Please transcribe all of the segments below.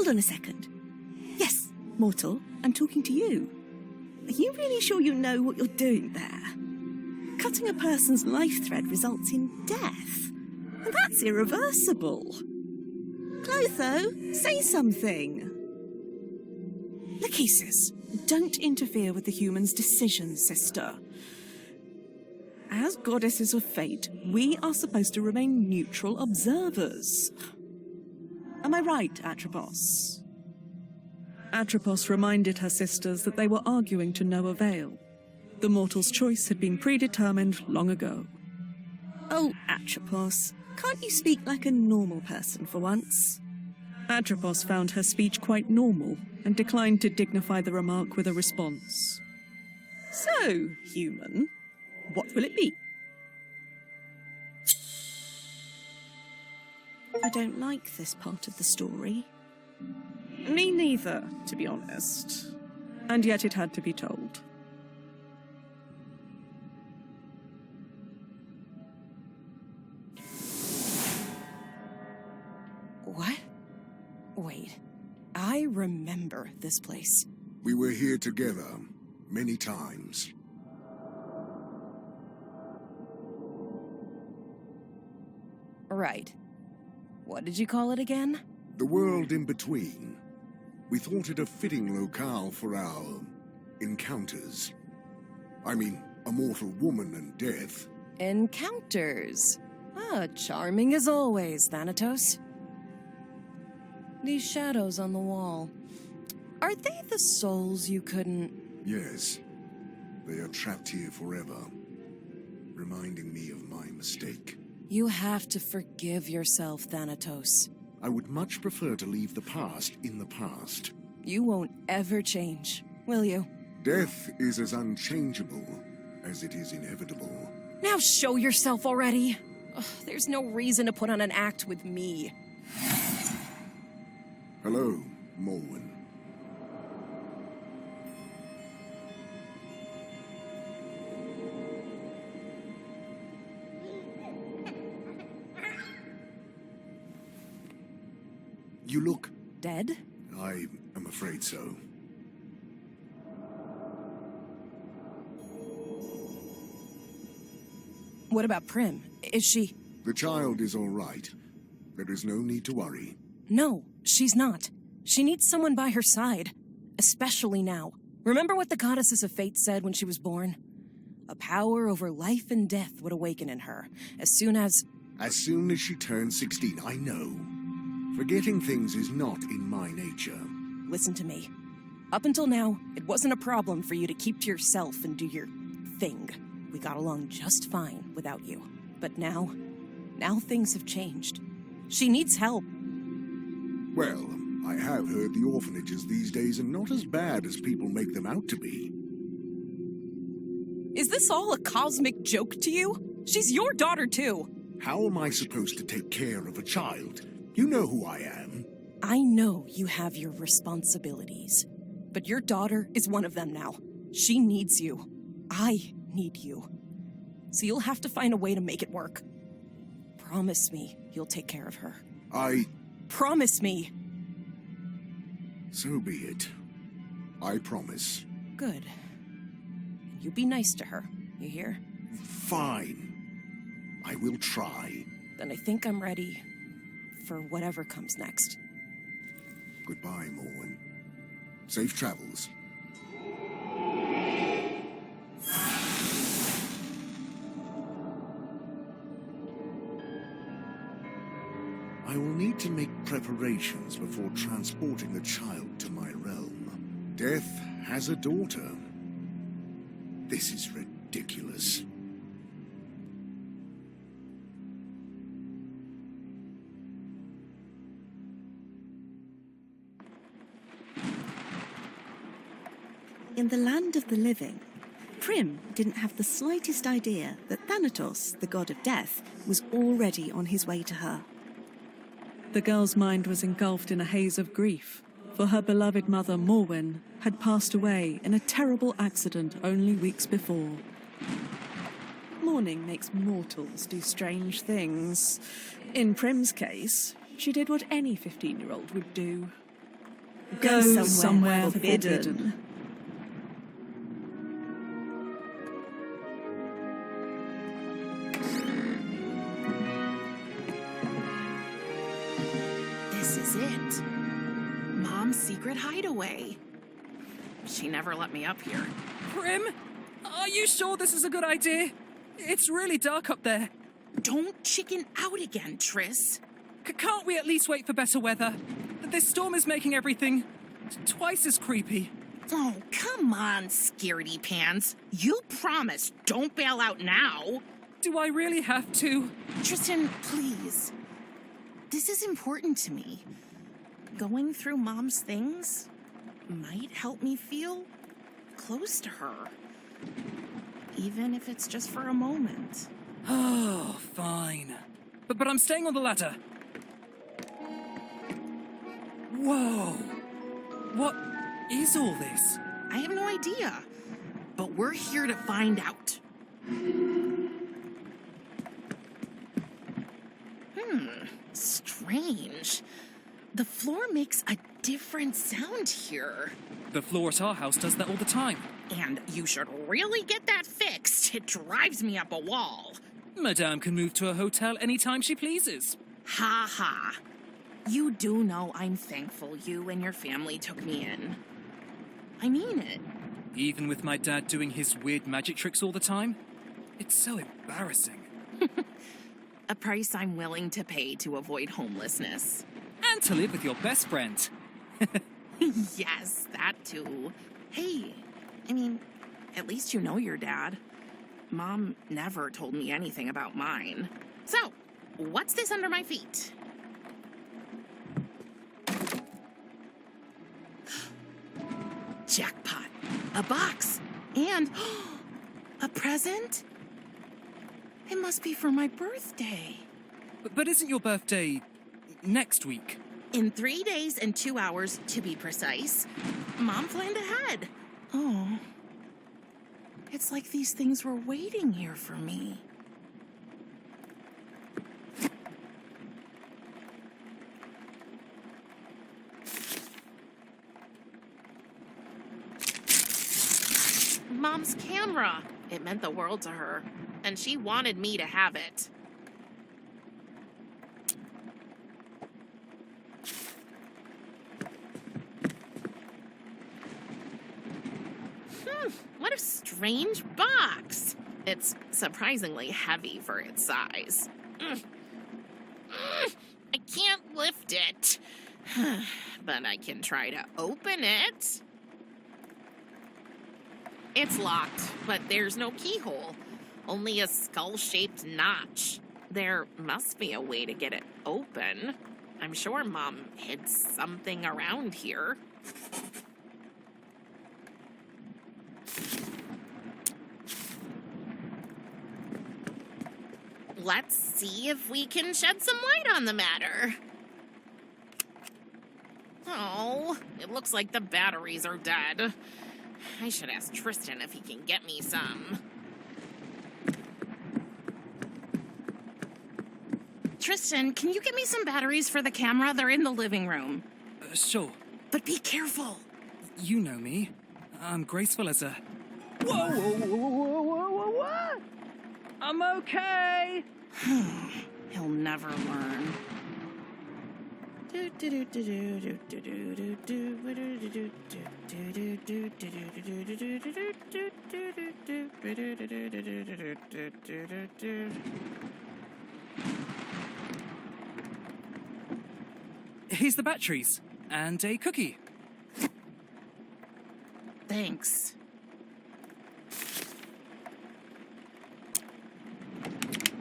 Hold on a second. Yes, mortal, I'm talking to you. Are you really sure you know what you're doing there? Cutting a person's life thread results in death. And that's irreversible. Clotho, say something. Lachesis, don't interfere with the human's decisions, sister. As goddesses of fate, we are supposed to remain neutral observers. Am I right, Atropos? Atropos reminded her sisters that they were arguing to no avail. The mortal's choice had been predetermined long ago. Oh, Atropos, can't you speak like a normal person for once? Atropos found her speech quite normal and declined to dignify the remark with a response. So, human, what will it be? I don't like this part of the story. Me neither, to be honest. And yet it had to be told. What? Wait, I remember this place. We were here together, many times. Right. What did you call it again? The world in between. We thought it a fitting locale for our encounters. I mean, a mortal woman and death. Encounters. Ah, charming as always, Thanatos. These shadows on the wall. Are they the souls you couldn't... Yes. They are trapped here forever, reminding me of my mistake. You have to forgive yourself, Thanatos. I would much prefer to leave the past in the past. You won't ever change, will you? Death is as unchangeable as it is inevitable. Now show yourself already! Ugh, there's no reason to put on an act with me. Hello, Morwen. You look... Dead? I am afraid so. What about Prim? Is she... The child is all right. There is no need to worry. No, she's not. She needs someone by her side. Especially now. Remember what the goddesses of fate said when she was born? A power over life and death would awaken in her, as soon as... As soon as she turns 16, I know. Forgetting things is not in my nature. Listen to me. Up until now, it wasn't a problem for you to keep to yourself and do your thing. We got along just fine without you. But now things have changed. She needs help. Well, I have heard the orphanages these days are not as bad as people make them out to be. Is this all a cosmic joke to you? She's your daughter, too. How am I supposed to take care of a child? You know who I am. I know you have your responsibilities. But your daughter is one of them now. She needs you. I need you. So you'll have to find a way to make it work. Promise me you'll take care of her. Promise me! So be it. I promise. Good. You be nice to her, you hear? Fine. I will try. Then I think I'm ready for whatever comes next. Goodbye, Morwen. Safe travels. I will need to make preparations before transporting the child to my realm. Death has a daughter. This is ridiculous. In the land of the living, Prim didn't have the slightest idea that Thanatos, the god of death, was already on his way to her. The girl's mind was engulfed in a haze of grief, for her beloved mother, Morwen, had passed away in a terrible accident only weeks before. Mourning makes mortals do strange things. In Prim's case, she did what any 15-year-old would do. Go somewhere forbidden. This is it. Mom's secret hideaway. She never let me up here. Prim, are you sure this is a good idea? It's really dark up there. Don't chicken out again, Triss. Can't we at least wait for better weather? This storm is making everything twice as creepy. Oh, come on, scaredy pants. You promised don't bail out now. Do I really have to? Tristan, please. This is important to me. Going through Mom's things might help me feel close to her. Even if it's just for a moment. Oh, fine. But I'm staying on the ladder. Whoa! What is all this? I have no idea, but we're here to find out. Strange. The floor makes a different sound here. The floor at our house does that all the time. And you should really get that fixed. It drives me up a wall. Madame can move to a hotel anytime she pleases. Ha ha. You do know I'm thankful you and your family took me in. I mean it. Even with my dad doing his weird magic tricks all the time? It's so embarrassing. A price I'm willing to pay to avoid homelessness. And to live with your best friend. Yes, that too. Hey, I mean, at least you know your dad. Mom never told me anything about mine. So, what's this under my feet? Jackpot. A box. And a present? It must be for my birthday. But isn't your birthday next week? In 3 days and 2 hours, to be precise. Mom planned ahead. Oh. It's like these things were waiting here for me. Mom's camera. It meant the world to her, and she wanted me to have it. What a strange box. It's surprisingly heavy for its size. I can't lift it. But I can try to open it. It's locked, but there's no keyhole. Only a skull-shaped notch. There must be a way to get it open. I'm sure Mom hid something around here. Let's see if we can shed some light on the matter. Oh, it looks like the batteries are dead. I should ask Tristan if he can get me some. Tristan, can you get me some batteries for the camera? They're in the living room. Sure. But be careful. You know me. I'm graceful as a... Whoa! I'm okay. He'll never learn. Here's the batteries. And a cookie. Thanks.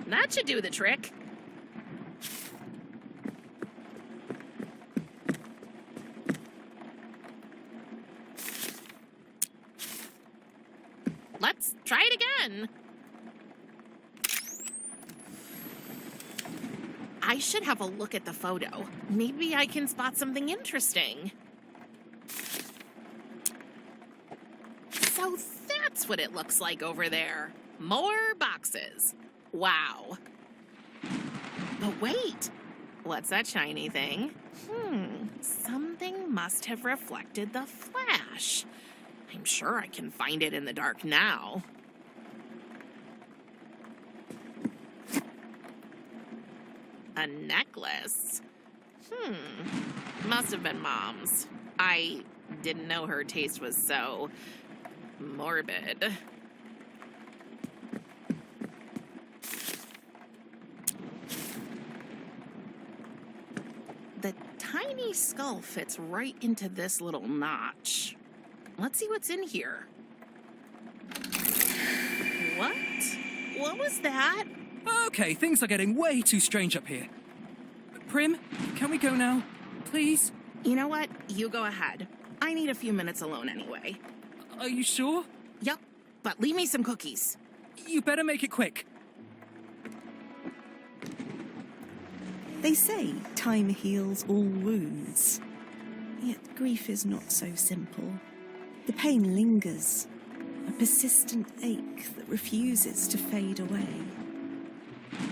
That should do the trick. Let's try it again. I should have a look at the photo. Maybe I can spot something interesting. So that's what it looks like over there. More boxes. Wow. But wait, What's that shiny thing? Something must have reflected the flash. I'm sure I can find it in the dark now. A necklace? Must have been Mom's. I didn't know her taste was so morbid. The tiny skull fits right into this little notch. Let's see what's in here. What? What was that? Okay, things are getting way too strange up here. Prim, can we go now? Please? You know what? You go ahead. I need a few minutes alone anyway. Are you sure? Yep, but leave me some cookies. You better make it quick. They say time heals all wounds. Yet grief is not so simple. The pain lingers, a persistent ache that refuses to fade away.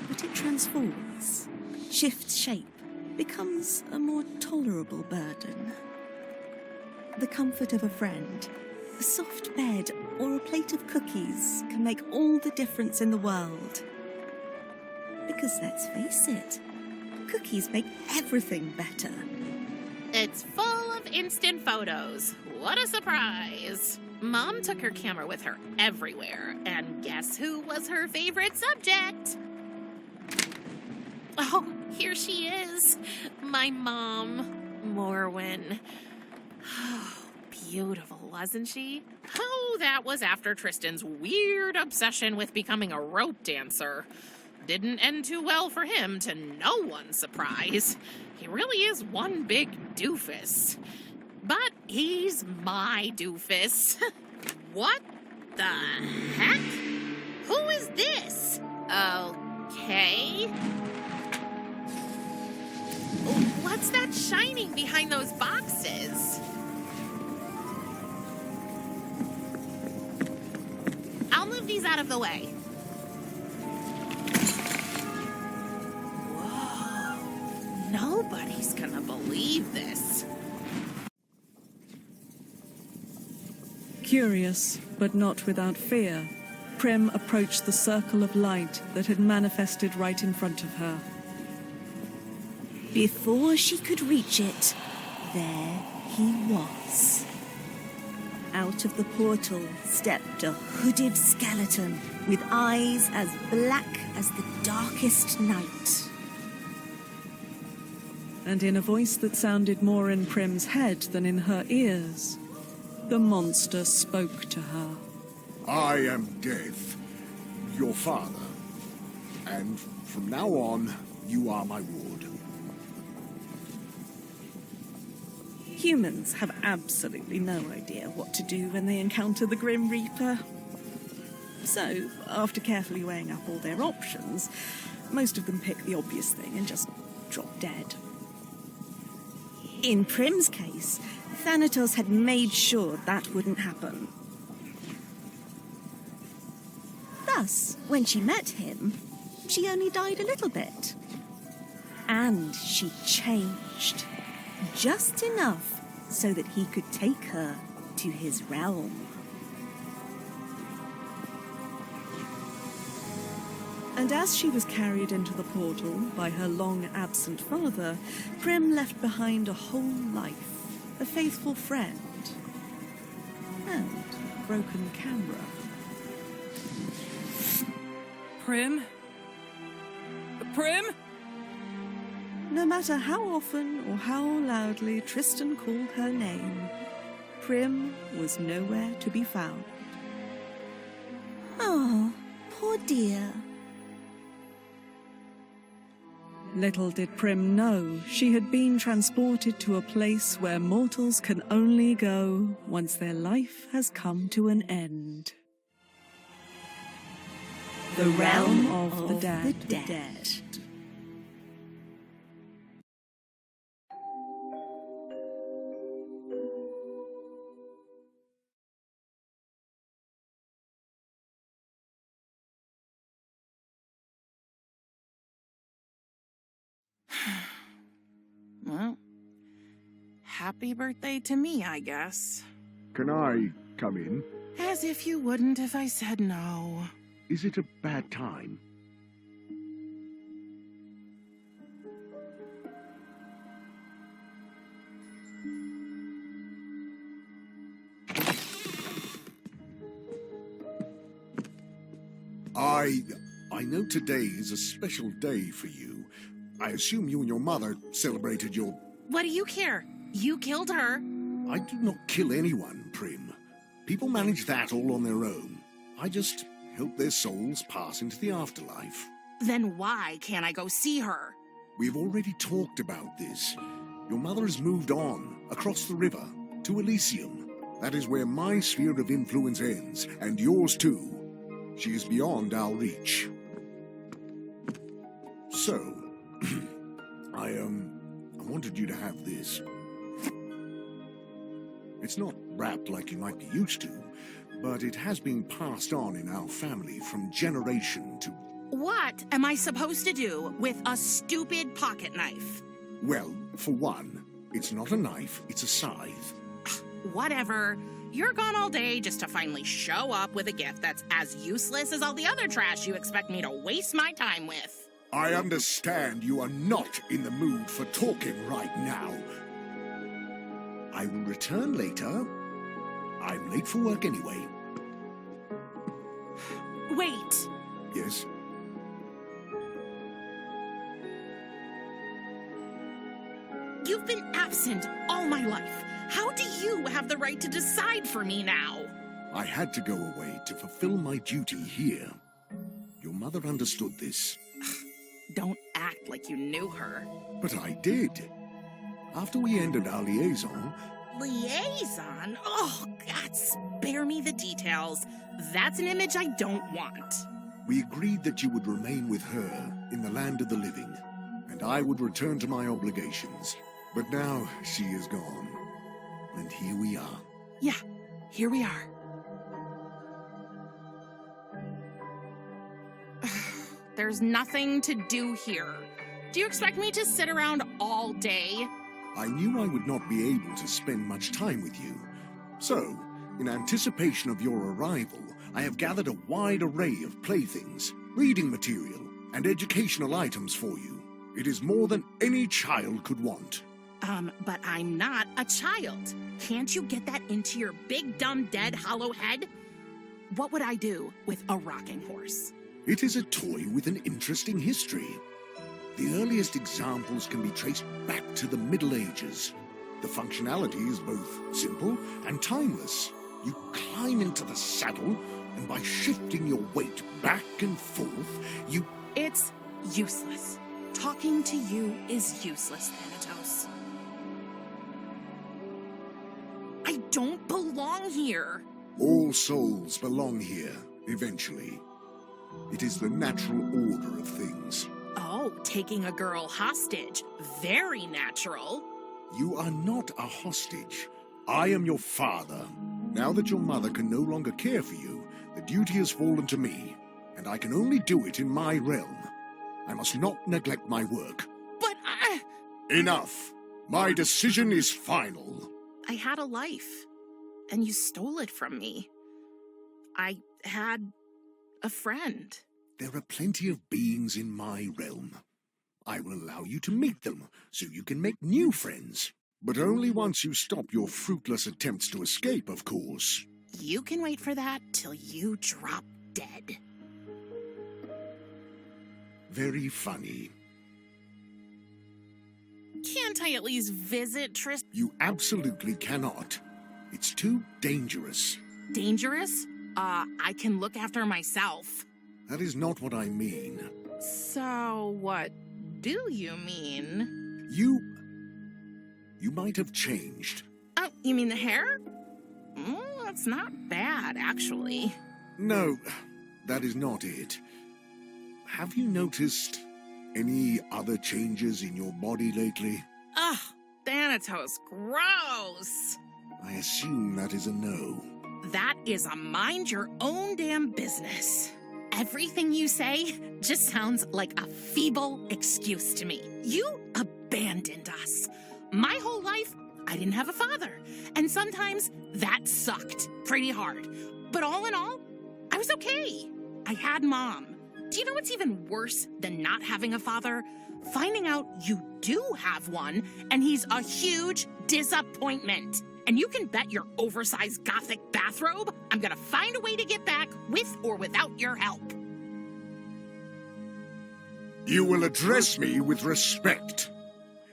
But it transforms, shifts shape, becomes a more tolerable burden. The comfort of a friend, a soft bed, or a plate of cookies can make all the difference in the world. Because let's face it, cookies make everything better. It's full of instant photos. What a surprise. Mom took her camera with her everywhere, and guess who was her favorite subject? Oh, here she is. My mom, Morwen. Oh, beautiful, wasn't she? Oh, that was after Tristan's weird obsession with becoming a rope dancer. Didn't end too well for him, to no one's surprise. He really is one big doofus. But he's my doofus. What the heck? Who is this? Okay. What's that shining behind those boxes? I'll move these out of the way. Whoa. Nobody's gonna believe this. Curious, but not without fear, Prim approached the circle of light that had manifested right in front of her. Before she could reach it, there he was. Out of the portal stepped a hooded skeleton with eyes as black as the darkest night. And in a voice that sounded more in Prim's head than in her ears, the monster spoke to her. I am Death, your father. And from now on, you are my ward. Humans have absolutely no idea what to do when they encounter the Grim Reaper. So, after carefully weighing up all their options, most of them pick the obvious thing and just drop dead. In Prim's case, Thanatos had made sure that wouldn't happen. Thus, when she met him, she only died a little bit. And she changed. Just enough so that he could take her to his realm. And as she was carried into the portal by her long-absent father, Prim left behind a whole life, a faithful friend, and a broken camera. Prim? Prim? No matter how often or how loudly Tristan called her name, Prim was nowhere to be found. Oh, poor dear. Little did Prim know she had been transported to a place where mortals can only go once their life has come to an end. The realm of the dead. Well, happy birthday to me, I guess. Can I come in? As if you wouldn't if I said no. Is it a bad time? I know today is a special day for you. I assume you and your mother celebrated your... What do you care? You killed her. I do not kill anyone, Prim. People manage that all on their own. I just help their souls pass into the afterlife. Then why can't I go see her? We've already talked about this. Your mother has moved on, across the river, to Elysium. That is where my sphere of influence ends, and yours too. She is beyond our reach. So, I wanted you to have this. It's not wrapped like you might be used to, but it has been passed on in our family from generation to... What am I supposed to do with a stupid pocket knife? Well, for one, it's not a knife, it's a scythe. Whatever. You're gone all day just to finally show up with a gift that's as useless as all the other trash you expect me to waste my time with. I understand you are not in the mood for talking right now. I will return later. I'm late for work anyway. Wait. Yes? You've been absent all my life. How do you have the right to decide for me now? I had to go away to fulfill my duty here. Your mother understood this. Don't act like you knew her. But I did. After we ended our liaison... Liaison? Oh, God, spare me the details. That's an image I don't want. We agreed that you would remain with her in the land of the living, and I would return to my obligations. But now she is gone, and here we are. Yeah, here we are. There's nothing to do here. Do you expect me to sit around all day? I knew I would not be able to spend much time with you. So, in anticipation of your arrival, I have gathered a wide array of playthings, reading material, and educational items for you. It is more than any child could want. But I'm not a child. Can't you get that into your big, dumb, dead, hollow head? What would I do with a rocking horse? It is a toy with an interesting history. The earliest examples can be traced back to the Middle Ages. The functionality is both simple and timeless. You climb into the saddle, and by shifting your weight back and forth, you... It's useless. Talking to you is useless, Thanatos. I don't belong here. All souls belong here, eventually. It is the natural order of things. Oh, taking a girl hostage. Very natural. You are not a hostage. I am your father. Now that your mother can no longer care for you, the duty has fallen to me, and I can only do it in my realm. I must not neglect my work. But I... Enough! My decision is final. I had a life, and you stole it from me. I had a friend. There are plenty of beings in my realm. I will allow you to meet them, so you can make new friends. But only once you stop your fruitless attempts to escape, of course. You can wait for that till you drop dead. Very funny. Can't I at least visit Tristan? You absolutely cannot. It's too dangerous. Dangerous? I can look after myself. That is not what I mean. So, what do you mean? You might have changed. Oh, you mean the hair? That's not bad, actually. No, that is not it. Have you noticed any other changes in your body lately? Ugh, Thanatos, gross! I assume that is a no. That is a mind your own damn business. Everything you say just sounds like a feeble excuse to me. You abandoned us. My whole life, I didn't have a father. And sometimes that sucked pretty hard. But all in all, I was okay. I had Mom. Do you know what's even worse than not having a father? Finding out you do have one, and he's a huge disappointment. And you can bet your oversized gothic bathrobe I'm gonna find a way to get back with or without your help. You will address me with respect.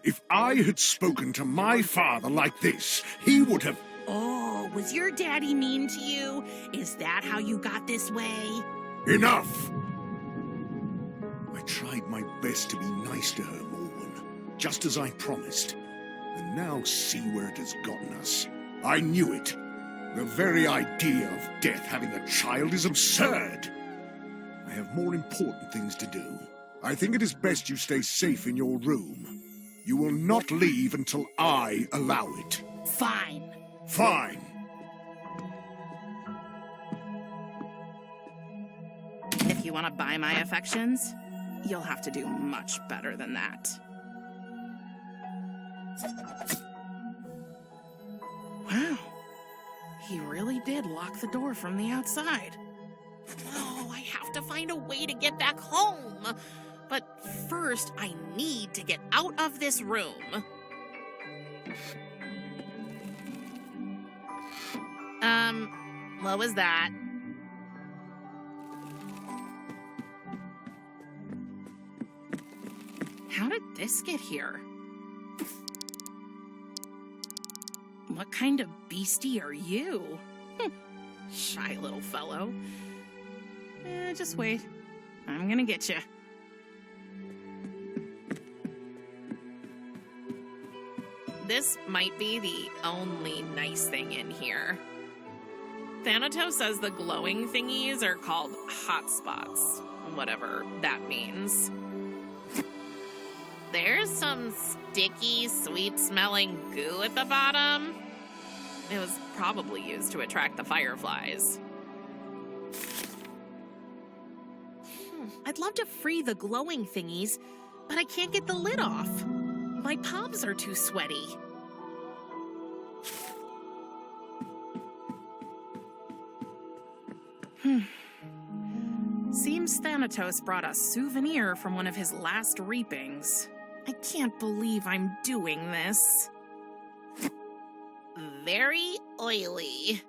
If I had spoken to my father like this, he would have... Oh, was your daddy mean to you? Is that how you got this way? Enough! I tried my best to be nice to her, Morwen, just as I promised. And now see where it has gotten us. I knew it. The very idea of death having a child is absurd. I have more important things to do. I think it is best you stay safe in your room. You will not leave until I allow it. Fine. Fine. If you want to buy my affections, you'll have to do much better than that. Wow. He really did lock the door from the outside. Oh, I have to find a way to get back home. But first, I need to get out of this room. What was that? How did this get here? What kind of beastie are you? Shy little fellow. Just wait. I'm gonna get you. This might be the only nice thing in here. Thanatos says the glowing thingies are called hotspots, whatever that means. There's some sticky, sweet-smelling goo at the bottom. It was probably used to attract the fireflies. I'd love to free the glowing thingies, but I can't get the lid off. My palms are too sweaty. Seems Thanatos brought a souvenir from one of his last reapings. I can't believe I'm doing this. Very oily.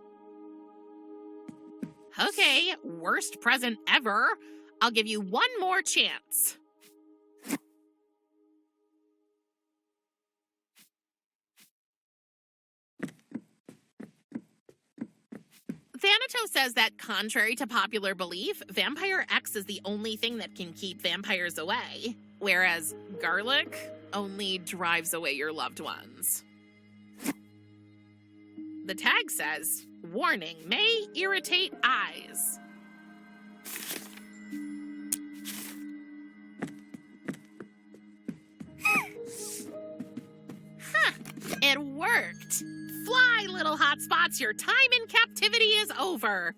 Okay, worst present ever. I'll give you one more chance. Thanatos says that, contrary to popular belief, Vampire X is the only thing that can keep vampires away, whereas garlic only drives away your loved ones. The tag says, warning, may irritate eyes. Huh, it worked. Fly, little hotspots, your time in captivity is over.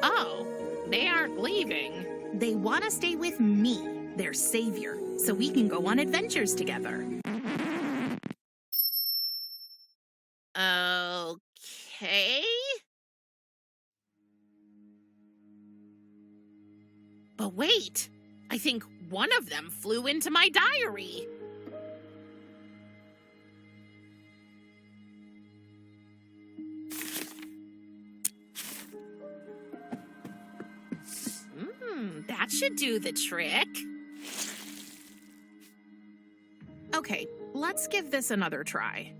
Oh, they aren't leaving. They want to stay with me, their savior, so we can go on adventures together. Okay. But wait, I think one of them flew into my diary. That should do the trick. Okay, let's give this another try.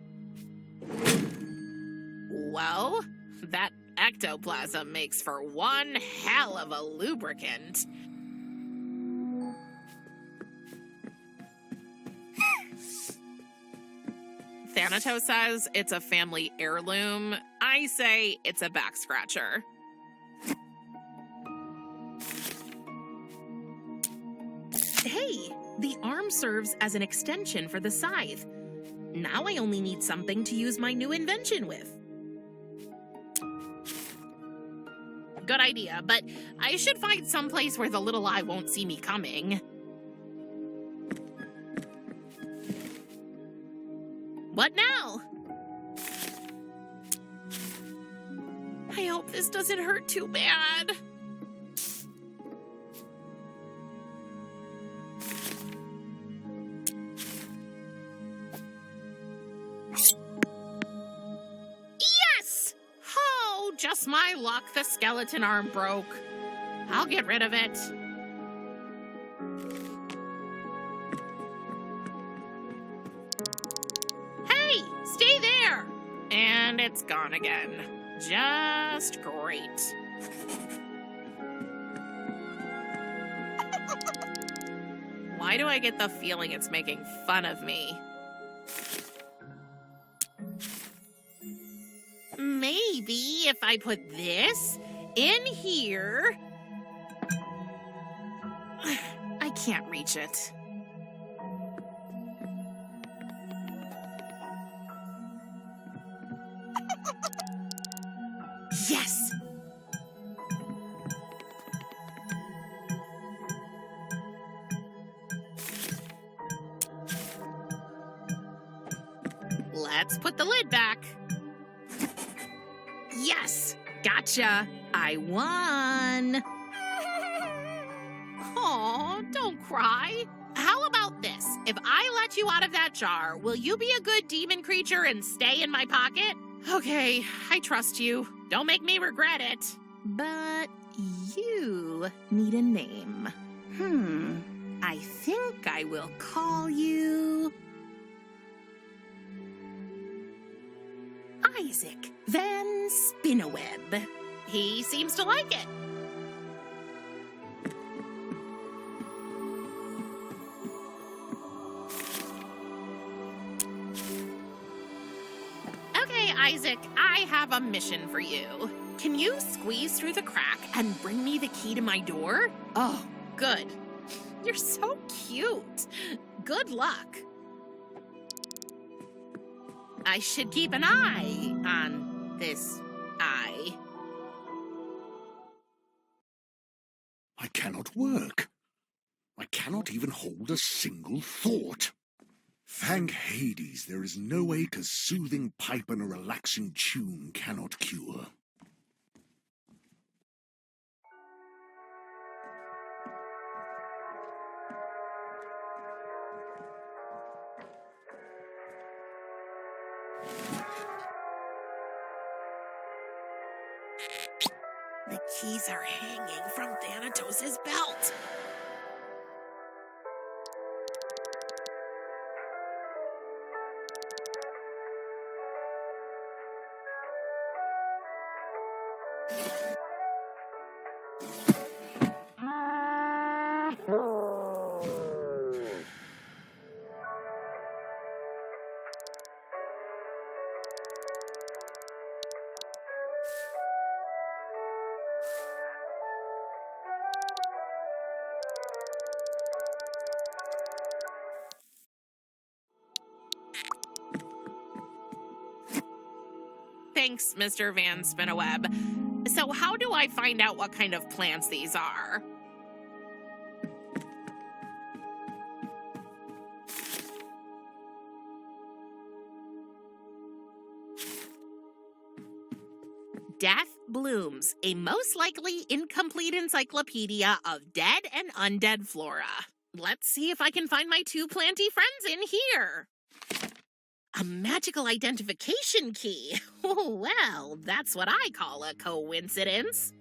Well, that ectoplasm makes for one hell of a lubricant. Thanatos says it's a family heirloom. I say it's a back scratcher. Hey, the arm serves as an extension for the scythe. Now I only need something to use my new invention with. Good idea, but I should find someplace where the little eye won't see me coming. What now? I hope this doesn't hurt too bad. Yes! Oh, just my luck, the skeleton arm broke. I'll get rid of it. Hey, stay there! And it's gone again. Just great. Why do I get the feeling it's making fun of me? Maybe if I put this in here... I can't reach it. Yes! Let's put the lid back. Yes! Gotcha! I won! Aw, don't cry. How about this? If I let you out of that jar, will you be a good demon creature and stay in my pocket? Okay, I trust you. Don't make me regret it. But you need a name. I think I will call you... Isaac Van Spinneweb. He seems to like it. Okay, Isaac, I have a mission for you. Can you squeeze through the crack and bring me the key to my door? Oh, good. You're so cute. Good luck. I should keep an eye on this eye. I cannot work. I cannot even hold a single thought. Thank Hades, there is no ache a soothing pipe and a relaxing tune cannot cure. The keys are hanging from Thanatos' belt. Thanks, Mr. Van Spinneweb. So how do I find out what kind of plants these are? Death Blooms, a most likely incomplete encyclopedia of dead and undead flora. Let's see if I can find my two planty friends in here. A magical identification key. Well, that's what I call a coincidence.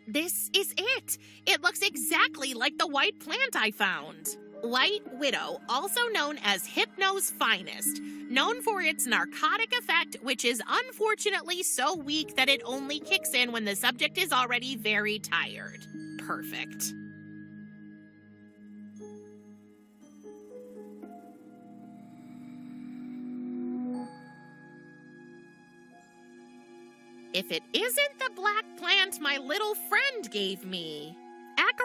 This is it. It looks exactly like the white plant I found. White Widow, also known as Hypno's finest, known for its narcotic effect, which is unfortunately so weak that it only kicks in when the subject is already very tired. Perfect. If it isn't the black plant my little friend gave me.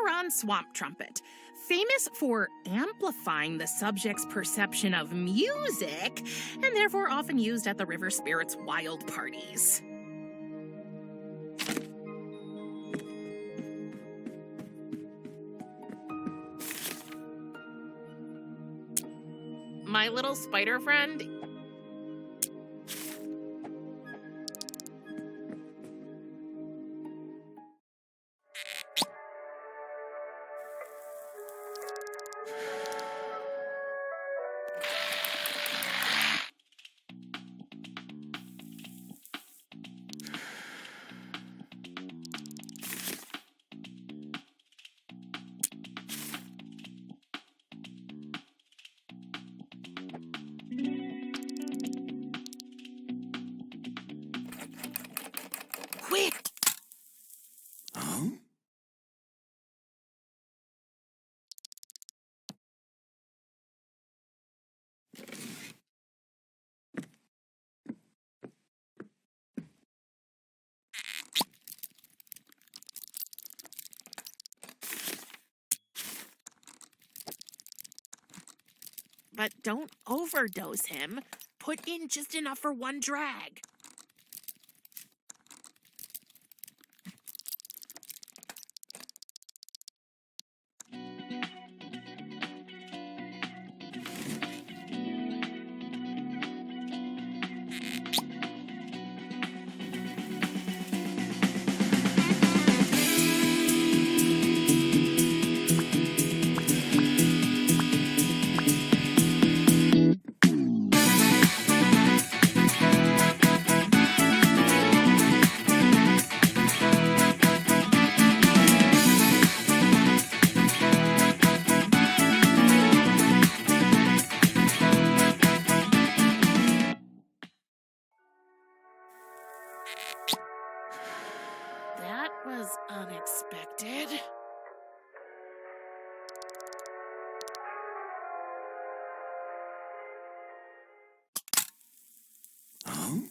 Huron swamp trumpet, famous for amplifying the subject's perception of music, and therefore often used at the river spirits' wild parties. My little spider friend. Quick! Huh? But don't overdose him. Put in just enough for one drag. That was unexpected. Huh?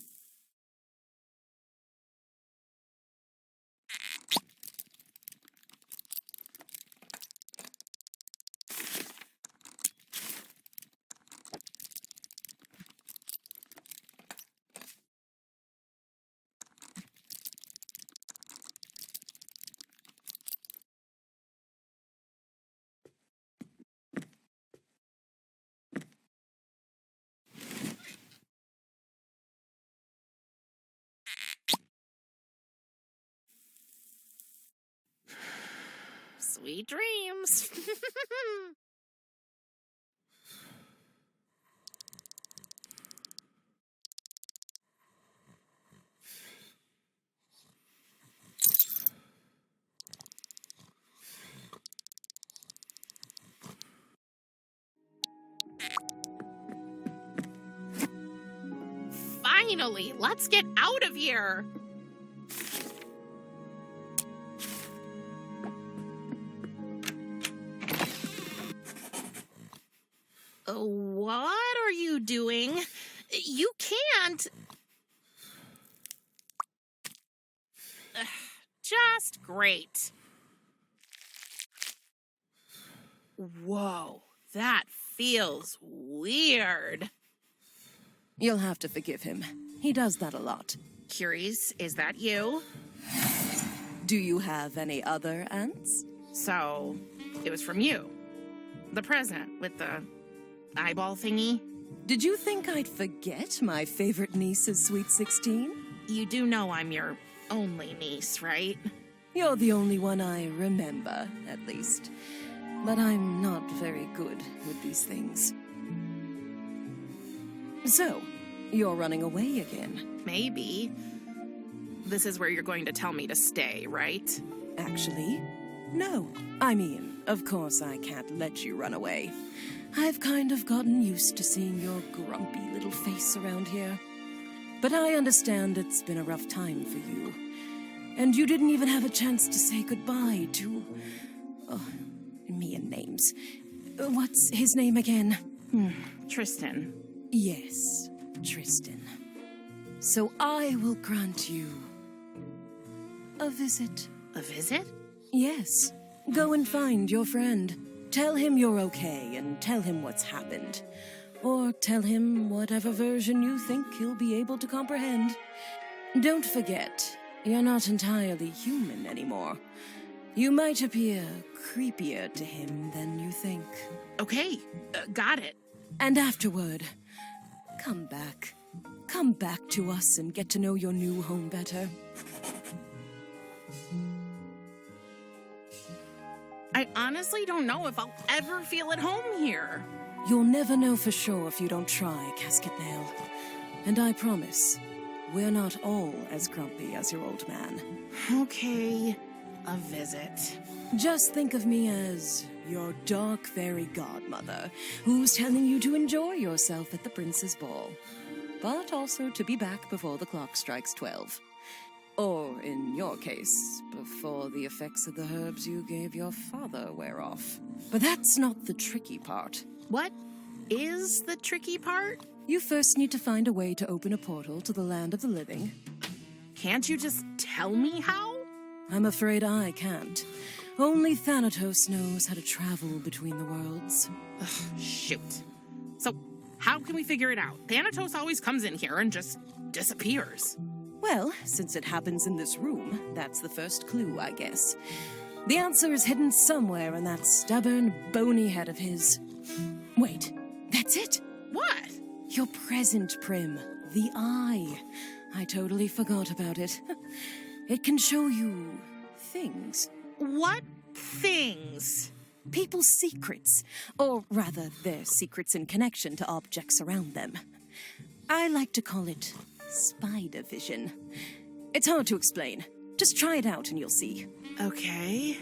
Sweet dreams. Finally, let's get out of here. What are you doing? You can't. Just great. Whoa, that feels weird. You'll have to forgive him. He does that a lot. Curious, is that you? Do you have any other aunts? So, it was from you. The present with the eyeball thingy. Did you think I'd forget my favorite niece's Sweet 16? You do know I'm your only niece, right? You're the only one I remember, at least. But I'm not very good with these things. So, you're running away again. Maybe. This is where you're going to tell me to stay, right? Actually, no. I mean, of course I can't let you run away. I've kind of gotten used to seeing your grumpy little face around here. But I understand it's been a rough time for you. And you didn't even have a chance to say goodbye to... Oh, me and names. What's his name again? Tristan. Yes, Tristan. So I will grant you a visit. A visit? Yes, Go and find your friend. Tell him you're okay and tell him what's happened. Or tell him whatever version you think he'll be able to comprehend. Don't forget, you're not entirely human anymore. You might appear creepier to him than you think. Okay, got it. And afterward, come back. Come back to us and get to know your new home better. I honestly don't know if I'll ever feel at home here. You'll never know for sure if you don't try, Casket Nail. And I promise, we're not all as grumpy as your old man. Okay, a visit. Just think of me as your dark fairy godmother, who's telling you to enjoy yourself at the prince's ball. But also to be back before the clock strikes 12. Or, in your case, before the effects of the herbs you gave your father wear off. But that's not the tricky part. What is the tricky part? You first need to find a way to open a portal to the land of the living. Can't you just tell me how? I'm afraid I can't. Only Thanatos knows how to travel between the worlds. Ugh, shoot. So, how can we figure it out? Thanatos always comes in here and just disappears. Well, since it happens in this room, that's the first clue, I guess. The answer is hidden somewhere in that stubborn, bony head of his. Wait, that's it! What? Your present, Prim. The eye. I totally forgot about it. It can show you things. What things? People's secrets. Or rather, their secrets in connection to objects around them. I like to call it spider vision. It's hard to explain. Just try it out and you'll see. Okay.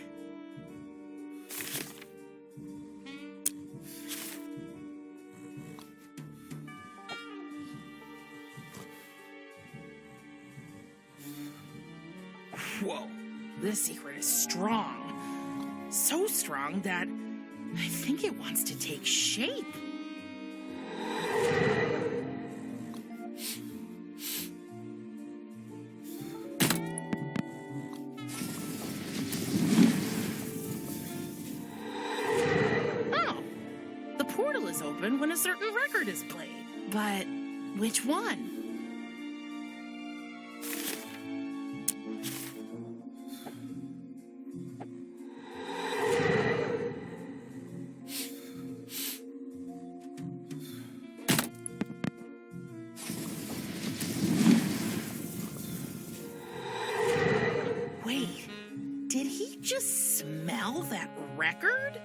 Whoa, this secret is strong. So strong that I think it wants to take shape. Oh, the portal is open when a certain record is played. But which one? Did he just smell that record?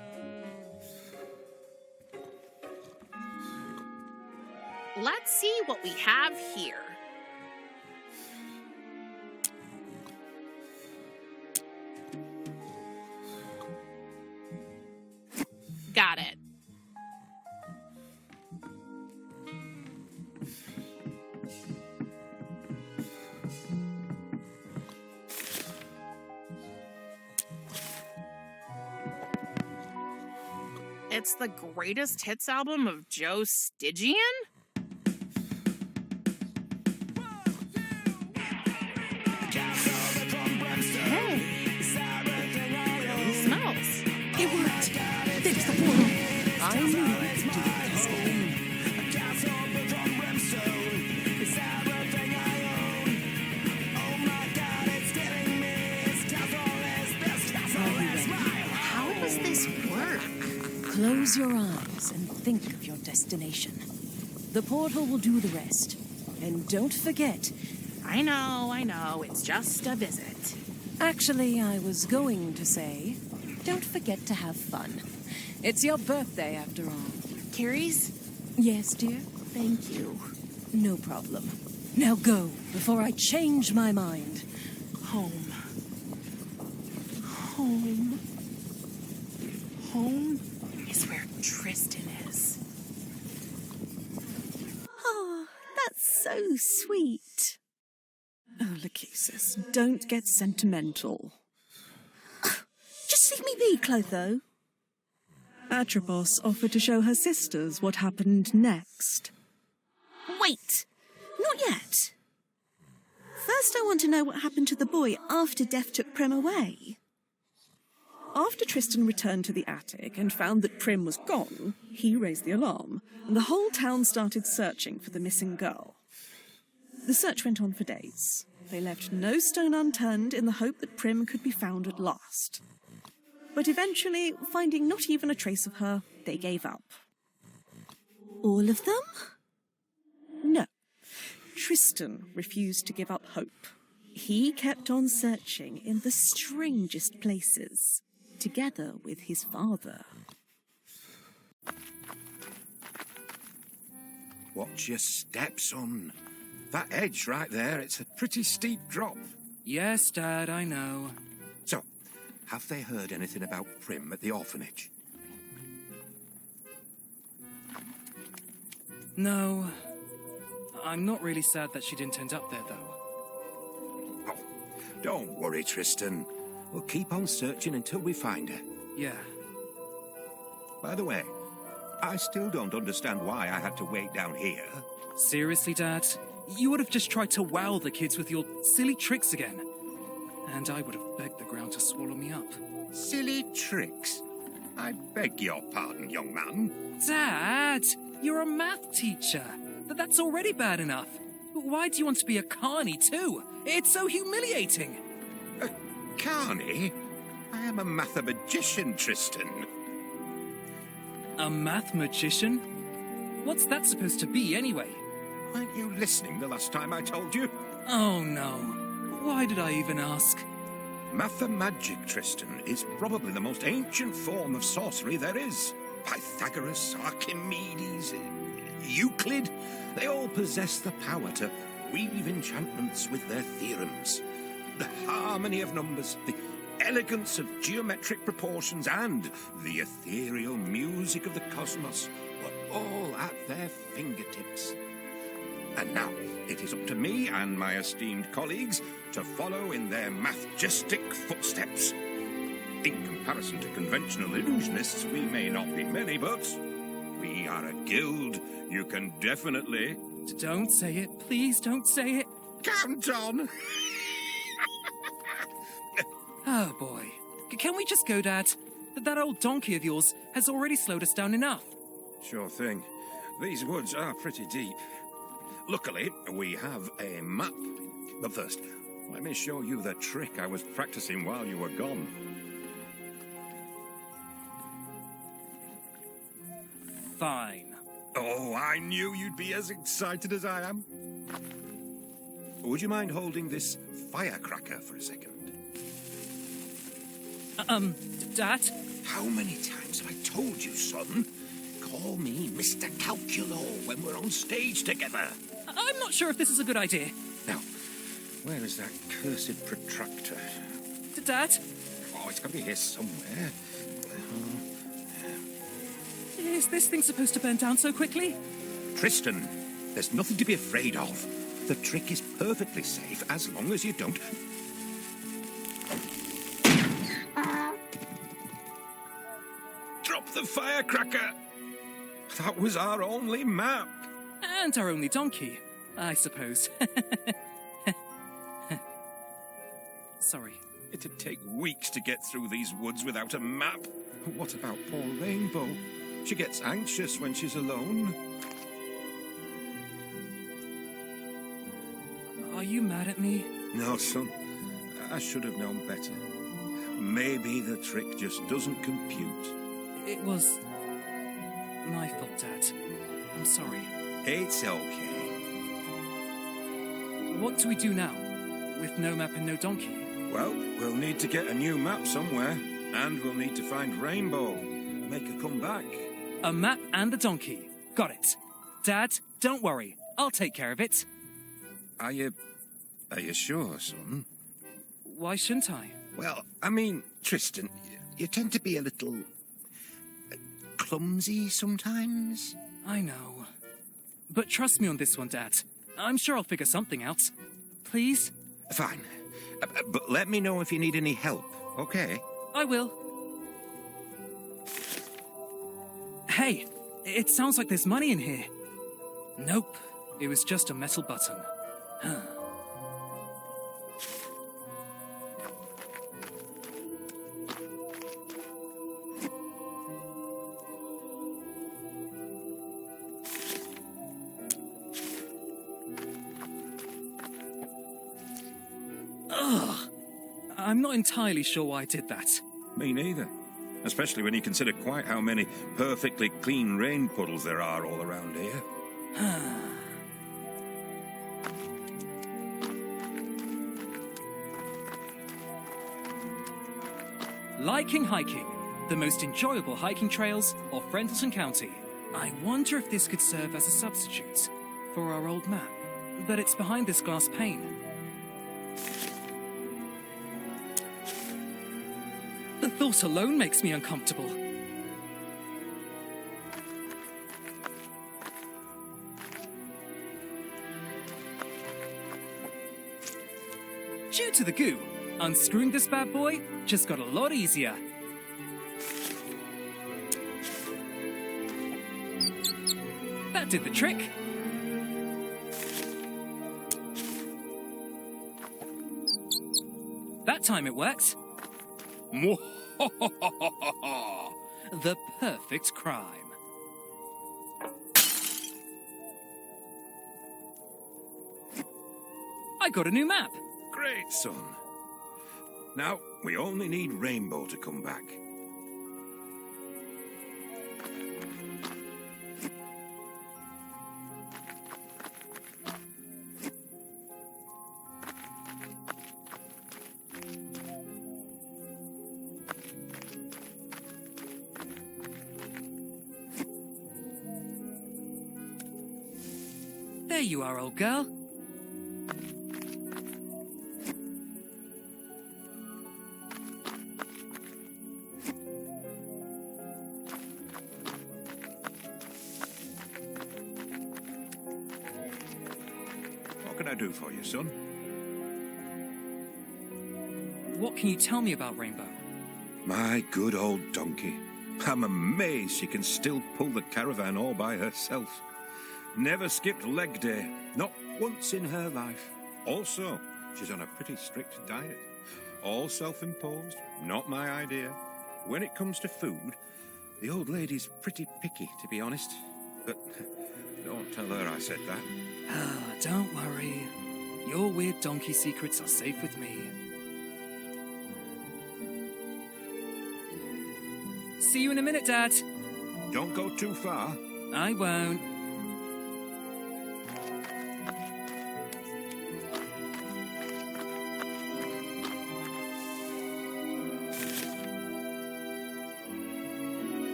Let's see what we have here. Got it. It's the greatest hits album of Joe Stygian? Hey, it smells. It worked! There's the portal! I knew we could do it this game. How does this work? Close your eyes and think of your destination. The portal will do the rest. And don't forget... I know, it's just a visit. Actually, I was going to say, don't forget to have fun. It's your birthday, after all. Carrie's? Yes, dear? Thank you. No problem. Now go, before I change my mind. Home. Home. Home is where Tristan is. Oh, that's so sweet. Oh, Lachesis, don't get sentimental. Just leave me be, Clotho. Atropos offered to show her sisters what happened next. Wait! Not yet. First I want to know what happened to the boy after Death took Prim away. After Tristan returned to the attic and found that Prim was gone, he raised the alarm, and the whole town started searching for the missing girl. The search went on for days. They left no stone unturned in the hope that Prim could be found at last. But eventually, finding not even a trace of her, they gave up. All of them? No. Tristan refused to give up hope. He kept on searching in the strangest places, together with his father. Watch your step, son. That edge right there, it's a pretty steep drop. Yes, Dad, I know. So, have they heard anything about Prim at the orphanage? No. I'm not really sad that she didn't end up there, though. Oh, don't worry, Tristan. We'll keep on searching until we find her. Yeah. By the way, I still don't understand why I had to wait down here. Seriously, Dad? You would have just tried to wow the kids with your silly tricks again. And I would have begged the ground to swallow me up. Silly tricks? I beg your pardon, young man. Dad! You're a math teacher. That's already bad enough. Why do you want to be a carny, too? It's so humiliating. A carny? I am a mathematician, Tristan. A math magician? What's that supposed to be, anyway? Weren't you listening the last time I told you? Oh, no. Why did I even ask? Mathemagic, Tristan, is probably the most ancient form of sorcery there is. Pythagoras, Archimedes, Euclid, they all possess the power to weave enchantments with their theorems. The harmony of numbers, the elegance of geometric proportions, and the ethereal music of the cosmos were all at their fingertips. And now, it is up to me and my esteemed colleagues to follow in their mathgistic footsteps. In comparison to conventional illusionists, we may not be many, but we are a guild. You can definitely... Don't say it. Please don't say it. Count on! Oh, boy. Can we just go, Dad? That old donkey of yours has already slowed us down enough. Sure thing. These woods are pretty deep. Luckily, we have a map. But first, let me show you the trick I was practicing while you were gone. Fine. Oh, I knew you'd be as excited as I am. Would you mind holding this firecracker for a second? Dad? How many times have I told you, son? Call me Mr. Calculo when we're on stage together. I'm not sure if this is a good idea. Now, where is that cursed protractor? Dad? Oh, it's got to be here somewhere. Is this thing supposed to burn down so quickly? Tristan, there's nothing to be afraid of. The trick is perfectly safe as long as you don't... Drop the firecracker! That was our only map. And our only donkey, I suppose. Sorry. It'd take weeks to get through these woods without a map. What about poor Rainbow? She gets anxious when she's alone. Are you mad at me? No, son. I should have known better. Maybe the trick just doesn't compute. It was my fault, Dad. I'm sorry. It's okay. What do we do now? With no map and no donkey? Well, we'll need to get a new map somewhere. And we'll need to find Rainbow. Make her come back. A map and a donkey. Got it. Dad, don't worry. I'll take care of it. Are you sure, son? Why shouldn't I? Well, I mean, Tristan, you tend to be a little... clumsy sometimes. I know. But trust me on this one, Dad. I'm sure I'll figure something out. Please? Fine. But let me know if you need any help, okay? I will. Hey, it sounds like there's money in here. Nope, it was just a metal button. Huh. I'm not entirely sure why I did that. Me neither. Especially when you consider quite how many perfectly clean rain puddles there are all around here. Liking hiking. The most enjoyable hiking trails of Friendleton County. I wonder if this could serve as a substitute for our old map. But it's behind this glass pane. The thought alone makes me uncomfortable. Due to the goo, unscrewing this bad boy just got a lot easier. That did the trick. That time it worked. The perfect crime. I got a new map. Great, son. Now, we only need Rainbow to come back. There you are, old girl. What can I do for you, son? What can you tell me about Rainbow? My good old donkey. I'm amazed she can still pull the caravan all by herself. Never skipped leg day, not once in her life. Also, she's on a pretty strict diet. All self-imposed, not my idea. When it comes to food, the old lady's pretty picky, to be honest. But don't tell her I said that. Ah, don't worry. Your weird donkey secrets are safe with me. See you in a minute, Dad. Don't go too far. I won't.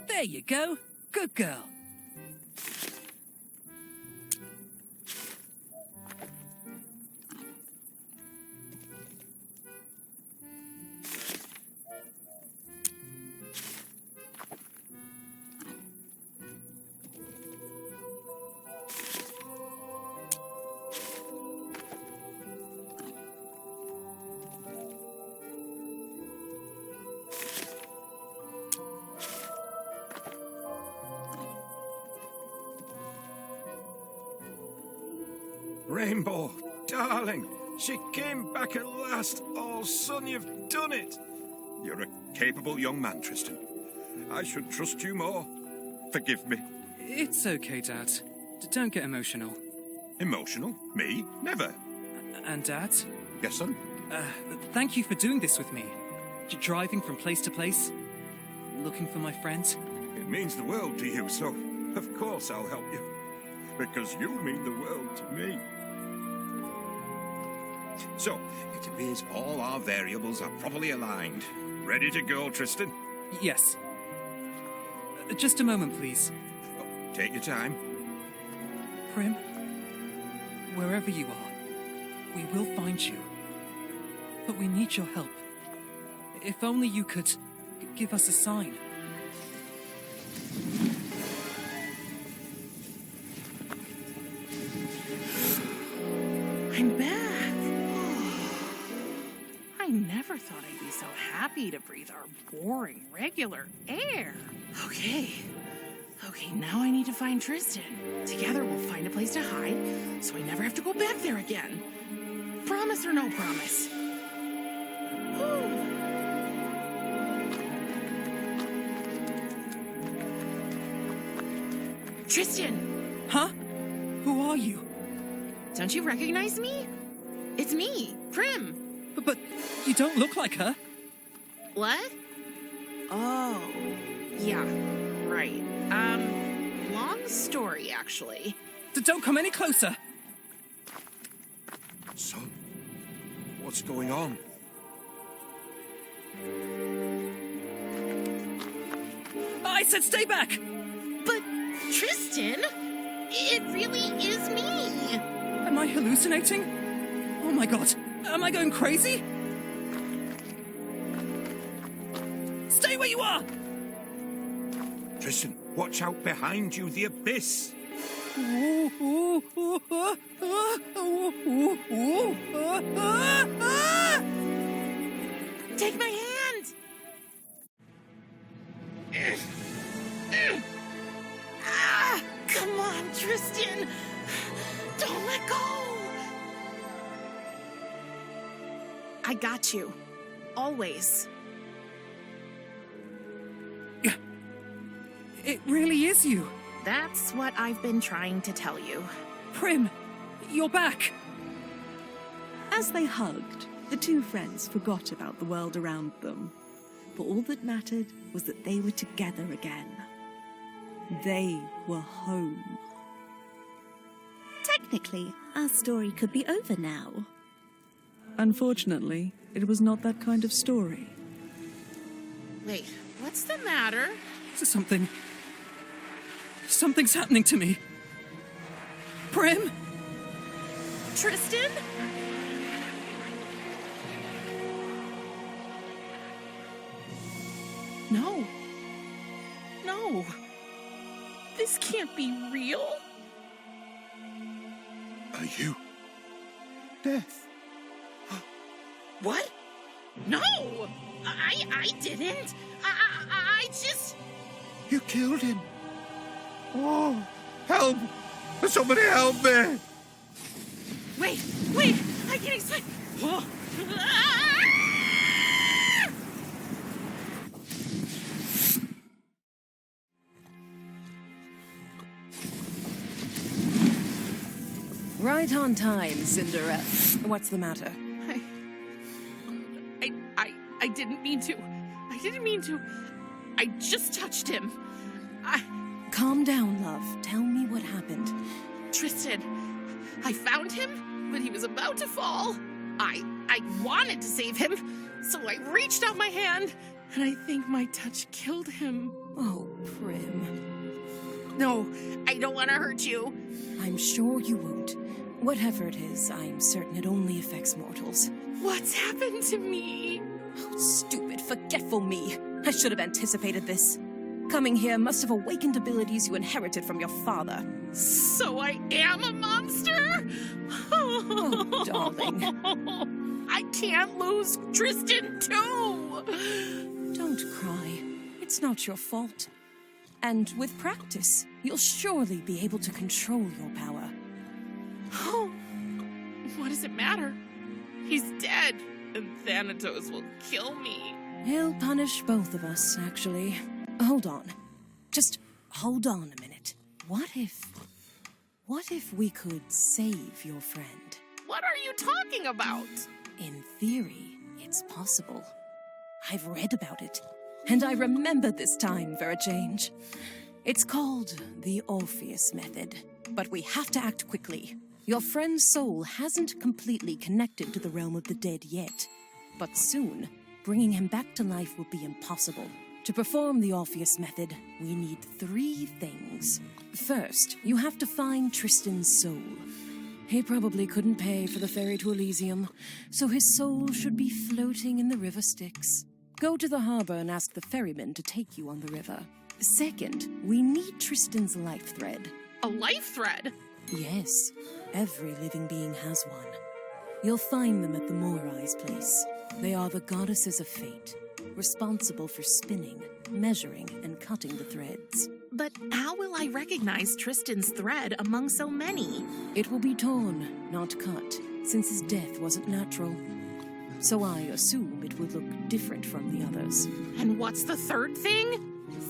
There you go. Good girl. Rainbow, darling, she came back at last. Oh, son, you've done it. You're a capable young man, Tristan. I should trust you more. Forgive me. It's okay, Dad. Don't get emotional. Emotional? Me? Never. And Dad? Yes, son? Thank you for doing this with me. Driving from place to place, looking for my friend. It means the world to you, so of course I'll help you. Because you mean the world to me. So, it appears all our variables are properly aligned. Ready to go, Tristan? Yes. Just a moment, please. Oh, take your time. Prim, wherever you are, we will find you. But we need your help. If only you could give us a sign. I'm back. I never thought I'd be so happy to breathe our boring, regular air. Okay, now I need to find Tristan. Together we'll find a place to hide, so I never have to go back there again. Promise or no promise? Whew. Tristan! Huh? Who are you? Don't you recognize me? It's me, Prim. But you don't look like her. What? Oh, yeah, right. Long story, actually. Don't come any closer. Son, what's going on? I said stay back! But, Tristan, it really is me. Am I hallucinating? Oh my god, am I going crazy? Stay where you are! Tristan, watch out behind you, the abyss! Take my hand! Come on, Tristan! Don't let go! I got you. Always. It really is you. That's what I've been trying to tell you. Prim, you're back. As they hugged, the two friends forgot about the world around them. For all that mattered was that they were together again. They were home. Technically, our story could be over now. Unfortunately, it was not that kind of story. Wait, what's the matter? Something's happening to me. Prim? Tristan? No. No. This can't be real. Are you... Death? What? No! I didn't. I just... You killed him. Oh, help! Somebody help me! Wait! I can explain. Oh. Right on time, Cinderella. What's the matter? I didn't mean to. I just touched him. Calm down, love. Tell me what happened. Tristan, I found him, but he was about to fall. I wanted to save him, so I reached out my hand, and I think my touch killed him. Oh, Prim. No, I don't want to hurt you. I'm sure you won't. Whatever it is, I'm certain it only affects mortals. What's happened to me? Oh, stupid, forgetful me. I should have anticipated this. Coming here must have awakened abilities you inherited from your father. So I am a monster? Oh, darling. I can't lose Tristan, too! Don't cry. It's not your fault. And with practice, you'll surely be able to control your power. Oh, what does it matter? He's dead, and Thanatos will kill me. He'll punish both of us, actually. Hold on. Just hold on a minute. What if we could save your friend? What are you talking about? In theory, it's possible. I've read about it, and I remember this time for a change. It's called the Orpheus Method, but we have to act quickly. Your friend's soul hasn't completely connected to the realm of the dead yet, but soon, bringing him back to life will be impossible. To perform the Orpheus Method, we need 3 things. First, you have to find Tristan's soul. He probably couldn't pay for the ferry to Elysium, so his soul should be floating in the river Styx. Go to the harbor and ask the ferryman to take you on the river. Second, we need Tristan's life thread. A life thread? Yes, every living being has one. You'll find them at the Morai's place. They are the goddesses of fate, responsible for spinning, measuring, and cutting the threads. But how will I recognize Tristan's thread among so many? It will be torn, not cut, since his death wasn't natural. So I assume it would look different from the others. And what's the third thing?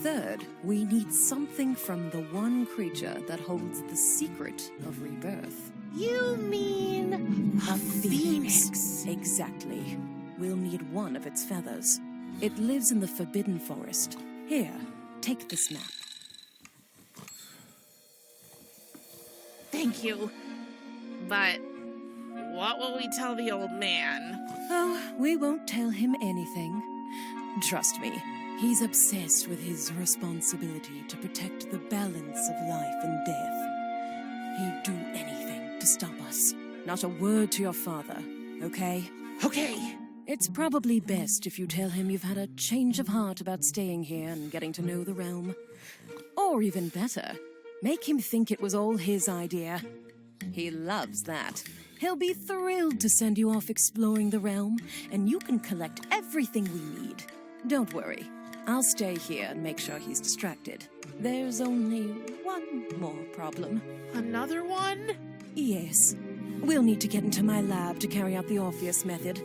third, we need something from the one creature that holds the secret of rebirth. You mean a phoenix? Exactly. We'll need one of its feathers. It lives in the Forbidden Forest. Here, take this map. Thank you. But what will we tell the old man? Oh, we won't tell him anything. Trust me, he's obsessed with his responsibility to protect the balance of life and death. He'd do anything to stop us. Not a word to your father, okay? Okay. It's probably best if you tell him you've had a change of heart about staying here and getting to know the realm. Or even better, make him think it was all his idea. He loves that. He'll be thrilled to send you off exploring the realm, and you can collect everything we need. Don't worry. I'll stay here and make sure he's distracted. There's only one more problem. Another one? Yes. We'll need to get into my lab to carry out the Orpheus method.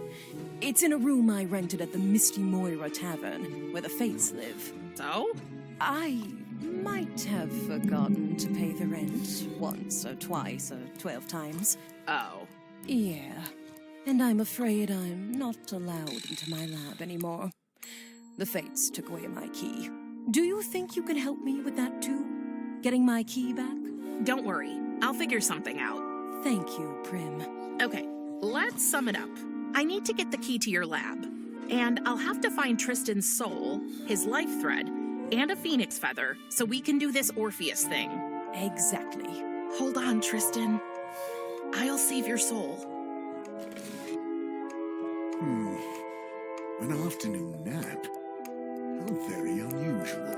It's in a room I rented at the Misty Moira Tavern, where the Fates live. So? I might have forgotten to pay the rent once or twice or 12 times. Oh. Yeah. And I'm afraid I'm not allowed into my lab anymore. The Fates took away my key. Do you think you can help me with that too? Getting my key back? Don't worry. I'll figure something out. Thank you, Prim. Okay, let's sum it up. I need to get the key to your lab. And I'll have to find Tristan's soul, his life thread, and a phoenix feather so we can do this Orpheus thing. Exactly. Hold on, Tristan. I'll save your soul. An afternoon nap? How very unusual.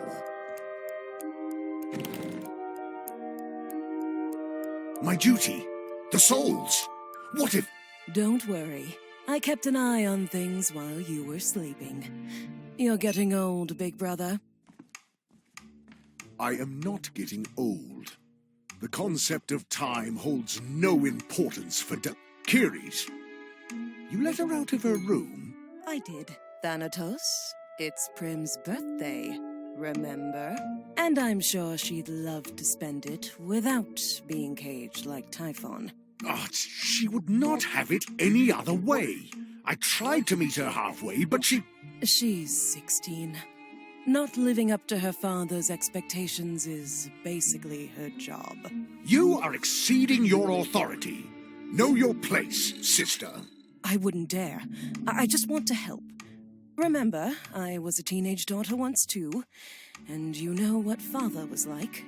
My duty! The souls! What if... Don't worry. I kept an eye on things while you were sleeping. You're getting old, big brother. I am not getting old. The concept of time holds no importance for Kiris. You let her out of her room? I did. Thanatos, it's Prim's birthday, remember? And I'm sure she'd love to spend it without being caged like Typhon. She would not have it any other way. I tried to meet her halfway, but She's 16. Not living up to her father's expectations is basically her job. You are exceeding your authority. Know your place, sister. I wouldn't dare. I just want to help. Remember, I was a teenage daughter once too, and you know what father was like.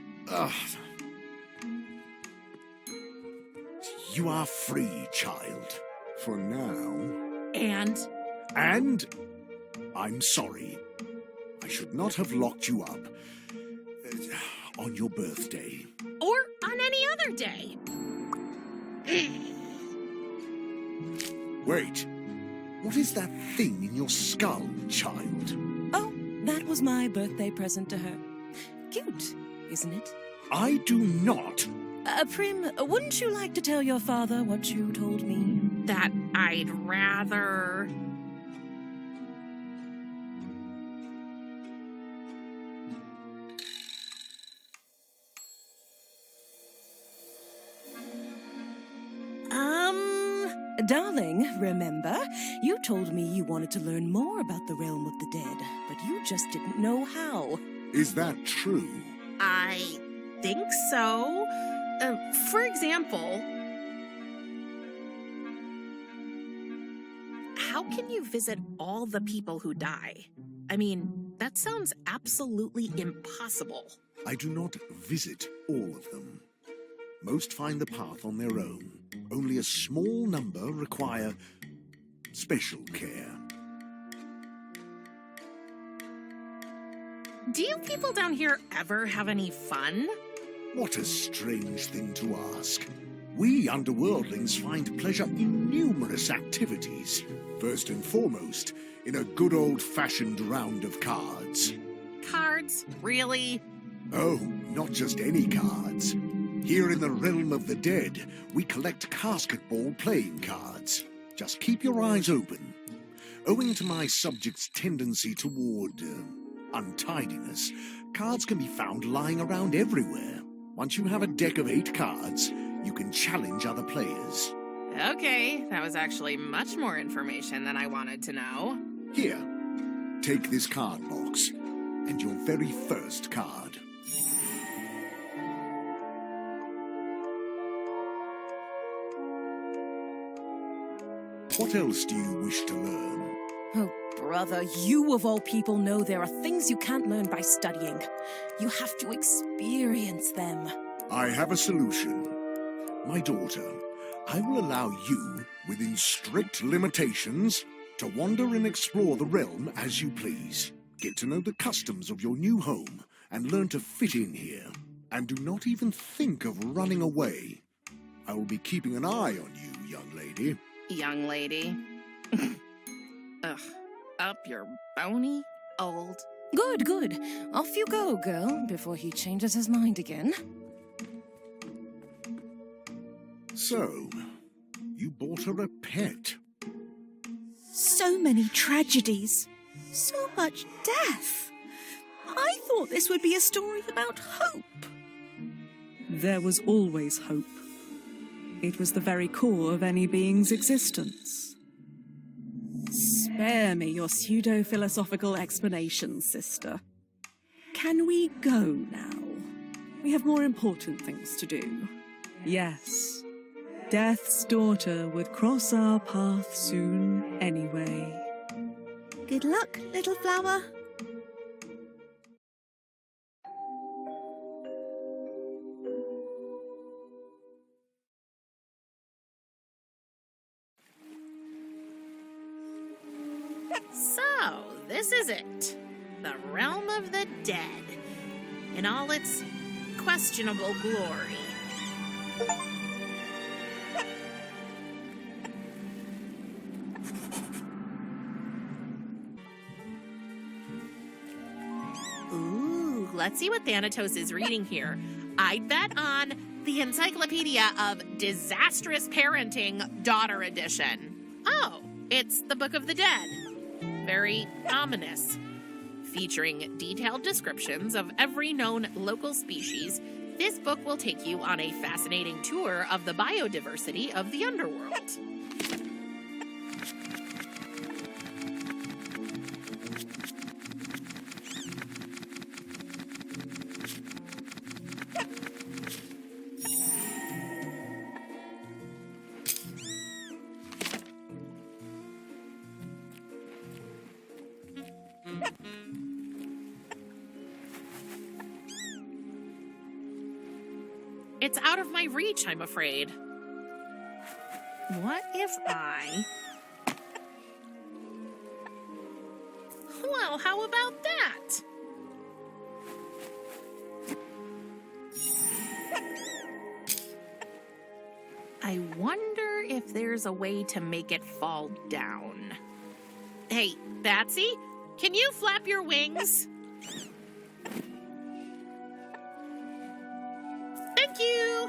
You are free, child. For now. And I'm sorry. I should not have locked you up on your birthday. Or on any other day. Wait. What is that thing in your skull, child? Oh, that was my birthday present to her. Cute, isn't it? I do not. Prim, wouldn't you like to tell your father what you told me? That I'd rather... Darling, remember? You told me you wanted to learn more about the realm of the dead, but you just didn't know how. Is that true? I think so. For example, how can you visit all the people who die? I mean, that sounds absolutely impossible. I do not visit all of them. Most find the path on their own. Only a small number require special care. Do you people down here ever have any fun? What a strange thing to ask. We underworldlings find pleasure in numerous activities. First and foremost, in a good old-fashioned round of cards. Cards? Really? Oh, not just any cards. Here in the realm of the dead, we collect casketball playing cards. Just keep your eyes open. Owing to my subject's tendency toward untidiness, Cards can be found lying around everywhere. Once you have a deck of 8 cards, you can challenge other players. Okay, that was actually much more information than I wanted to know. Here, take this card box, and your very first card. What else do you wish to learn? Oh, brother, you of all people know there are things you can't learn by studying. You have to experience them. I have a solution. My daughter, I will allow you, within strict limitations, to wander and explore the realm as you please. Get to know the customs of your new home and learn to fit in here. And do not even think of running away. I will be keeping an eye on you, young lady. Young lady. Ugh. Up your bony old... Good, good. Off you go, girl, before he changes his mind again. So, you bought her a pet. So many tragedies. So much death. I thought this would be a story about hope. There was always hope. It was the very core of any being's existence. Spare me your pseudo-philosophical explanations, sister. Can we go now? We have more important things to do. Yes, Death's daughter would cross our path soon anyway. Good luck, little flower. So, this is it. The realm of the dead. In all its questionable glory. Ooh, let's see what Thanatos is reading here. I'd bet on the Encyclopedia of Disastrous Parenting, Daughter Edition. Oh, it's the Book of the Dead. Very ominous. Featuring detailed descriptions of every known local species, this book will take you on a fascinating tour of the biodiversity of the underworld. It's out of my reach, I'm afraid. What if I... Well, how about that? I wonder if there's a way to make it fall down. Hey, Batsy, can you flap your wings? Thank you!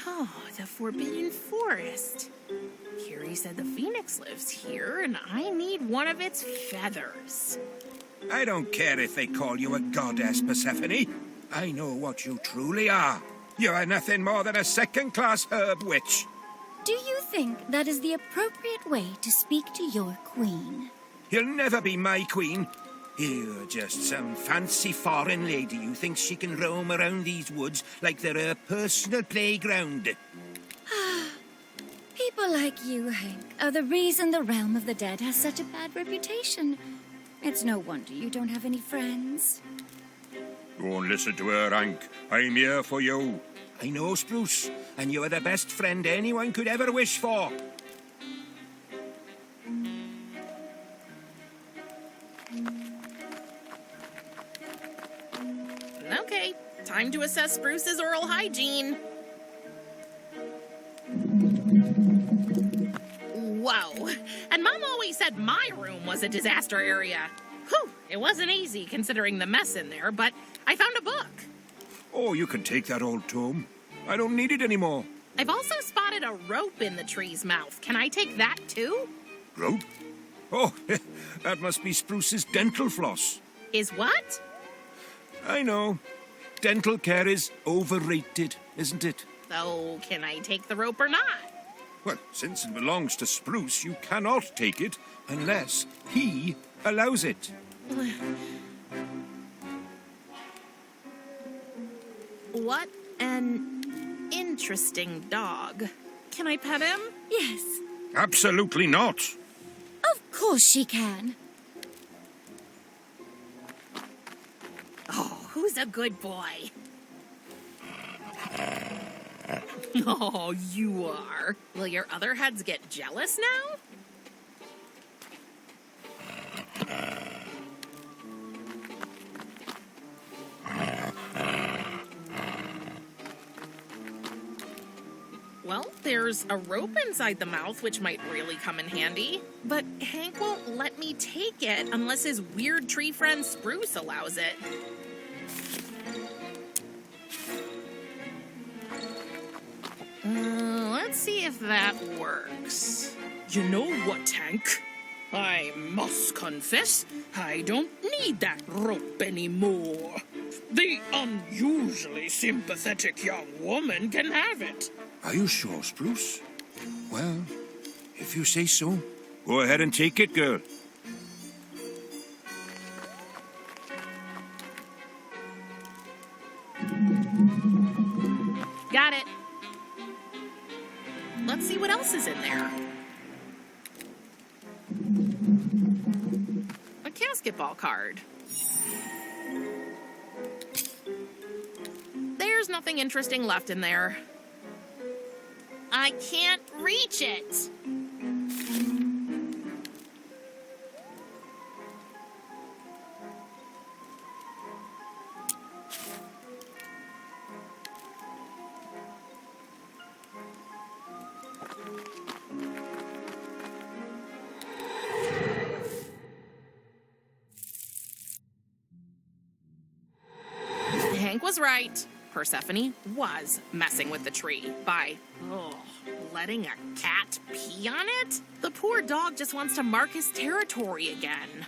Oh, the Forbidden Forest. Kiri said the phoenix lives here, and I need one of its feathers. I don't care if they call you a goddess, Persephone. I know what you truly are. You are nothing more than a second-class herb witch. Do you think that is the appropriate way to speak to your queen? You'll never be my queen. You're just some fancy foreign lady who thinks she can roam around these woods like they're her personal playground. People like you, Hank, are the reason the realm of the dead has such a bad reputation. It's no wonder you don't have any friends. Don't listen to her, Hank. I'm here for you. I know, Spruce, and you are the best friend anyone could ever wish for. Okay, time to assess Spruce's oral hygiene. Whoa, and Mom always said my room was a disaster area. Whew, it wasn't easy considering the mess in there, but I found a book. Oh, you can take that old tome. I don't need it anymore. I've also spotted a rope in the tree's mouth. Can I take that too? Rope? Oh, that must be Spruce's dental floss. Is what? I know. Dental care is overrated, isn't it? So, can I take the rope or not? Well, since it belongs to Spruce, you cannot take it unless he allows it. What an interesting dog. Can I pet him? Yes, Absolutely not. of course she can. Oh, who's a good boy? Oh, you are. Will your other heads get jealous now? Well, there's a rope inside the mouth, which might really come in handy. But Hank won't let me take it unless his weird tree friend Spruce allows it. Let's see if that works. You know what, Hank? I must confess, I don't need that rope anymore. The unusually sympathetic young woman can have it. Are you sure, Spruce? Well, if you say so. Go ahead and take it, girl. Got it. Let's see what else is in there. A basketball card. There's nothing interesting left in there. I can't reach it. Hank was right. Persephone was messing with the tree by letting a cat pee on it. The poor dog just wants to mark his territory again.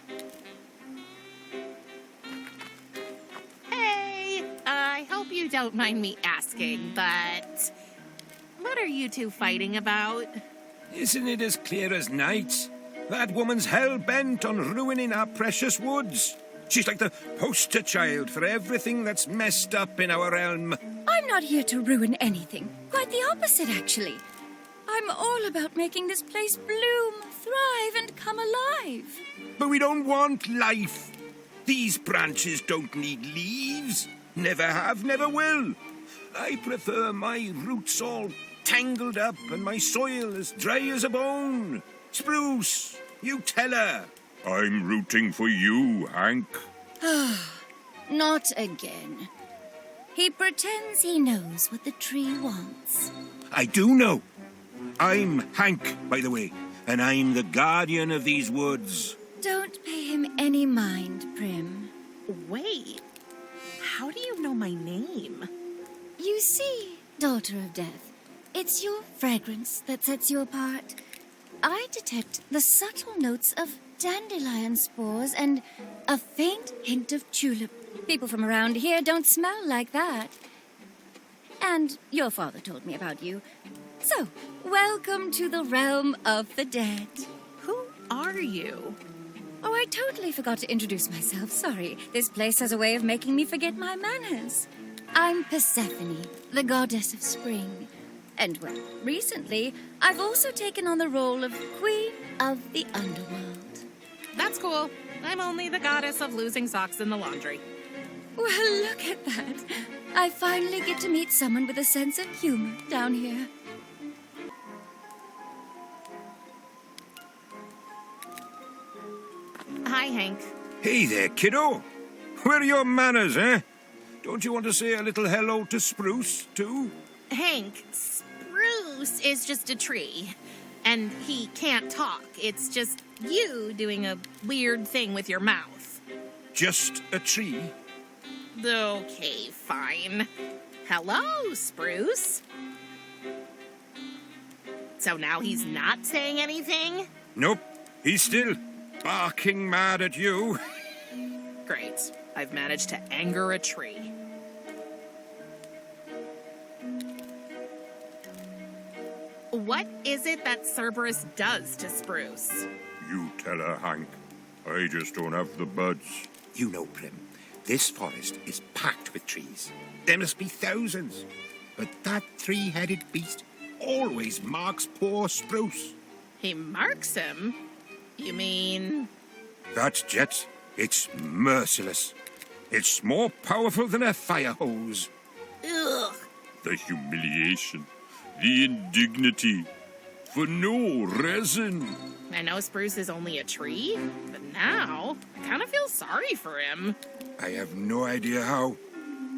Hey, I hope you don't mind me asking, but what are you two fighting about? Isn't it as clear as night? That woman's hell-bent on ruining our precious woods. She's like the poster child for everything that's messed up in our realm. I'm not here to ruin anything. Quite the opposite, actually. I'm all about making this place bloom, thrive, and come alive. But we don't want life. These branches don't need leaves. Never have, never will. I prefer my roots all tangled up and my soil as dry as a bone. Spruce, you tell her. I'm rooting for you, Hank. Not again. He pretends he knows what the tree wants. I do know. I'm Hank, by the way, and I'm the guardian of these woods. Don't pay him any mind, Prim. Wait, how do you know my name? You see, Daughter of Death, it's your fragrance that sets you apart. I detect the subtle notes of dandelion spores and a faint hint of tulip. People from around here don't smell like that. And your father told me about you. So, welcome to the realm of the dead. Who are you? Oh, I totally forgot to introduce myself. Sorry. This place has a way of making me forget my manners. I'm Persephone, the goddess of spring. And, well, recently, I've also taken on the role of Queen of the Underworld. That's cool. I'm only the goddess of losing socks in the laundry. Well, look at that. I finally get to meet someone with a sense of humor down here. Hi, Hank. Hey there, kiddo. Where are your manners, eh? Don't you want to say a little hello to Spruce, too? Hank, Spruce is just a tree. And he can't talk. It's just you doing a weird thing with your mouth. Just a tree? Okay, fine. Hello, Spruce. So now he's not saying anything? Nope, he's still barking mad at you. Great. I've managed to anger a tree. What is it that Cerberus does to Spruce? You tell her, Hank. I just don't have the buds. You know, Prim, this forest is packed with trees. There must be thousands. But that three-headed beast always marks poor Spruce. He marks him? You mean... That's Jet. It's merciless. It's more powerful than a fire hose. Ugh. The humiliation, the indignity, for no reason. I know Spruce is only a tree, but now I kind of feel sorry for him. I have no idea how,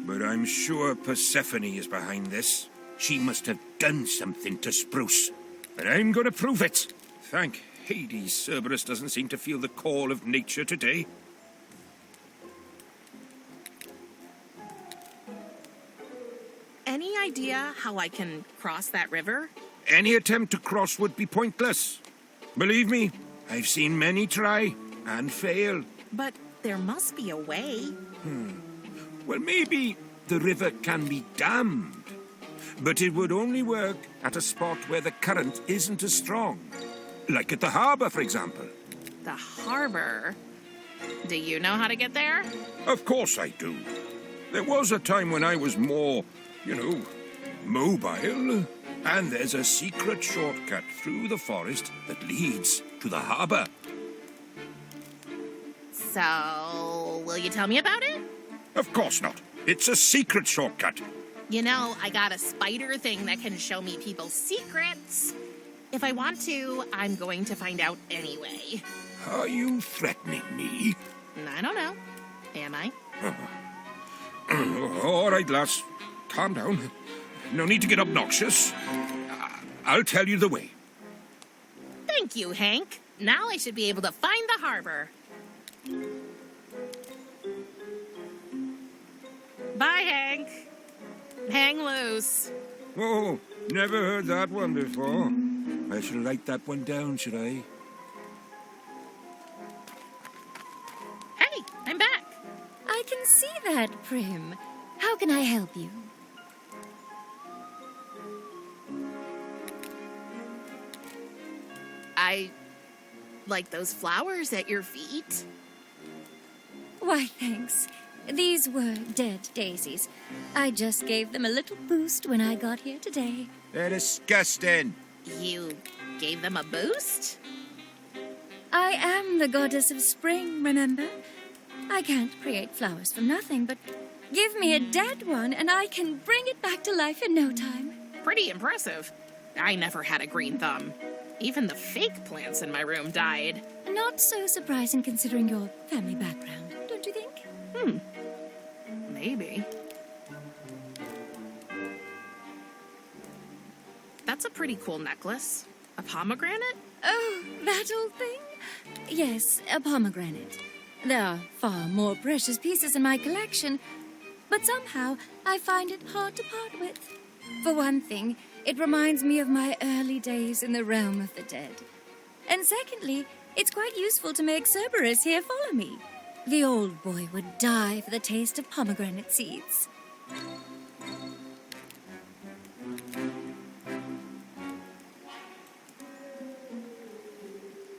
but I'm sure Persephone is behind this. She must have done something to Spruce, and I'm going to prove it. Thank Hades, Cerberus doesn't seem to feel the call of nature today. Any idea how I can cross that river? Any attempt to cross would be pointless. Believe me, I've seen many try and fail. But there must be a way. Well, maybe the river can be dammed, but it would only work at a spot where the current isn't as strong. Like at the harbor, for example. The harbor. Do you know how to get there? Of course I do. There was a time when I was more, mobile. And there's a secret shortcut through the forest that leads to the harbor. So, will you tell me about it? Of course not. It's a secret shortcut. You know, I got a spider thing that can show me people's secrets. If I want to, I'm going to find out anyway. Are you threatening me? I don't know. Am I? All right, lass. Calm down. No need to get obnoxious. I'll tell you the way. Thank you, Hank. Now I should be able to find the harbor. Bye, Hank. Hang loose. Oh, never heard that one before. I should write that one down, should I? Hey, I'm back. I can see that, Prim. How can I help you? I like those flowers at your feet. Why, thanks. These were dead daisies. I just gave them a little boost when I got here today. They're disgusting. You gave them a boost? I am the goddess of spring, remember? I can't create flowers from nothing, but give me a dead one and I can bring it back to life in no time. Pretty impressive. I never had a green thumb. Even the fake plants in my room died. Not so surprising considering your family background, don't you think? Maybe. That's a pretty cool necklace. A pomegranate? Oh, that old thing? Yes, a pomegranate. There are far more precious pieces in my collection, but somehow I find it hard to part with. For one thing, it reminds me of my early days in the realm of the dead. And secondly, it's quite useful to make Cerberus here follow me. The old boy would die for the taste of pomegranate seeds.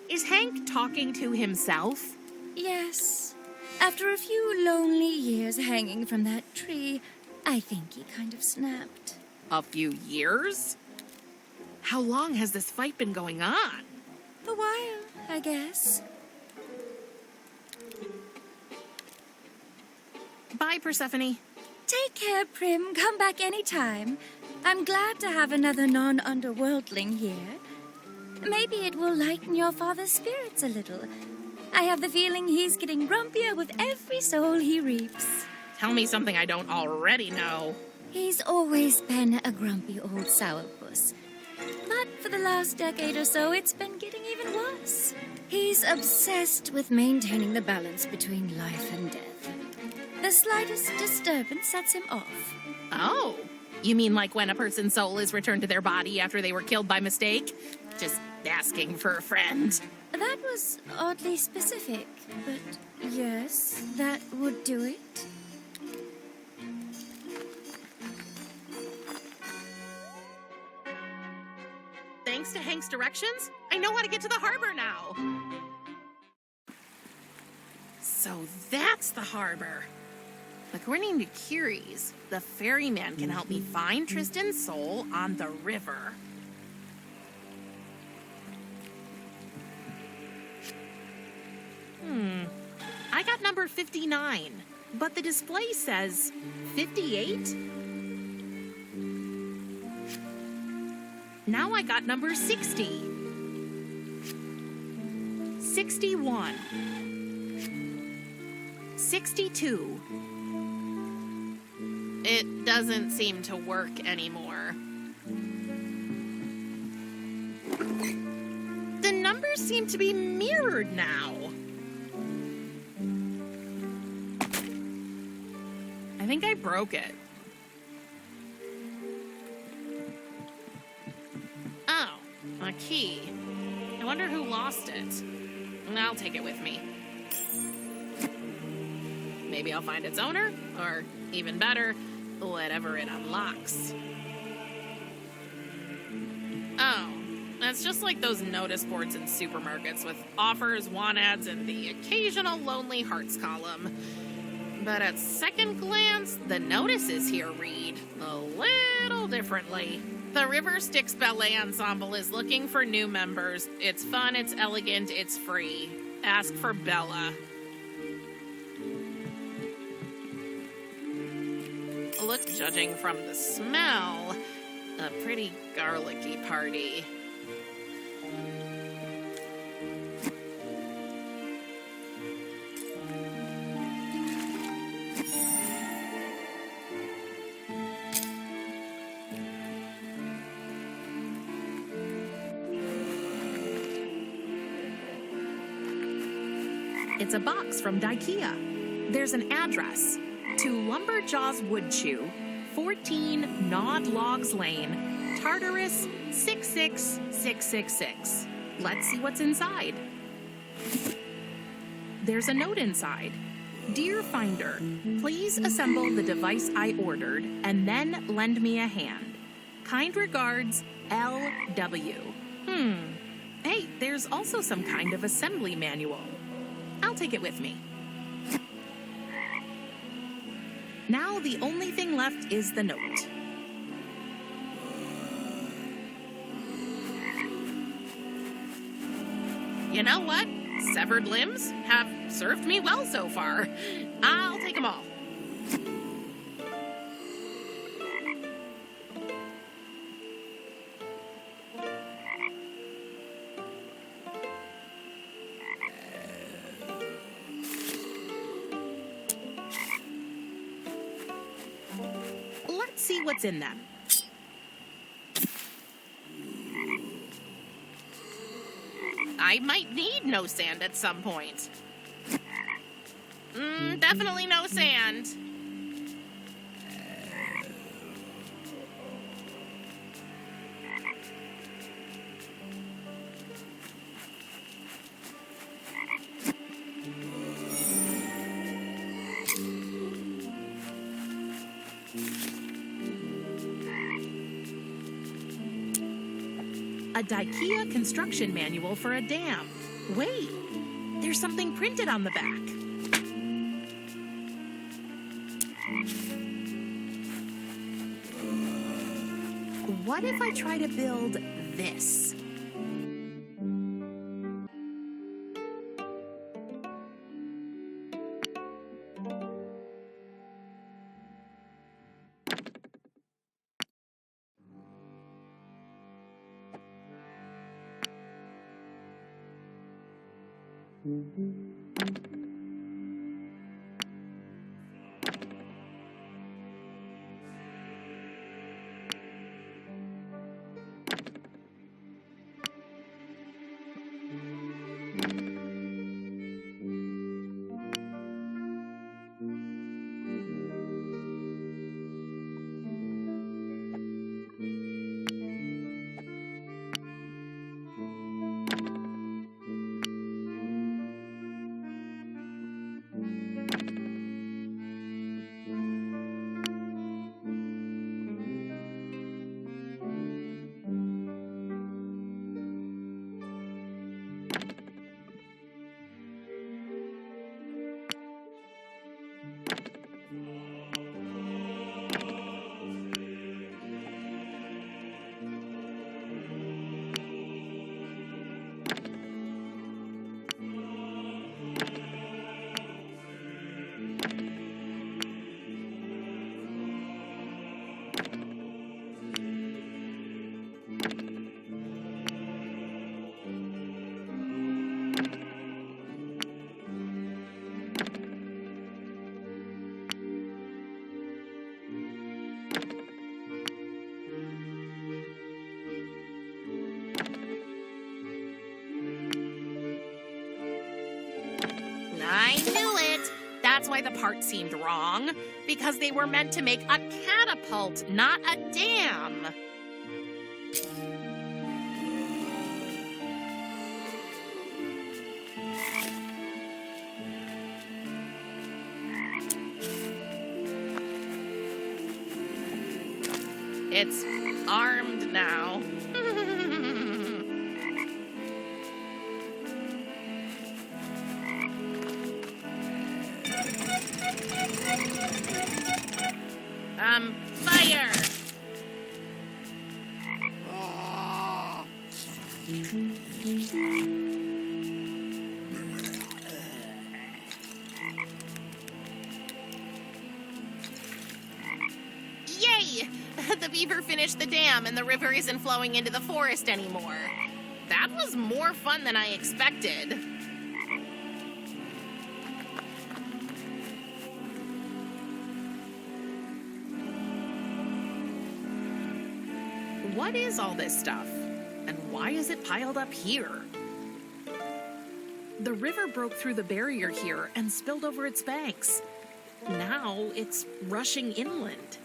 Is Hank talking to himself? Yes. After a few lonely years hanging from that tree, I think he kind of snapped. A few years? How long has this fight been going on? A while, I guess. Bye, Persephone. Take care, Prim. Come back anytime. I'm glad to have another non-underworldling here. Maybe it will lighten your father's spirits a little. I have the feeling he's getting grumpier with every soul he reaps. Tell me something I don't already know. He's always been a grumpy old sourpuss. But for the last decade or so, it's been getting even worse. He's obsessed with maintaining the balance between life and death. The slightest disturbance sets him off. Oh, you mean like when a person's soul is returned to their body after they were killed by mistake? Just asking for a friend. That was oddly specific, but yes, that would do it. Thanks to Hank's directions, I know how to get to the harbor now. So that's the harbor. According to Curies, the ferryman can help me find Tristan's soul on the river. I got number 59, but the display says 58? Now I got number 60. 61. 62. It doesn't seem to work anymore. The numbers seem to be mirrored now. I think I broke it. Oh, a key. I wonder who lost it. I'll take it with me. Maybe I'll find its owner, or even better, whatever it unlocks. Oh, it's just like those notice boards in supermarkets with offers, want ads, and the occasional lonely hearts column. But at second glance, the notices here read a little differently. The River Styx Ballet Ensemble is looking for new members. It's fun, it's elegant, it's free. Ask for Bella. Look, judging from the smell, a pretty garlicky party. It's a box from IKEA. There's an address. To Lumberjaw's Woodchew, 14 Gnawed Logs Lane, Tartarus 66666. Let's see what's inside. There's a note inside. Dear Finder, please assemble the device I ordered and then lend me a hand. Kind regards, LW. Hey, there's also some kind of assembly manual. I'll take it with me. Now the only thing left is the note. You know what? Severed limbs have served me well so far. I'll take them all. Let's see what's in them. I might need no sand at some point. Definitely no sand. A IKEA construction manual for a dam. Wait, there's something printed on the back. What if I try to build this? I knew it! That's why the part seemed wrong. Because they were meant to make a catapult, not a dam. It's armed now. Fire! Yay! The beaver finished the dam and the river isn't flowing into the forest anymore. That was more fun than I expected. What is all this stuff? And why is it piled up here? The river broke through the barrier here and spilled over its banks. Now it's rushing inland.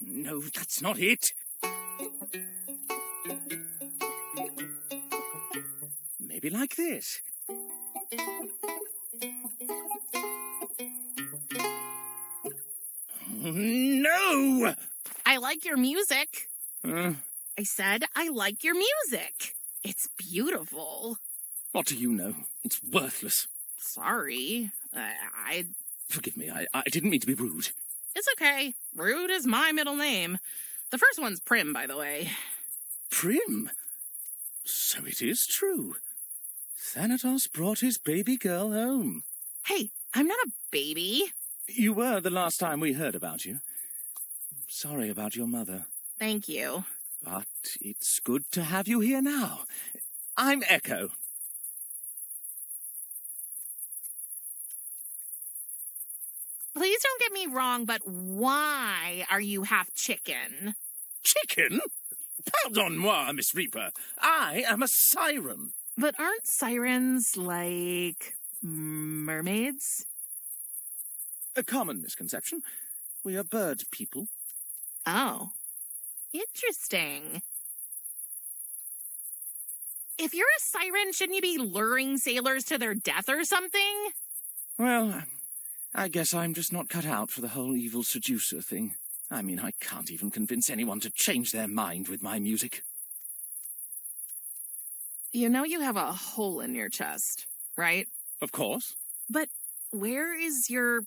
No, that's not it. Maybe like this. No! I like your music. I said I like your music. It's beautiful. What do you know? It's worthless. Sorry. Forgive me, I didn't mean to be rude. It's okay. Rude is my middle name. The first one's Prim, by the way. Prim? So it is true. Thanatos brought his baby girl home. Hey, I'm not a baby. You were the last time we heard about you. Sorry about your mother. Thank you. But it's good to have you here now. I'm Echo. Please don't get me wrong, but why are you half chicken? Chicken? Pardon moi, Miss Reaper. I am a siren. But aren't sirens like mermaids? A common misconception. We are bird people. Oh, interesting. If you're a siren, shouldn't you be luring sailors to their death or something? Well, I guess I'm just not cut out for the whole evil seducer thing. I mean, I can't even convince anyone to change their mind with my music. You know you have a hole in your chest, right? Of course. But where is your...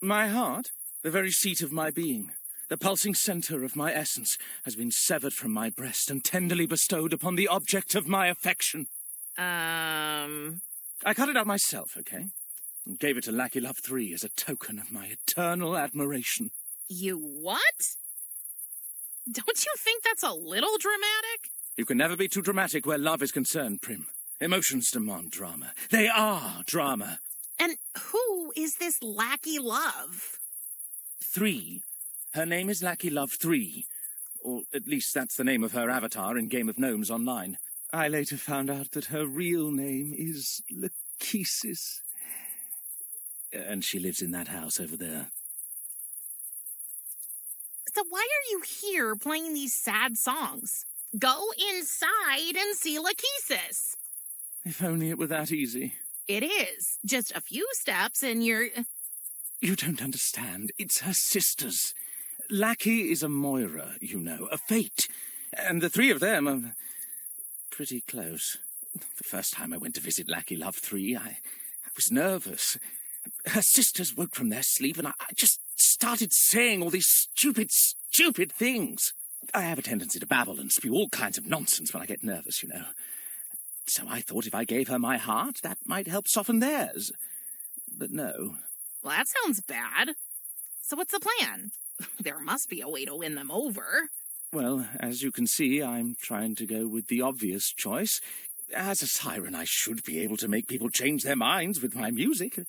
My heart, the very seat of my being, the pulsing center of my essence, has been severed from my breast and tenderly bestowed upon the object of my affection. I cut it out myself, okay? And gave it to Lackey Love 3 as a token of my eternal admiration. You what? Don't you think that's a little dramatic? You can never be too dramatic where love is concerned, Prim. Emotions demand drama. They are drama. And who is this Lackey Love? 3. Her name is Lackey Love 3. Or at least that's the name of her avatar in Game of Gnomes Online. I later found out that her real name is Lachesis. And she lives in that house over there. So why are you here playing these sad songs? Go inside and see Lachesis. If only it were that easy. It is. Just a few steps and you're... You don't understand. It's her sisters. Lackey is a Moira, you know, a fate. And the 3 of them are pretty close. The first time I went to visit Lackey Love 3, I was nervous. Her sisters woke from their sleep and I just started saying all these stupid things. I have a tendency to babble and spew all kinds of nonsense when I get nervous, you know. So I thought if I gave her my heart, that might help soften theirs. But no. Well, that sounds bad. So what's the plan? There must be a way to win them over. Well, as you can see, I'm trying to go with the obvious choice. As a siren, I should be able to make people change their minds with my music.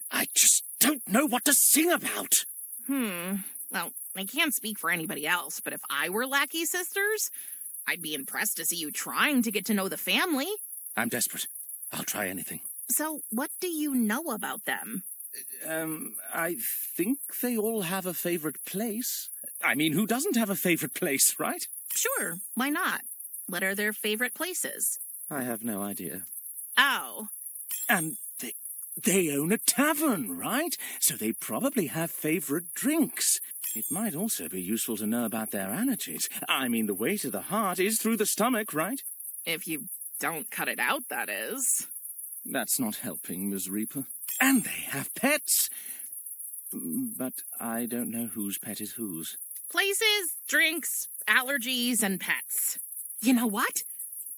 I just don't know what to sing about. Well, I can't speak for anybody else, but if I were Lackey Sisters, I'd be impressed to see you trying to get to know the family. I'm desperate. I'll try anything. So, what do you know about them? I think they all have a favorite place. I mean, who doesn't have a favorite place, right? Sure, why not? What are their favorite places? I have no idea. Oh. And they own a tavern, right? So they probably have favorite drinks. It might also be useful to know about their allergies. I mean, the way to the heart is through the stomach, right? If you don't cut it out, that is. That's not helping, Ms. Reaper. And they have pets. But I don't know whose pet is whose. Places, drinks, allergies, and pets. You know what?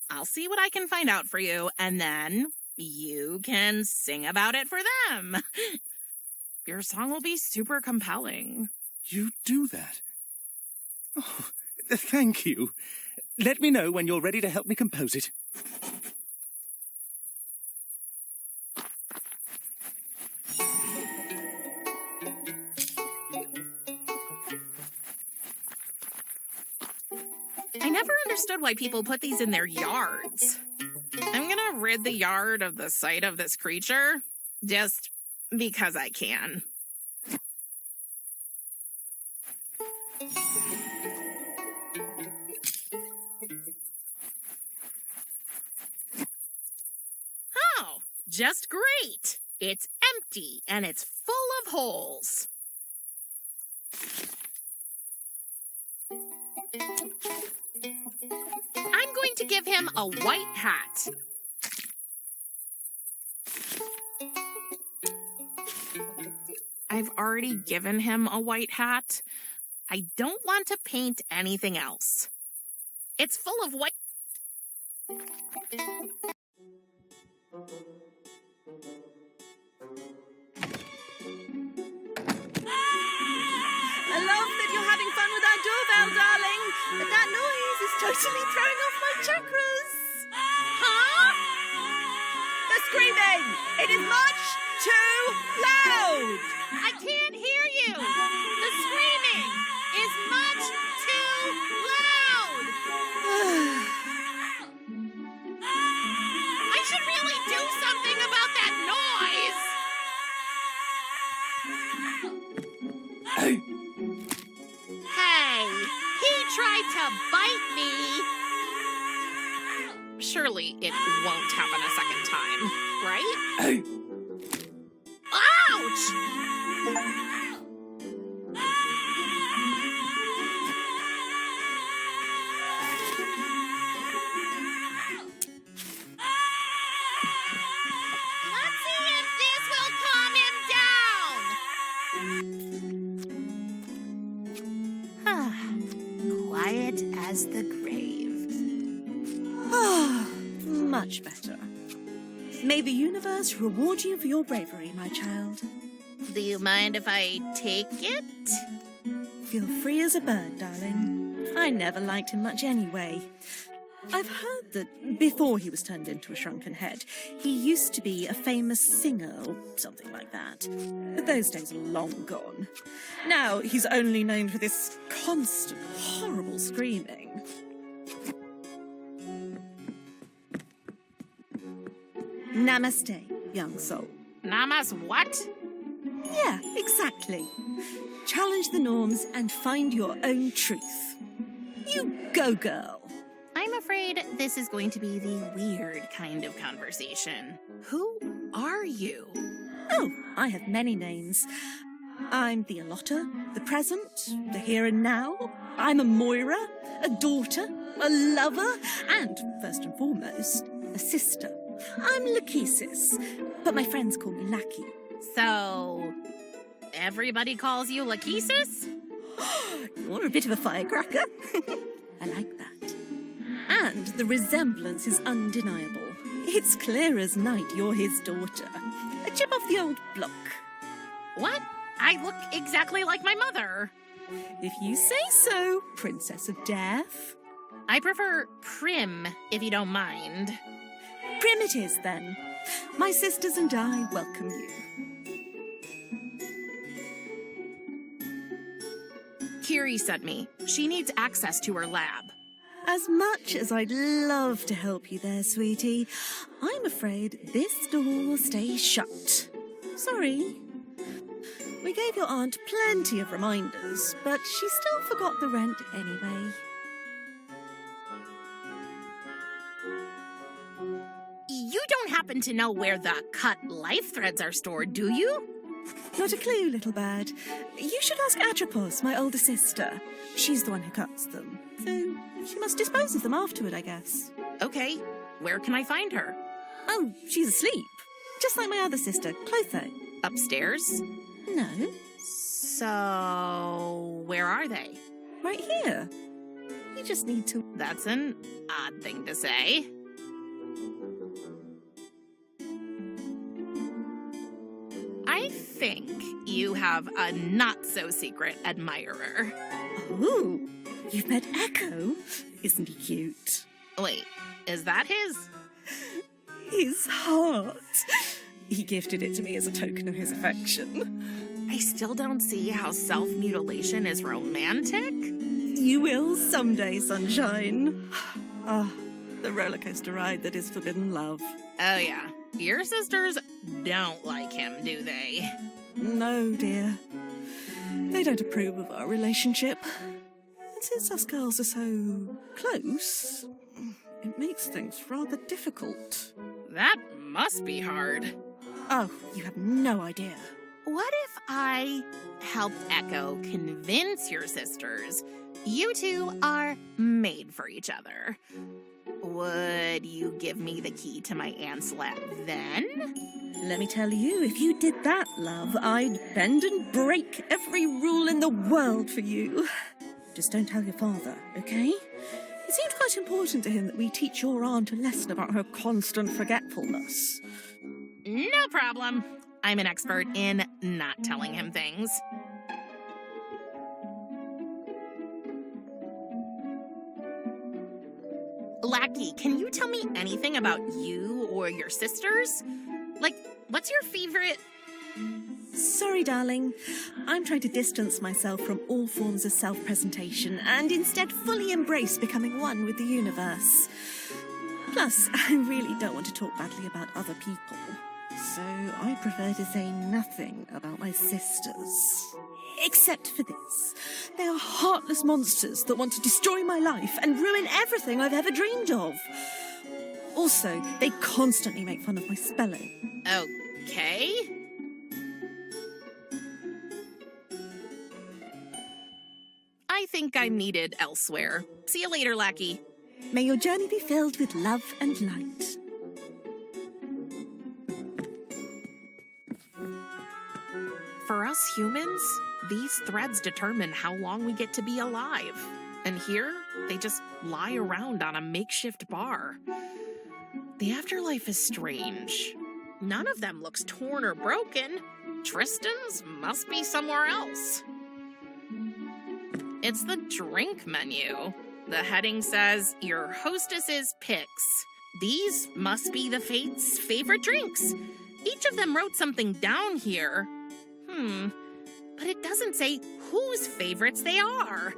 I'll see what I can find out for you, and then you can sing about it for them. Your song will be super compelling. You do that? Oh, thank you. Let me know when you're ready to help me compose it. I never understood why people put these in their yards. I'm gonna rid the yard of the sight of this creature, just because I can. Oh, just great! It's empty, and it's full of holes. I'm going to give him a white hat. I've already given him a white hat. I don't want to paint anything else. It's full of white... I love that you're having fun with our doorbell, darling, but that noise is totally throwing off my chakras. Huh? The screaming! It is much too loud! I can't hear you! The screaming is much too loud! I should really do something about that noise! Hey, he tried to bite me! Surely it won't happen a second time, right? Ouch! Let's see if this will calm him down. Quiet as the grave. Much better. May the universe reward you for your bravery, my child. Do you mind if I take it? Feel free as a bird, darling. I never liked him much anyway. I've heard that before he was turned into a shrunken head, he used to be a famous singer or something like that. But those days are long gone. Now he's only known for this constant, horrible screaming. Namaste, young soul. Namas what? Yeah, exactly. Challenge the norms and find your own truth. You go, girl. I'm afraid this is going to be the weird kind of conversation. Who are you? Oh, I have many names. I'm the allotter, the present, the here and now. I'm a Moira, a daughter, a lover, and, first and foremost, a sister. I'm Lachesis, but my friends call me Lackey. So, everybody calls you Lachesis? You're a bit of a firecracker. I like that. And the resemblance is undeniable. It's clear as night you're his daughter. A chip off the old block. What? I look exactly like my mother. If you say so, Princess of Death. I prefer Prim, if you don't mind. Prim it is, then. My sisters and I welcome you. Kiri sent me. She needs access to her lab. As much as I'd love to help you there, sweetie, I'm afraid this door will stay shut. Sorry. We gave your aunt plenty of reminders, but she still forgot the rent anyway. You don't happen to know where the cut life threads are stored, do you? Not a clue, little bird. You should ask Atropos, my older sister. She's the one who cuts them. So she must dispose of them afterward, I guess. Okay, where can I find her? Oh, she's asleep. Just like my other sister, Clotho. Upstairs? No, So, where are they? right here. You just need to... That's an odd thing to say. I think you have a not-so-secret admirer. Oh, you've met Echo? Isn't he cute? Wait, is that his? His heart. He gifted it to me as a token of his affection. I still don't see how self-mutilation is romantic. You will someday, sunshine. Ah, the roller coaster ride that is forbidden love. Oh yeah, your sisters don't like him, do they? No, dear. They don't approve of our relationship. And since us girls are so close, it makes things rather difficult. That must be hard. Oh, you have no idea. What if I helped Echo convince your sisters you two are made for each other? Would you give me the key to my aunt's lab then? Let me tell you, if you did that, love, I'd bend and break every rule in the world for you. Just don't tell your father, okay? It seems quite important to him that we teach your aunt a lesson about her constant forgetfulness. No problem. I'm an expert in not telling him things. Lackey, can you tell me anything about you or your sisters? Like, what's your favorite... Sorry, darling. I'm trying to distance myself from all forms of self-presentation and instead fully embrace becoming one with the universe. Plus, I really don't want to talk badly about other people. So I prefer to say nothing about my sisters. Except for this. They are heartless monsters that want to destroy my life and ruin everything I've ever dreamed of. Also, they constantly make fun of my spelling. Okay. I think I'm needed elsewhere. See you later, Lackey. May your journey be filled with love and light. For us humans, these threads determine how long we get to be alive. And here, they just lie around on a makeshift bar. The afterlife is strange. None of them looks torn or broken. Tristan's must be somewhere else. It's the drink menu. The heading says, your hostess's picks. These must be the Fates' favorite drinks. Each of them wrote something down here. But it doesn't say whose favorites they are.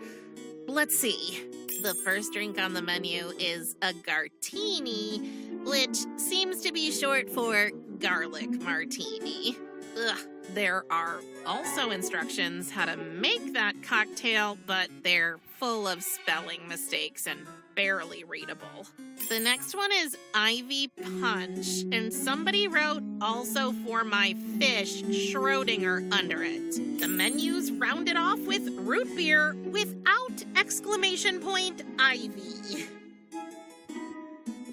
Let's see. The first drink on the menu is a Gartini, which seems to be short for garlic martini. Ugh. There are also instructions how to make that cocktail, but they're full of spelling mistakes and barely readable. The next one is Ivy Punch, and somebody wrote also for my fish Schrodinger under it. The menu's rounded off with root beer without exclamation point Ivy.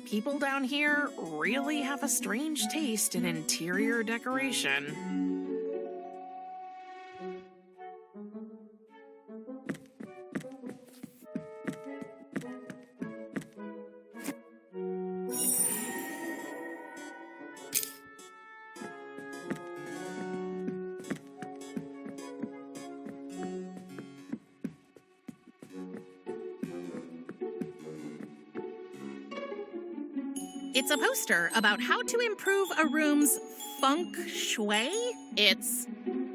People down here really have a strange taste in interior decoration. It's a poster about how to improve a room's feng shui. It's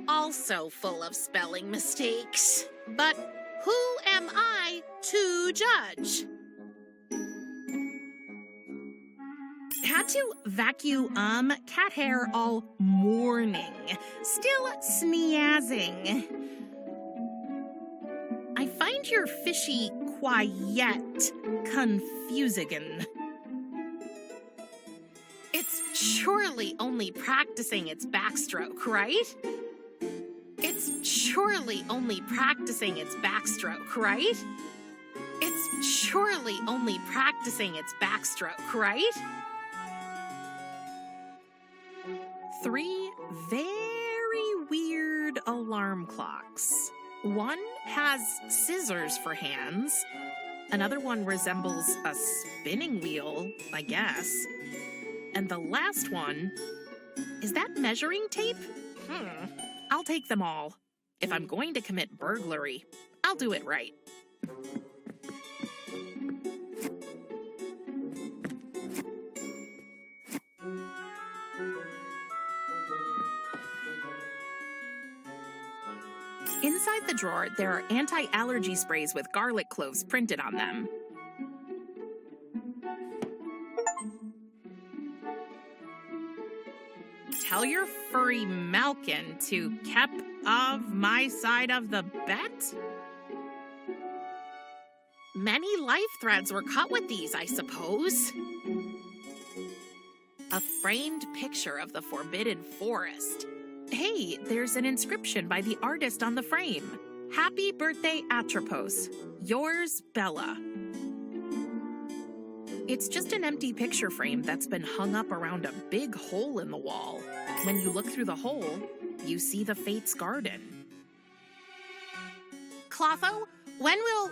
also full of spelling mistakes. But Who am I to judge? Had to vacuum cat hair all morning. Still sneezing. I find your fishy quiet confusing. It's surely only practicing its backstroke, right? It's surely only practicing its backstroke, right? It's surely only practicing its backstroke, right? 3 very weird alarm clocks. One has scissors for hands. Another one resembles a spinning wheel, I guess. And the last one, is that measuring tape? I'll take them all. If I'm going to commit burglary, I'll do it right. Inside the drawer, there are anti-allergy sprays with garlic cloves printed on them. Tell your furry Malkin to keep of my side of the bet? Many life threads were cut with these, I suppose. A framed picture of the forbidden forest. Hey, there's an inscription by the artist on the frame. Happy birthday, Atropos. Yours, Bella. It's just an empty picture frame that's been hung up around a big hole in the wall. When you look through the hole, you see the Fates Garden. Clotho, when will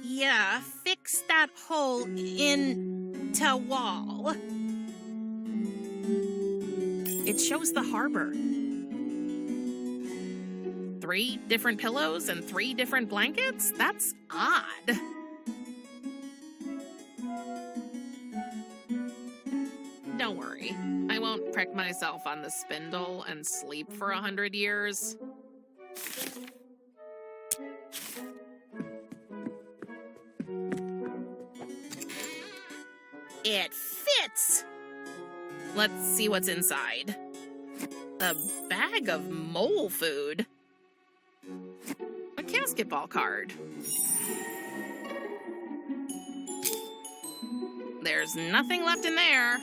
ya fix that hole in the wall? It shows the harbor. 3 different pillows and 3 different blankets? That's odd. Don't worry, I won't prick myself on the spindle and sleep for 100 years. It fits! Let's see what's inside. A bag of mole food. A basketball card. There's nothing left in there.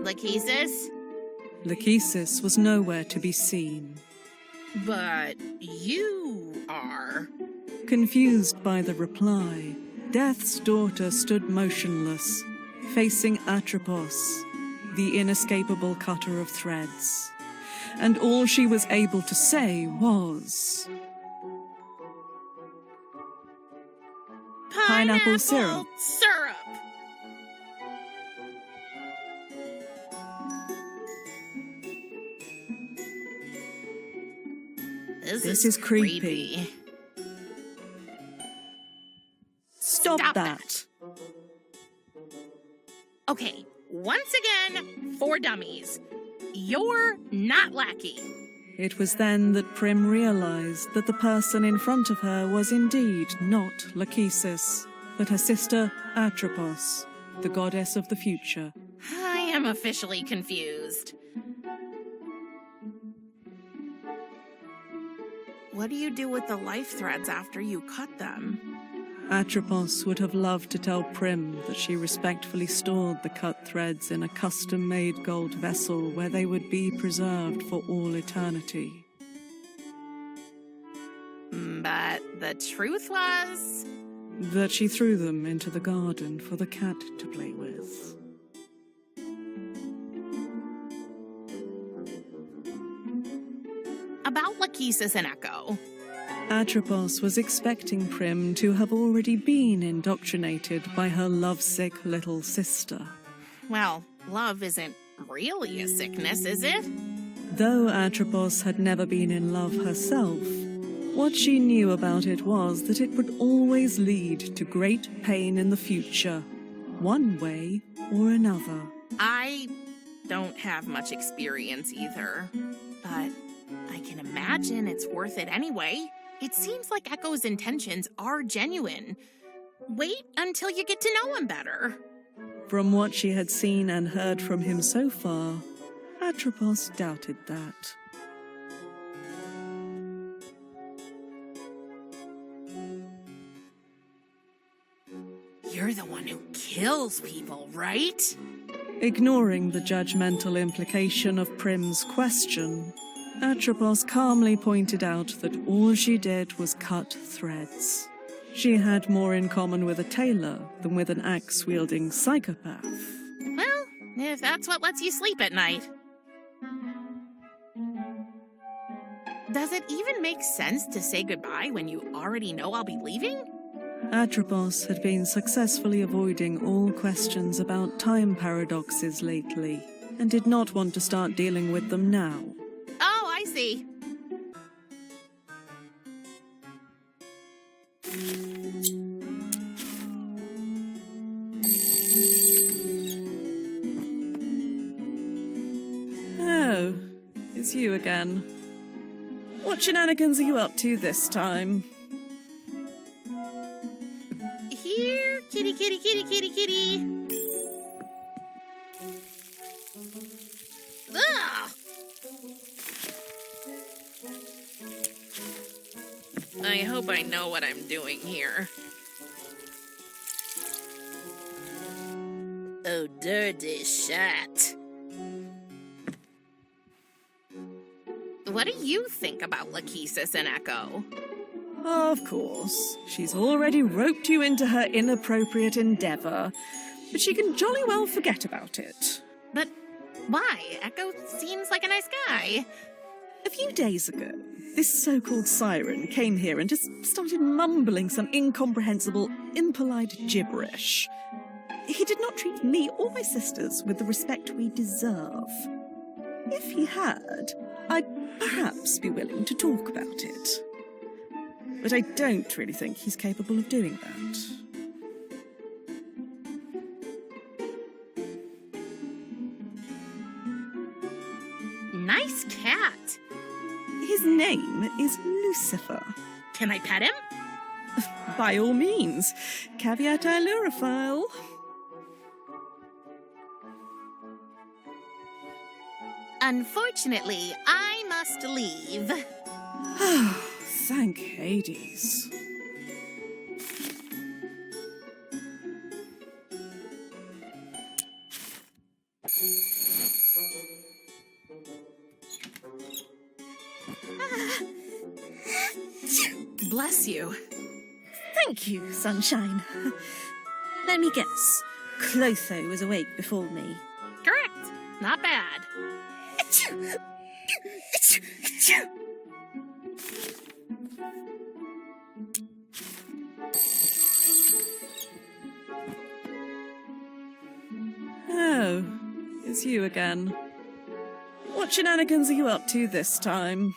Lachesis? Lachesis was nowhere to be seen. But you are. Confused by the reply, Death's daughter stood motionless, facing Atropos, the inescapable cutter of threads. And all she was able to say was... Pineapple syrup. This is creepy. Stop that. Okay, once again, for dummies. You're not lackey. It was then that Prim realized that the person in front of her was indeed not Lachesis, but her sister Atropos, the goddess of the future. I am officially confused. What do you do with the life threads after you cut them? Atropos would have loved to tell Prim that she respectfully stored the cut threads in a custom-made gold vessel where they would be preserved for all eternity. But the truth was... that she threw them into the garden for the cat to play with. About Lachesis and Echo. Atropos was expecting Prim to have already been indoctrinated by her lovesick little sister. Well, love isn't really a sickness, is it? Though Atropos had never been in love herself, what she knew about it was that it would always lead to great pain in the future, one way or another. I don't have much experience either, but I can imagine it's worth it anyway. It seems like Echo's intentions are genuine. Wait until you get to know him better. From what she had seen and heard from him so far, Atropos doubted that. You're the one who kills people, right? Ignoring the judgmental implication of Prim's question, Atropos calmly pointed out that all she did was cut threads. She had more in common with a tailor than with an axe-wielding psychopath. Well, if that's what lets you sleep at night. Does it even make sense to say goodbye when you already know I'll be leaving? Atropos had been successfully avoiding all questions about time paradoxes lately, and did not want to start dealing with them now. Oh, I see. Oh, it's you again. What shenanigans are you up to this time? Here, kitty, kitty, kitty, kitty, kitty. Ugh! I hope I know what I'm doing here. Oh, dirty shit. What do you think about Lachesis and Echo? Of course. She's already roped you into her inappropriate endeavour, but she can jolly well forget about it. But why? Echo seems like a nice guy. A few days ago, this so-called siren came here and just started mumbling some incomprehensible, impolite gibberish. He did not treat me or my sisters with the respect we deserve. If he had, I'd perhaps be willing to talk about it. But I don't really think he's capable of doing that. Nice cat. His name is Lucifer. Can I pet him? By all means. Caveat ailurophile. Unfortunately, I must leave. Thank Hades. Bless you. Thank you, sunshine. Let me guess. Clotho was awake before me. Correct. Not bad. Oh, it's you again. What shenanigans are you up to this time?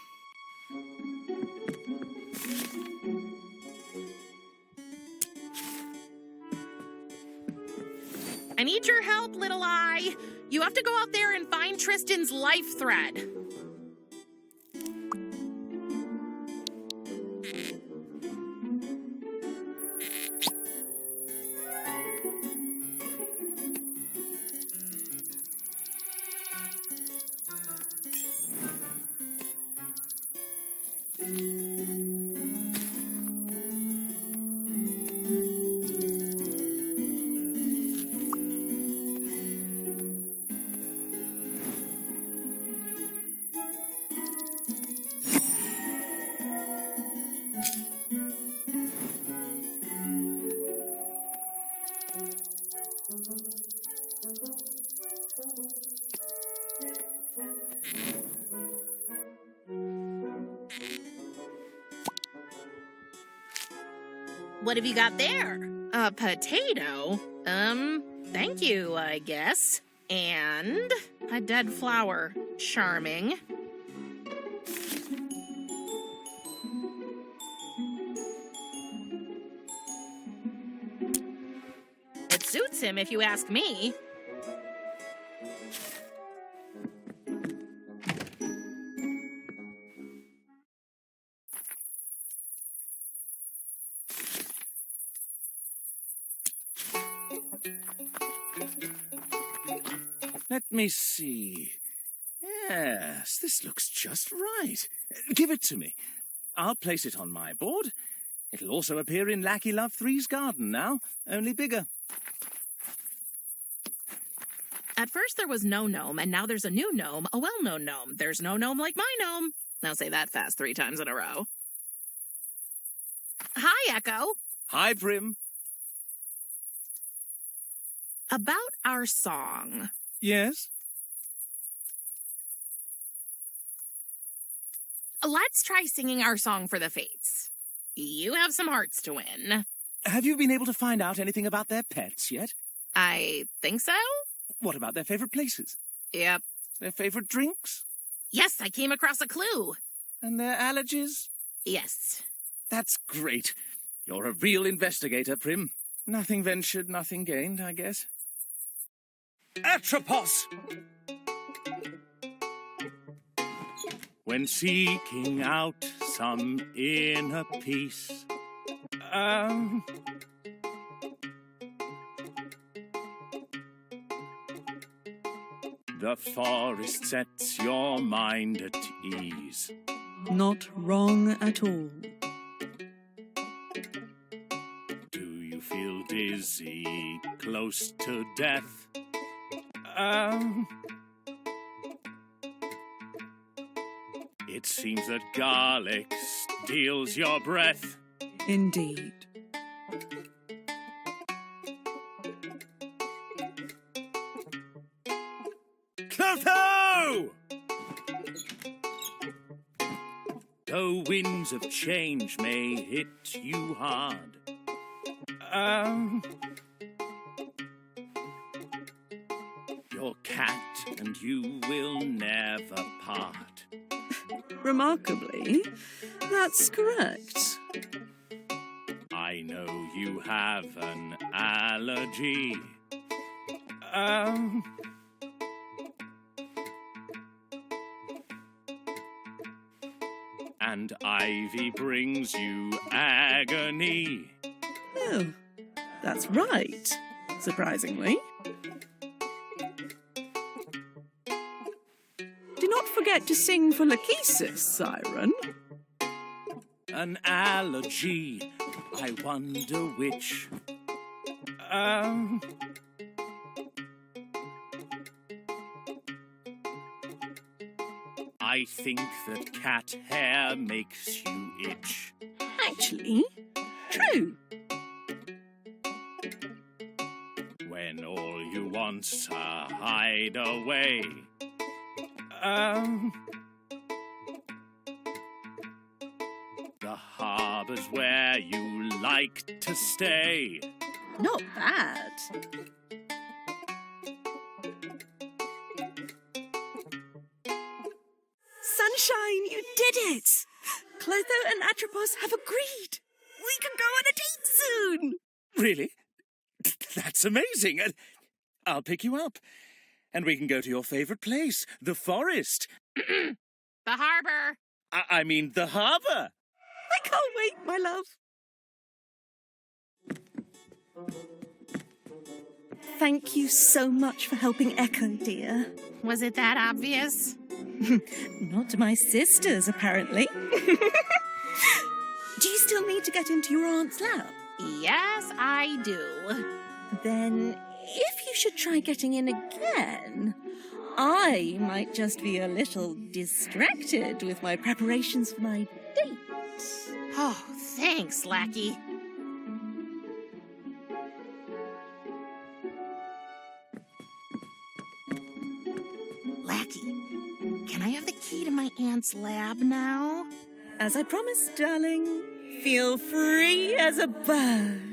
I need your help, Little Eye. You have to go out there and find Tristan's life thread. What have you got there? A potato? Thank you, I guess. And a dead flower. Charming. It suits him, if you ask me. Let me see. Yes, this looks just right. Give it to me. I'll place it on my board. It'll also appear in Lackey Love 3's garden now, only bigger. At first there was no gnome, and now there's a new gnome, a well-known gnome. There's no gnome like my gnome. Now say that fast 3 times in a row. Hi, Echo. Hi, Prim. About our song. Yes? Let's try singing our song for the Fates. You have some hearts to win. Have you been able to find out anything about their pets yet? I think so? What about their favorite places? Yep. Their favorite drinks? Yes, I came across a clue. And their allergies? Yes. That's great. You're a real investigator, Prim. Nothing ventured, nothing gained, I guess. Atropos! When seeking out some inner peace, the forest sets your mind at ease. Not wrong at all. Do you feel dizzy, close to death? It seems that garlic steals your breath. Indeed. Clotho! Though winds of change may hit you hard, your cat and you will never part. Remarkably, that's correct. I know you have an allergy. And ivy brings you agony. Oh, that's right, surprisingly. Do not forget to sing for Lachesis, Siren. An allergy, I wonder which. I think that cat hair makes you itch. Actually, true. When all you want's a hideaway. The harbor's where you like to stay. Not bad. Sunshine, you did it! Clotho and Atropos have agreed. We can go on a date soon. Really? That's amazing. I'll pick you up. And we can go to your favorite place, the forest. The harbor. I mean, the harbor. I can't wait, my love. Thank you so much for helping Echo, dear. Was it that obvious? Not to my sisters, apparently. Do you still need to get into your aunt's lab? Yes, I do. Then, if you should try getting in again, I might just be a little distracted with my preparations for my date. Oh, thanks, Lackey. Lackey, can I have the key to my aunt's lab now? As I promised, darling, feel free as a bird.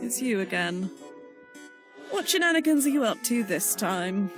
it's you again. What shenanigans are you up to this time?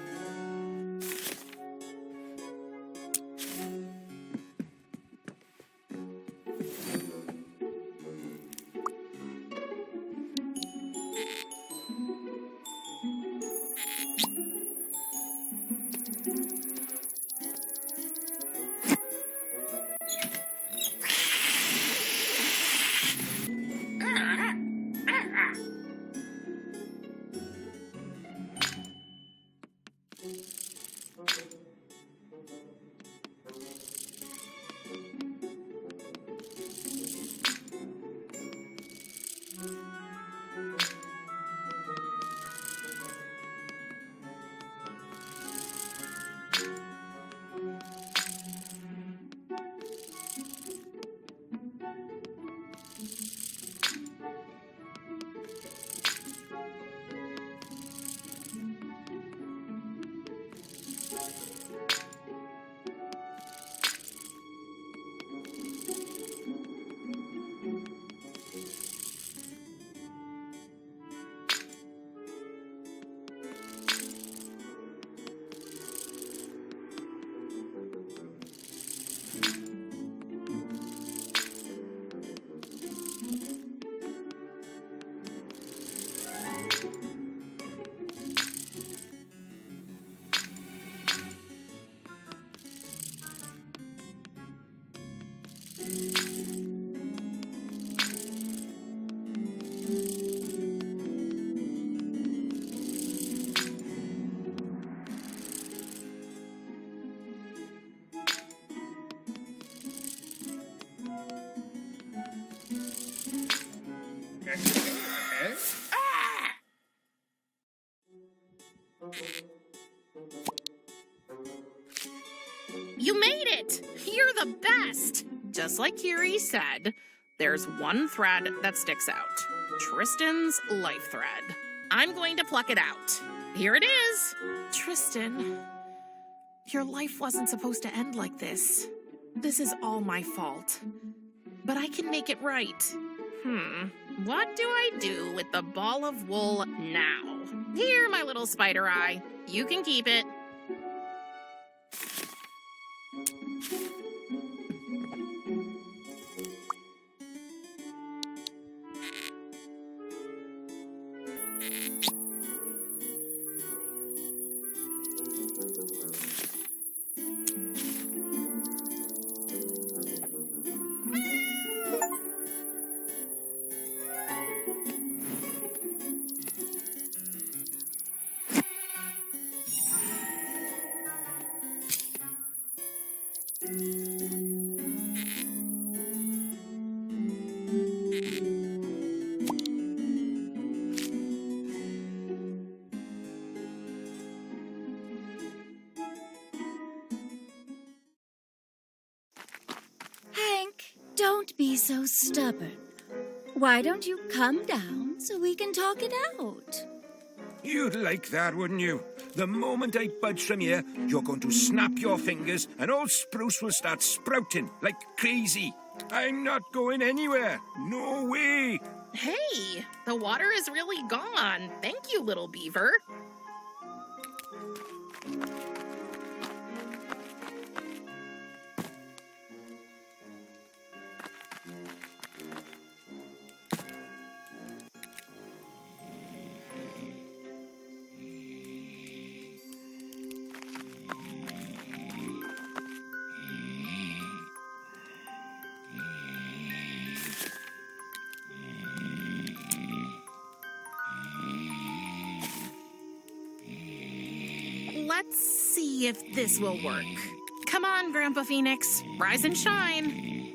You made it! You're the best! Just like Kiri said, there's one thread that sticks out. Tristan's life thread. I'm going to pluck it out. Here it is! Tristan, your life wasn't supposed to end like this. This is all my fault. But I can make it right. What do I do with the ball of wool now? Here, my little spider eye. You can keep it. Don't be so stubborn. Why don't you come down so we can talk it out? You'd like that, wouldn't you? The moment I budge from here, you're going to snap your fingers and old Spruce will start sprouting like crazy. I'm not going anywhere. No way. Hey, the water is really gone. Thank you, little beaver. Let's see if this will work. Come on, Grandpa Phoenix. Rise and shine.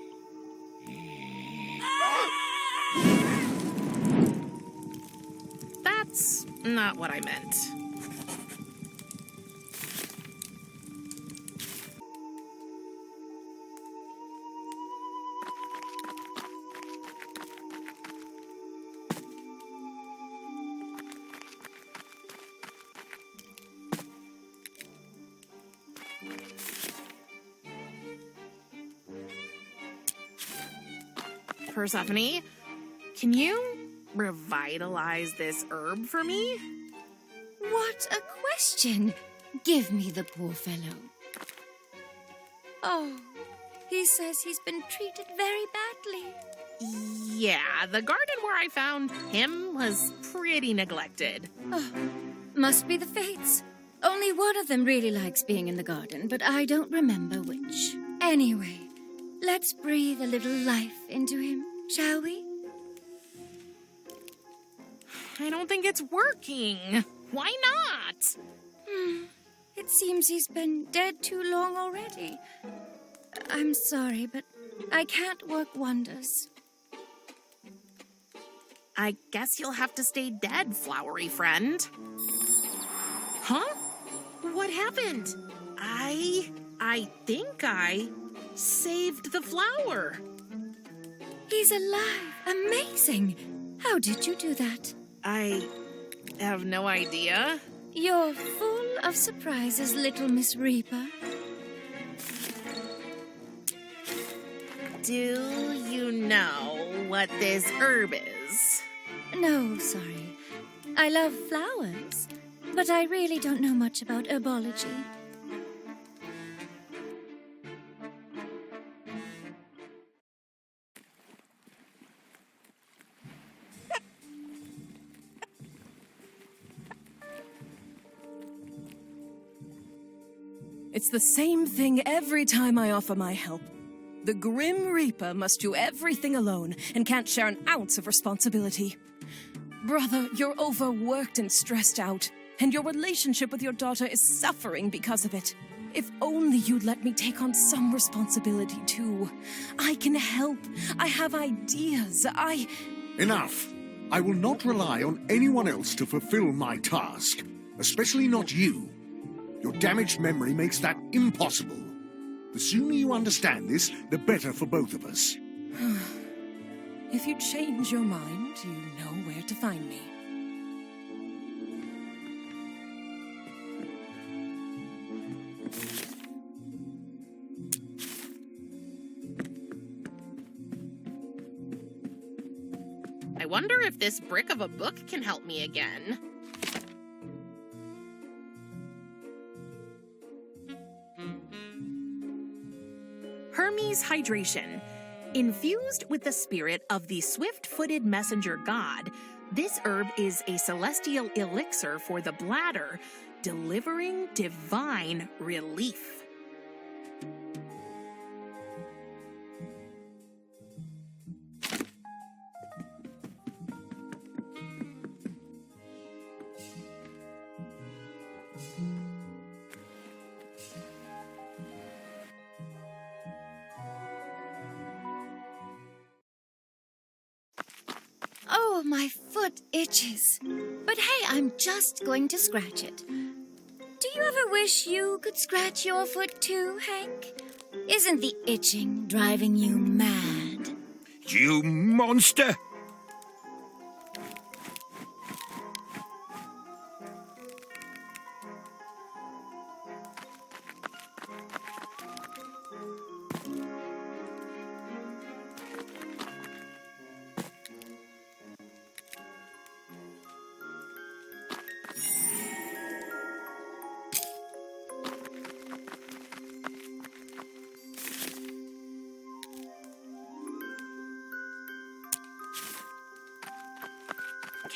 That's not what I meant. Persephone, can you revitalize this herb for me? What a question! Give me the poor fellow. Oh, he says he's been treated very badly. Yeah, the garden where I found him was pretty neglected. Oh, must be the fates. Only one of them really likes being in the garden, but I don't remember which. Anyway, let's breathe a little life into him, shall we? I don't think it's working. Why not? It seems he's been dead too long already. I'm sorry, but I can't work wonders. I guess you'll have to stay dead, flowery friend. Huh? What happened? I think I saved the flower. He's alive. Amazing. How did you do that? I have no idea. You're full of surprises, little Miss Reaper. Do you know what this herb is? No, sorry. I love flowers, but I really don't know much about herbology. It's the same thing every time I offer my help. The Grim Reaper must do everything alone and can't share an ounce of responsibility. Brother, you're overworked and stressed out, and your relationship with your daughter is suffering because of it. If only you'd let me take on some responsibility, too. I can help. I have ideas. Enough. I will not rely on anyone else to fulfill my task, especially not you. Your damaged memory makes that impossible. The sooner you understand this, the better for both of us. If you change your mind, you know where to find me. I wonder if this brick of a book can help me again. Hermes Hydration. Infused with the spirit of the swift-footed messenger god, this herb is a celestial elixir for the bladder, delivering divine relief. Oh, my foot itches. But hey, I'm just going to scratch it. Do you ever wish you could scratch your foot too, Hank? Isn't the itching driving you mad? You monster!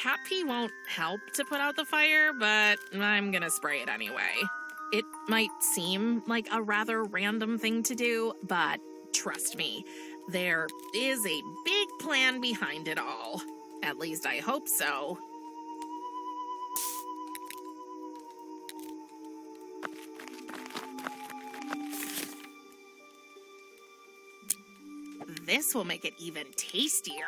Cat pee won't help to put out the fire, but I'm gonna spray it anyway. It might seem like a rather random thing to do, but trust me, there is a big plan behind it all. At least I hope so. This will make it even tastier.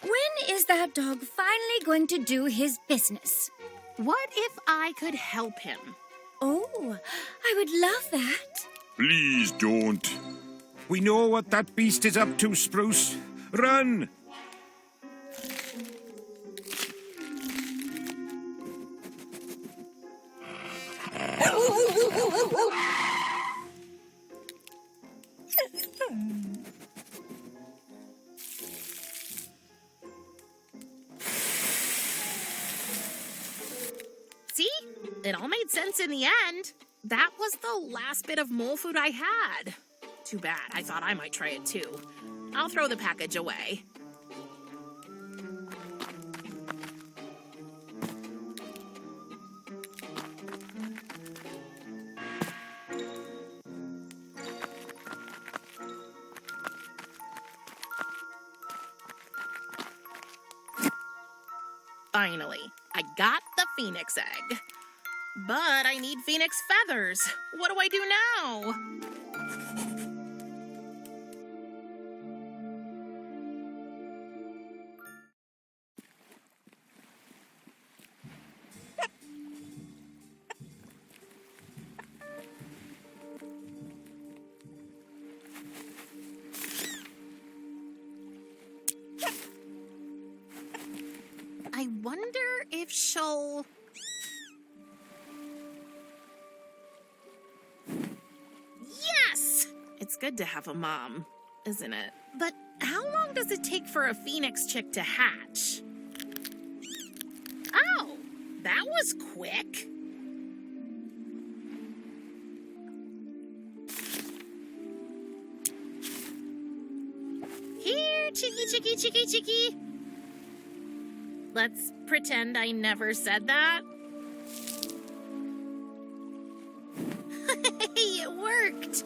When is that dog finally going to do his business? What if I could help him? Oh, I would love that. Please don't. We know what that beast is up to, Spruce. Run! See? It all made sense in the end. That was the last bit of mole food I had. Too bad. I thought I might try it too. I'll throw the package away. Finally, I got the phoenix egg. But I need phoenix feathers. What do I do now? I wonder if she'll... Yes! It's good to have a mom, isn't it? But how long does it take for a phoenix chick to hatch? Oh, that was quick. Here, chickie, chickie, chickie, chickie. Let's pretend I never said that. Hey, it worked!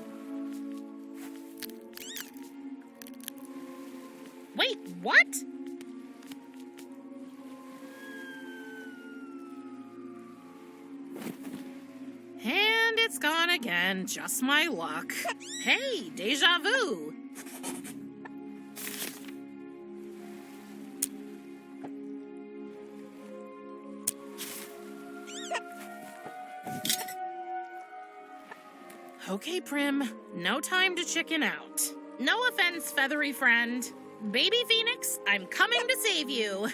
Wait, what? And it's gone again, just my luck. Hey, deja vu! Okay, Prim, no time to chicken out. No offense, feathery friend. Baby Phoenix, I'm coming to save you.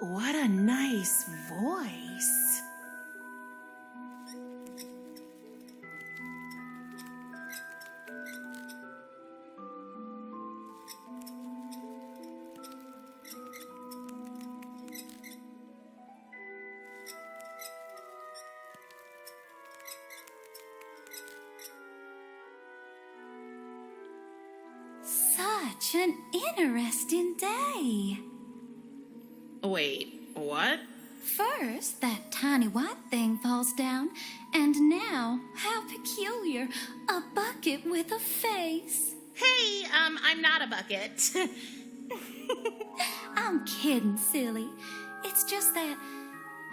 What a nice voice. Such an interesting day. Wait, what? First, that tiny white thing falls down, and now, how peculiar, a bucket with a face. Hey, I'm not a bucket. I'm kidding, silly. It's just that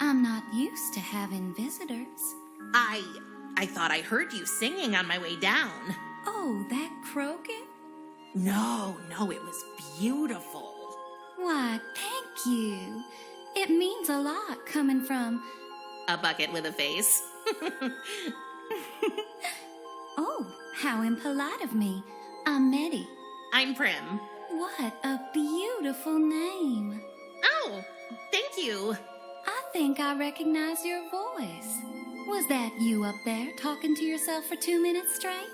I'm not used to having visitors. I thought I heard you singing on my way down. Oh, that croaking? No, it was beautiful. Why, thank you. It means a lot coming from... A bucket with a face. Oh, how impolite of me. I'm Meddy. I'm Prim. What a beautiful name. Oh, thank you. I think I recognize your voice. Was that you up there talking to yourself for 2 minutes straight?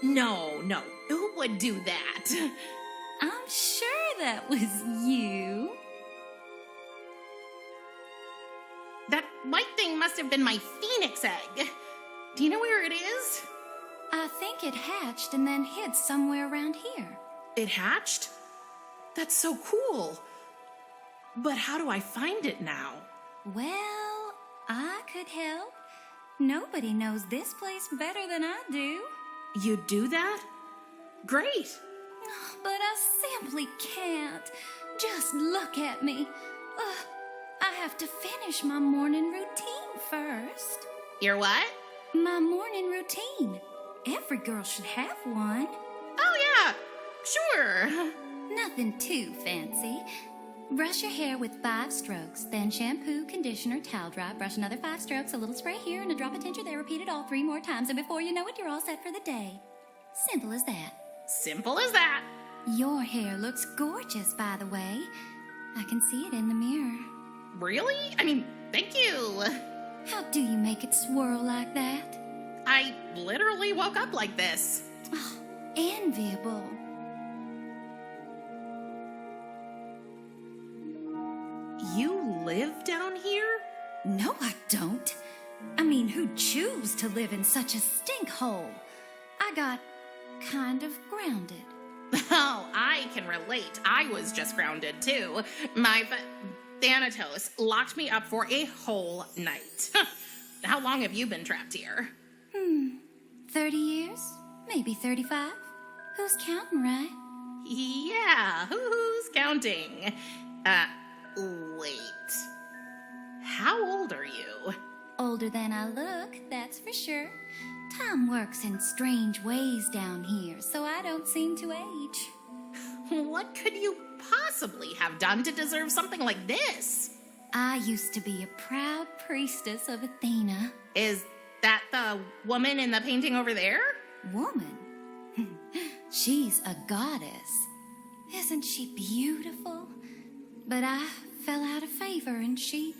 No. Who would do that? I'm sure that was you. That white thing must have been my phoenix egg. Do you know where it is? I think it hatched and then hid somewhere around here. It hatched? That's so cool. But how do I find it now? Well, I could help. Nobody knows this place better than I do. You do that? Great. But I simply can't. Just look at me. I have to finish my morning routine first. Your what? My morning routine. Every girl should have one. Oh, yeah. Sure. Nothing too fancy. Brush your hair with 5 strokes, then shampoo, conditioner, towel dry, brush another 5 strokes, a little spray here, and a drop of tincture there. Repeat it all 3 more times, and before you know it, you're all set for the day. Simple as that. Simple as that. Your hair looks gorgeous, by the way. I can see it in the mirror. Really? I mean, thank you. How do you make it swirl like that? I literally woke up like this. Oh, enviable. You live down here? No, I don't. I mean, who'd choose to live in such a stink hole? I got kind of grounded. Oh, I can relate. I was just grounded, too. My Thanatos locked me up for a whole night. How long have you been trapped here? 30 years? Maybe 35? Who's counting, right? Yeah, who's counting? Wait. How old are you? Older than I look, that's for sure. Time works in strange ways down here, so I don't seem to age. What could you possibly have done to deserve something like this? I used to be a proud priestess of Athena. Is that the woman in the painting over there? Woman? She's a goddess. Isn't she beautiful? But I fell out of favor and she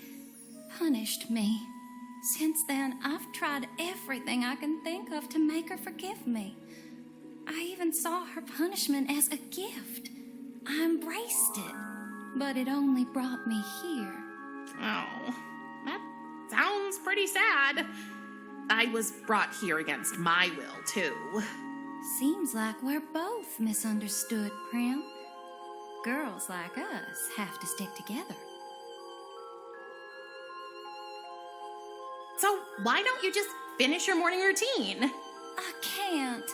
punished me. Since then, I've tried everything I can think of to make her forgive me. I even saw her punishment as a gift. I embraced it, but it only brought me here. Oh, that sounds pretty sad. I was brought here against my will, too. Seems like we're both misunderstood, Prim. Girls like us have to stick together. So why don't you just finish your morning routine? I can't.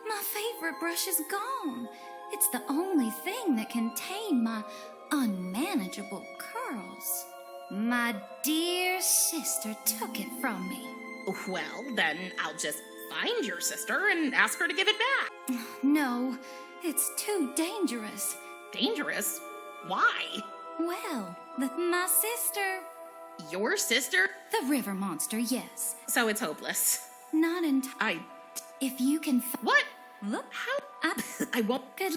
My favorite brush is gone. It's the only thing that can tame my unmanageable curls. My dear sister took it from me. Well, then I'll just find your sister and ask her to give it back. No, it's too dangerous. Dangerous? Why? Well, my sister... Your sister? The river monster, yes. So it's hopeless. Not entirely. If you can... What? Look. How? I won't... Good.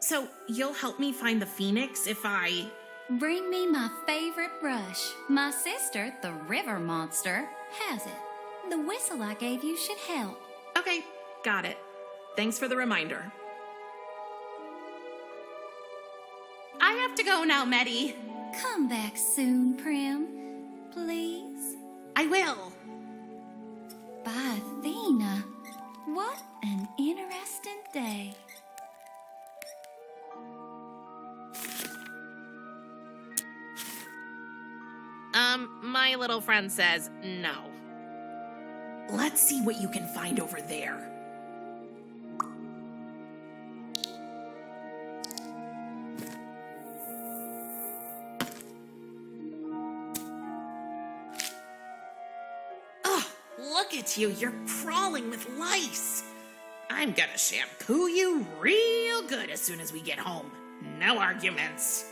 So you'll help me find the phoenix if I... Bring me my favorite brush. My sister, the river monster, has it. The whistle I gave you should help. Okay, got it. Thanks for the reminder. I have to go now, Meddy. Come back soon, Prim. Please? I will. By Athena. What an interesting day. My little friend says no. Let's see what you can find over there. Oh, look at you. You're crawling with lice. I'm gonna shampoo you real good as soon as we get home. No arguments.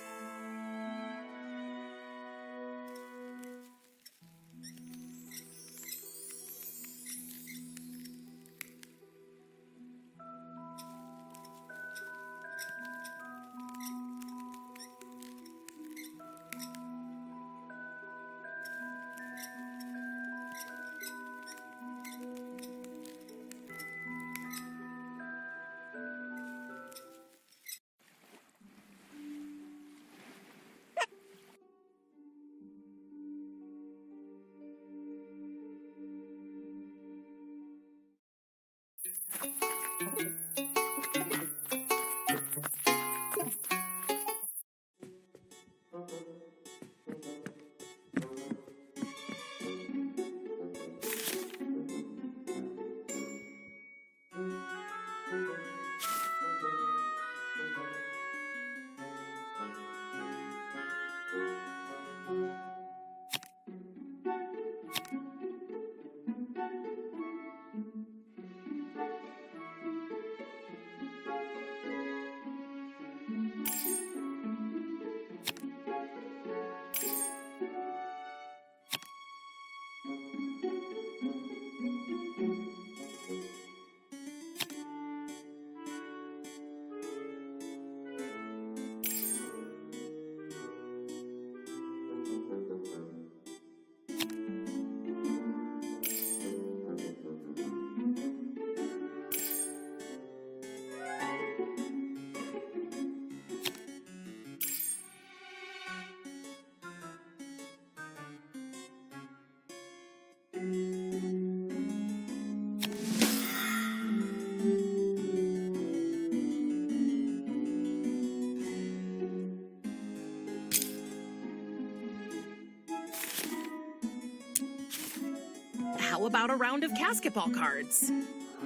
about a round of basketball cards?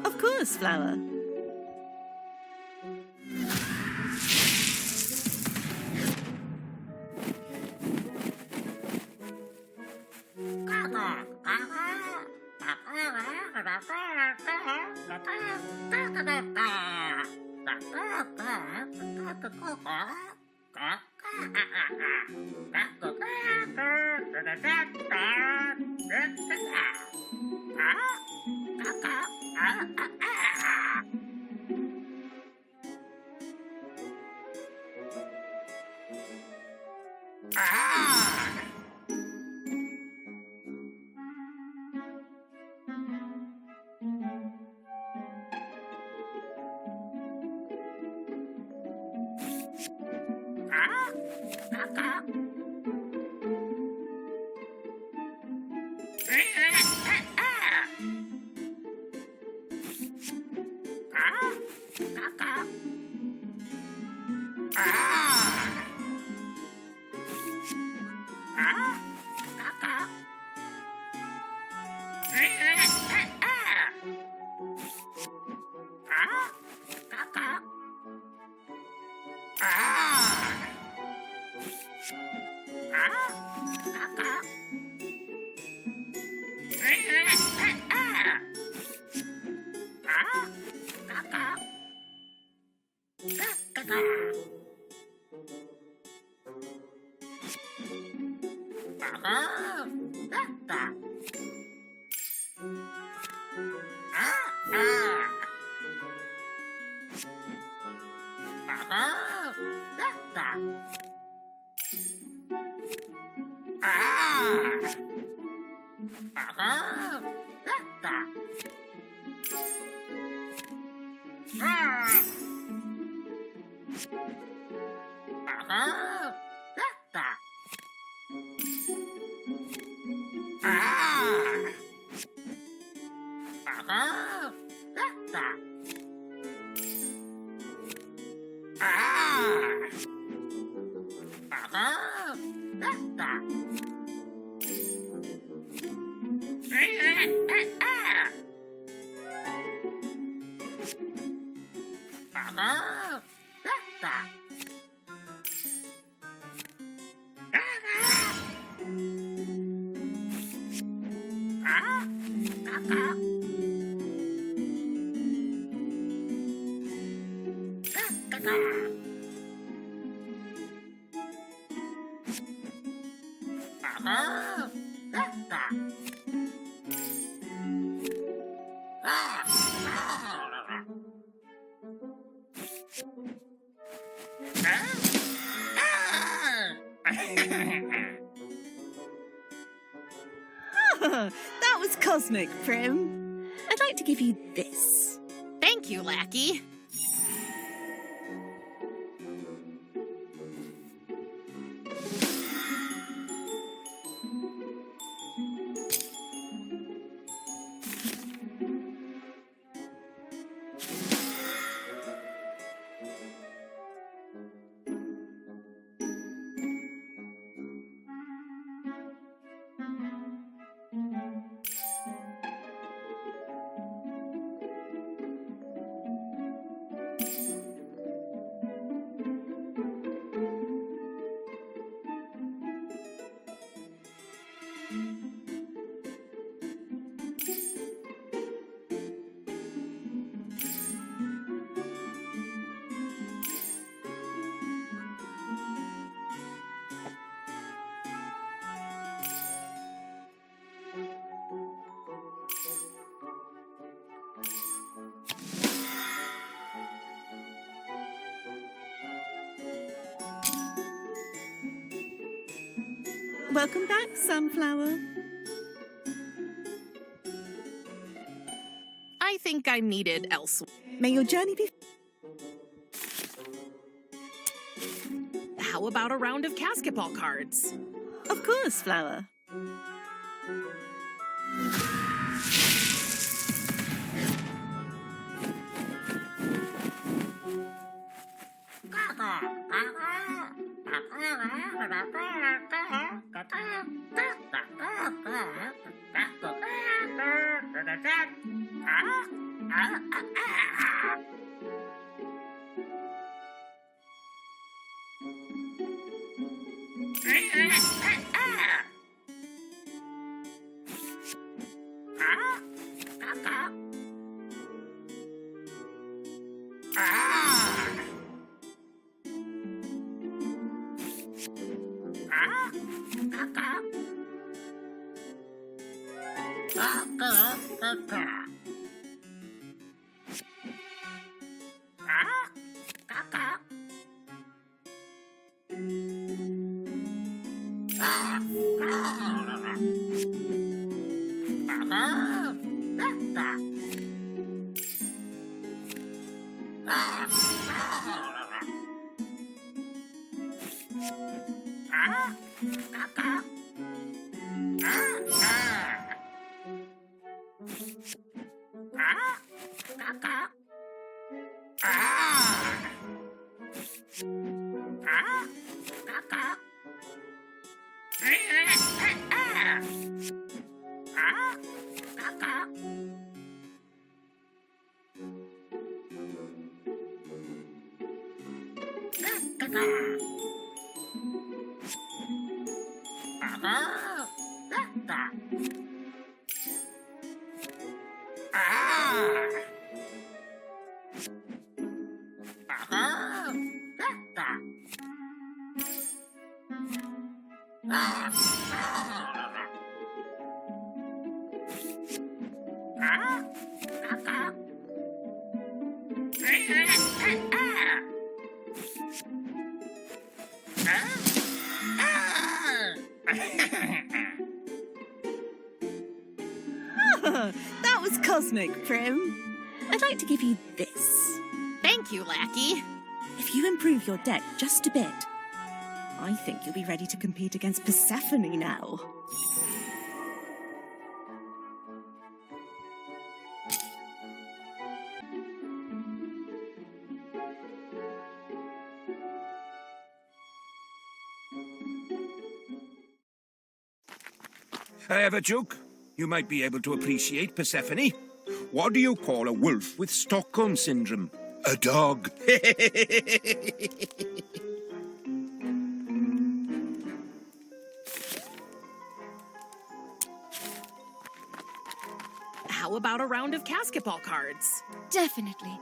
Of course, Flower. That was cosmic, Prim. I'd like to give you this. Thank you, lackey. Welcome back, Sunflower. I think I'm needed elsewhere. May your journey be... How about a round of basketball cards? Of course, Flower. That was cosmic, Prim. I'd like to give you this. Thank you, Lackey. If you improve your deck just a bit, I think you'll be ready to compete against Persephone now. I have a joke. You might be able to appreciate, Persephone. What do you call a wolf with Stockholm Syndrome? A dog. How about a round of basketball cards? Definitely.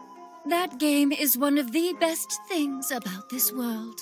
That game is one of the best things about this world.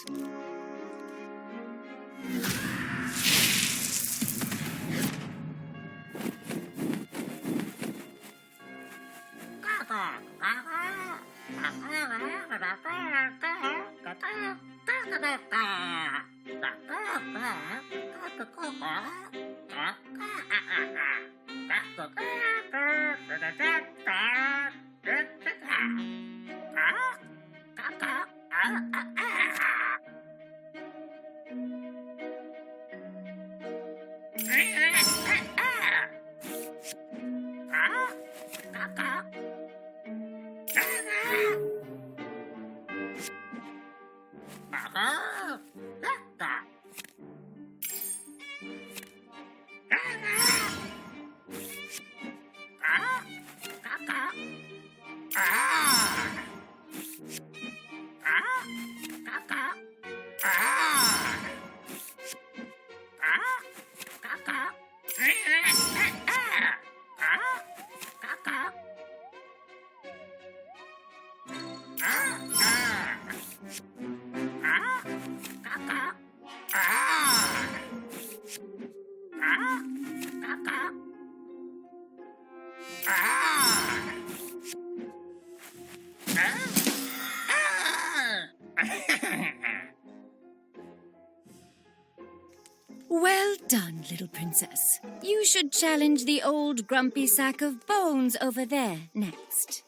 Well done, little princess. You should challenge the old grumpy sack of bones over there next.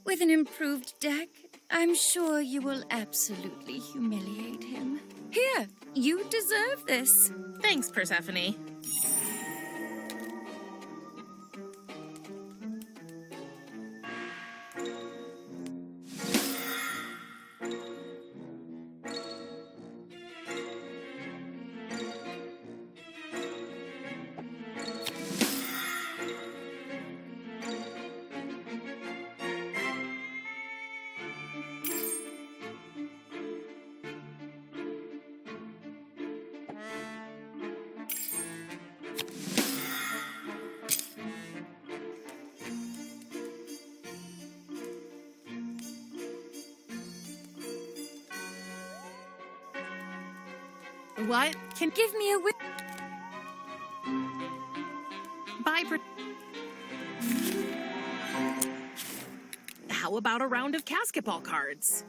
With an improved deck, I'm sure you will absolutely humiliate him. Here, you deserve this. Thanks, Persephone. What? Can Give me a buy? How about a round of basketball cards?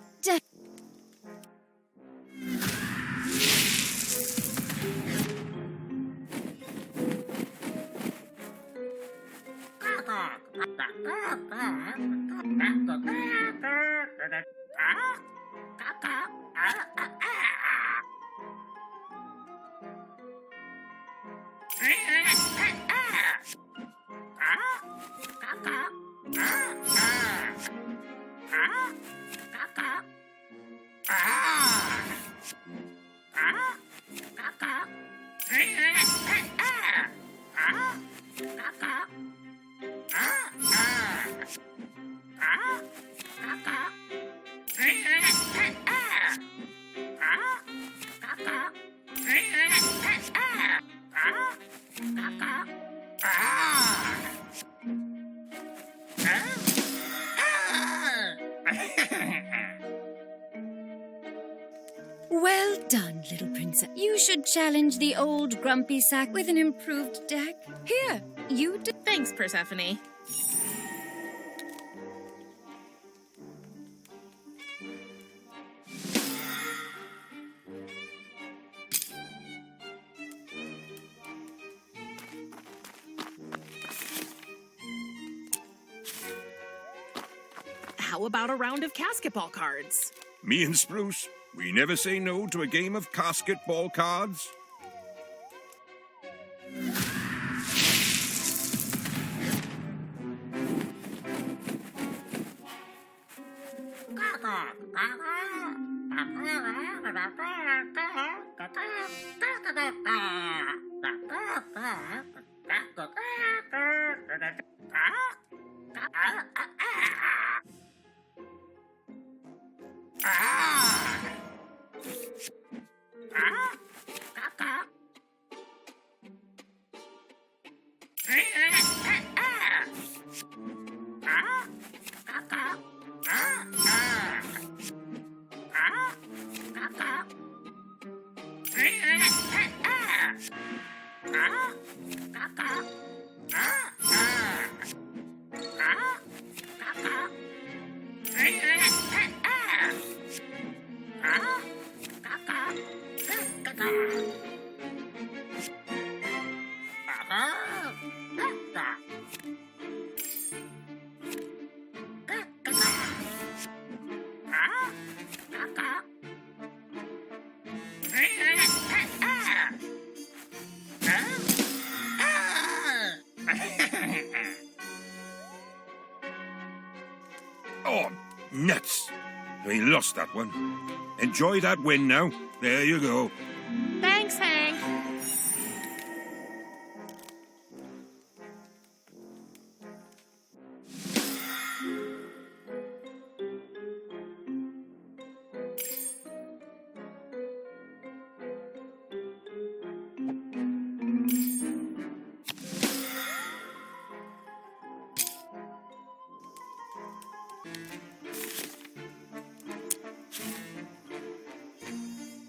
Well done, little princess. You should challenge the old grumpy sack with an improved deck. Here, you do. Thanks, Persephone. How about a round of basketball cards? Me and Spruce, we never say no to a game of basketball cards. Oh, nuts! We lost that one. Enjoy that win now. There you go. Thanks, Hank.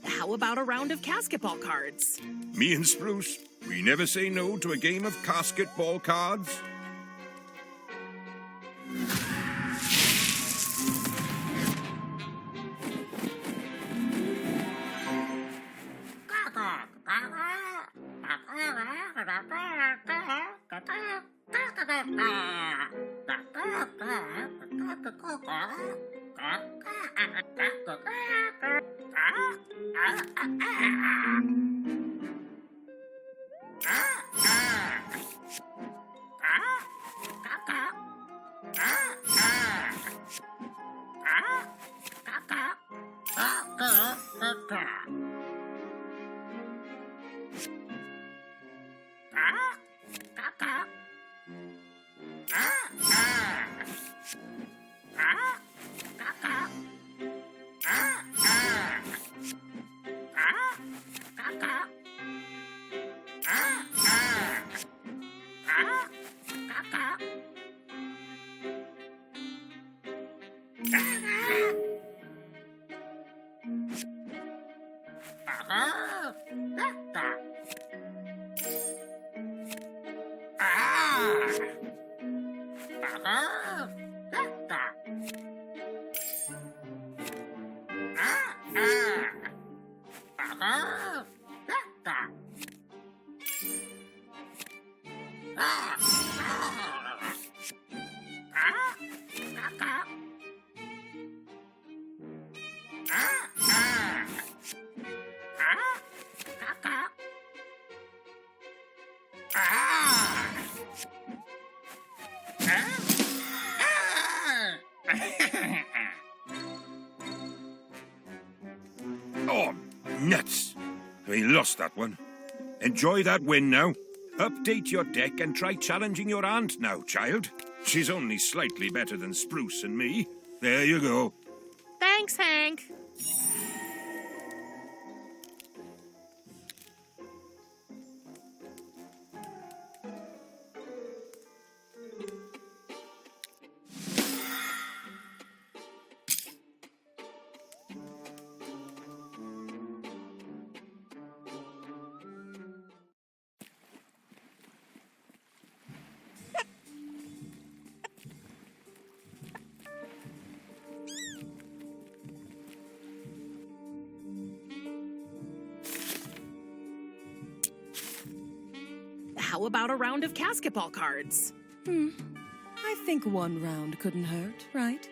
How about a round of basketball cards? Me and Spruce, we never say no to a game of basketball cards. Oh, nuts! We lost that one. Enjoy that win now. Update your deck and try challenging your aunt now, child. She's only slightly better than Spruce and me. There you go. Thanks, Hank. How about a round of basketball cards? I think one round couldn't hurt, right?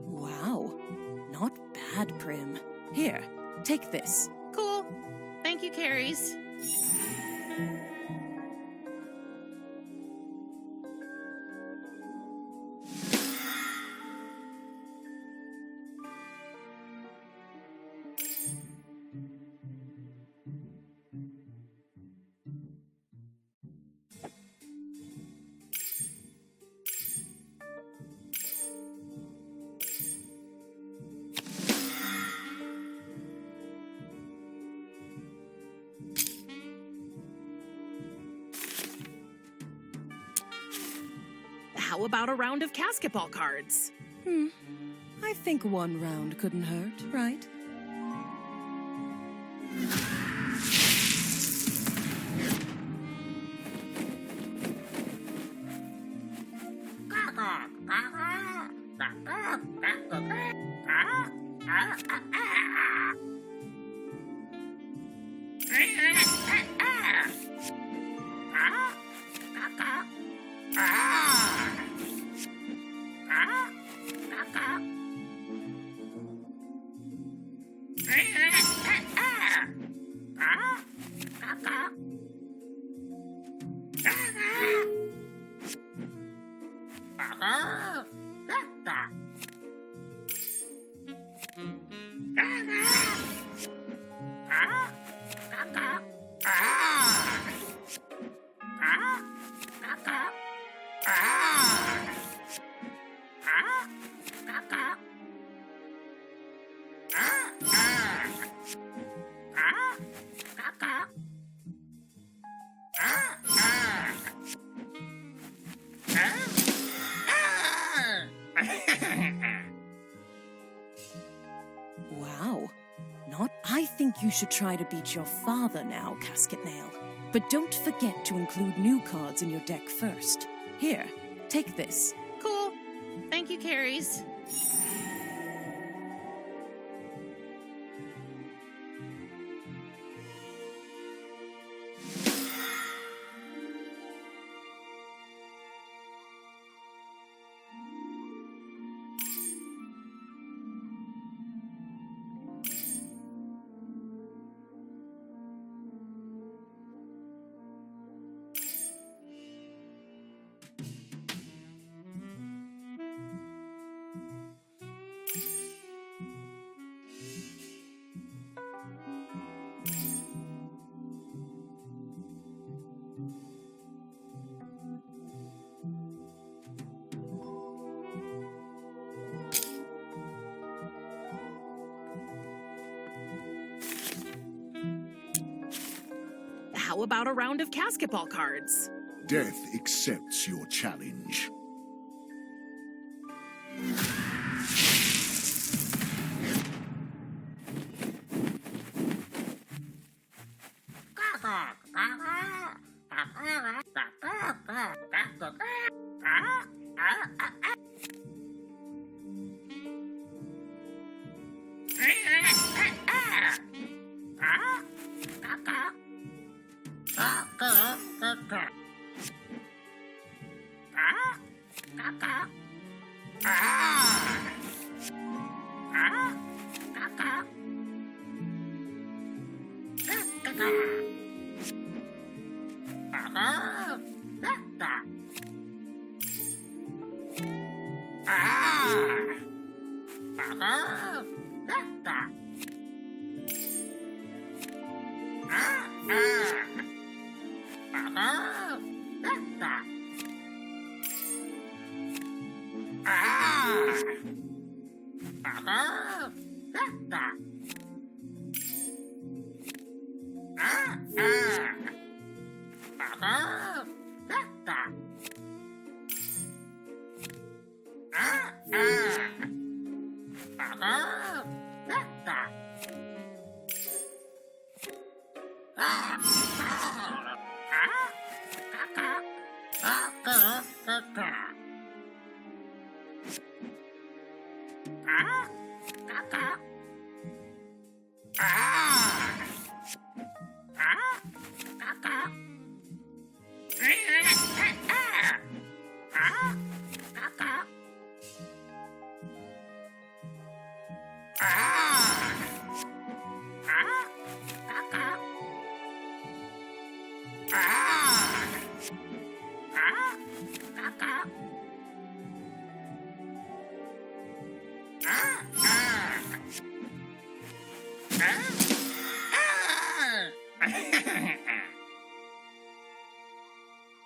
Wow, not bad, Prim. Here, take this. Cool. Thank you, Carries. How about a round of basketball cards? I think one round couldn't hurt, right? Wow. I think you should try to beat your father now, Casket Nail. But don't forget to include new cards in your deck first. Here, take this. Cool. Thank you, Carries. How about a round of basketball cards? Death accepts your challenge.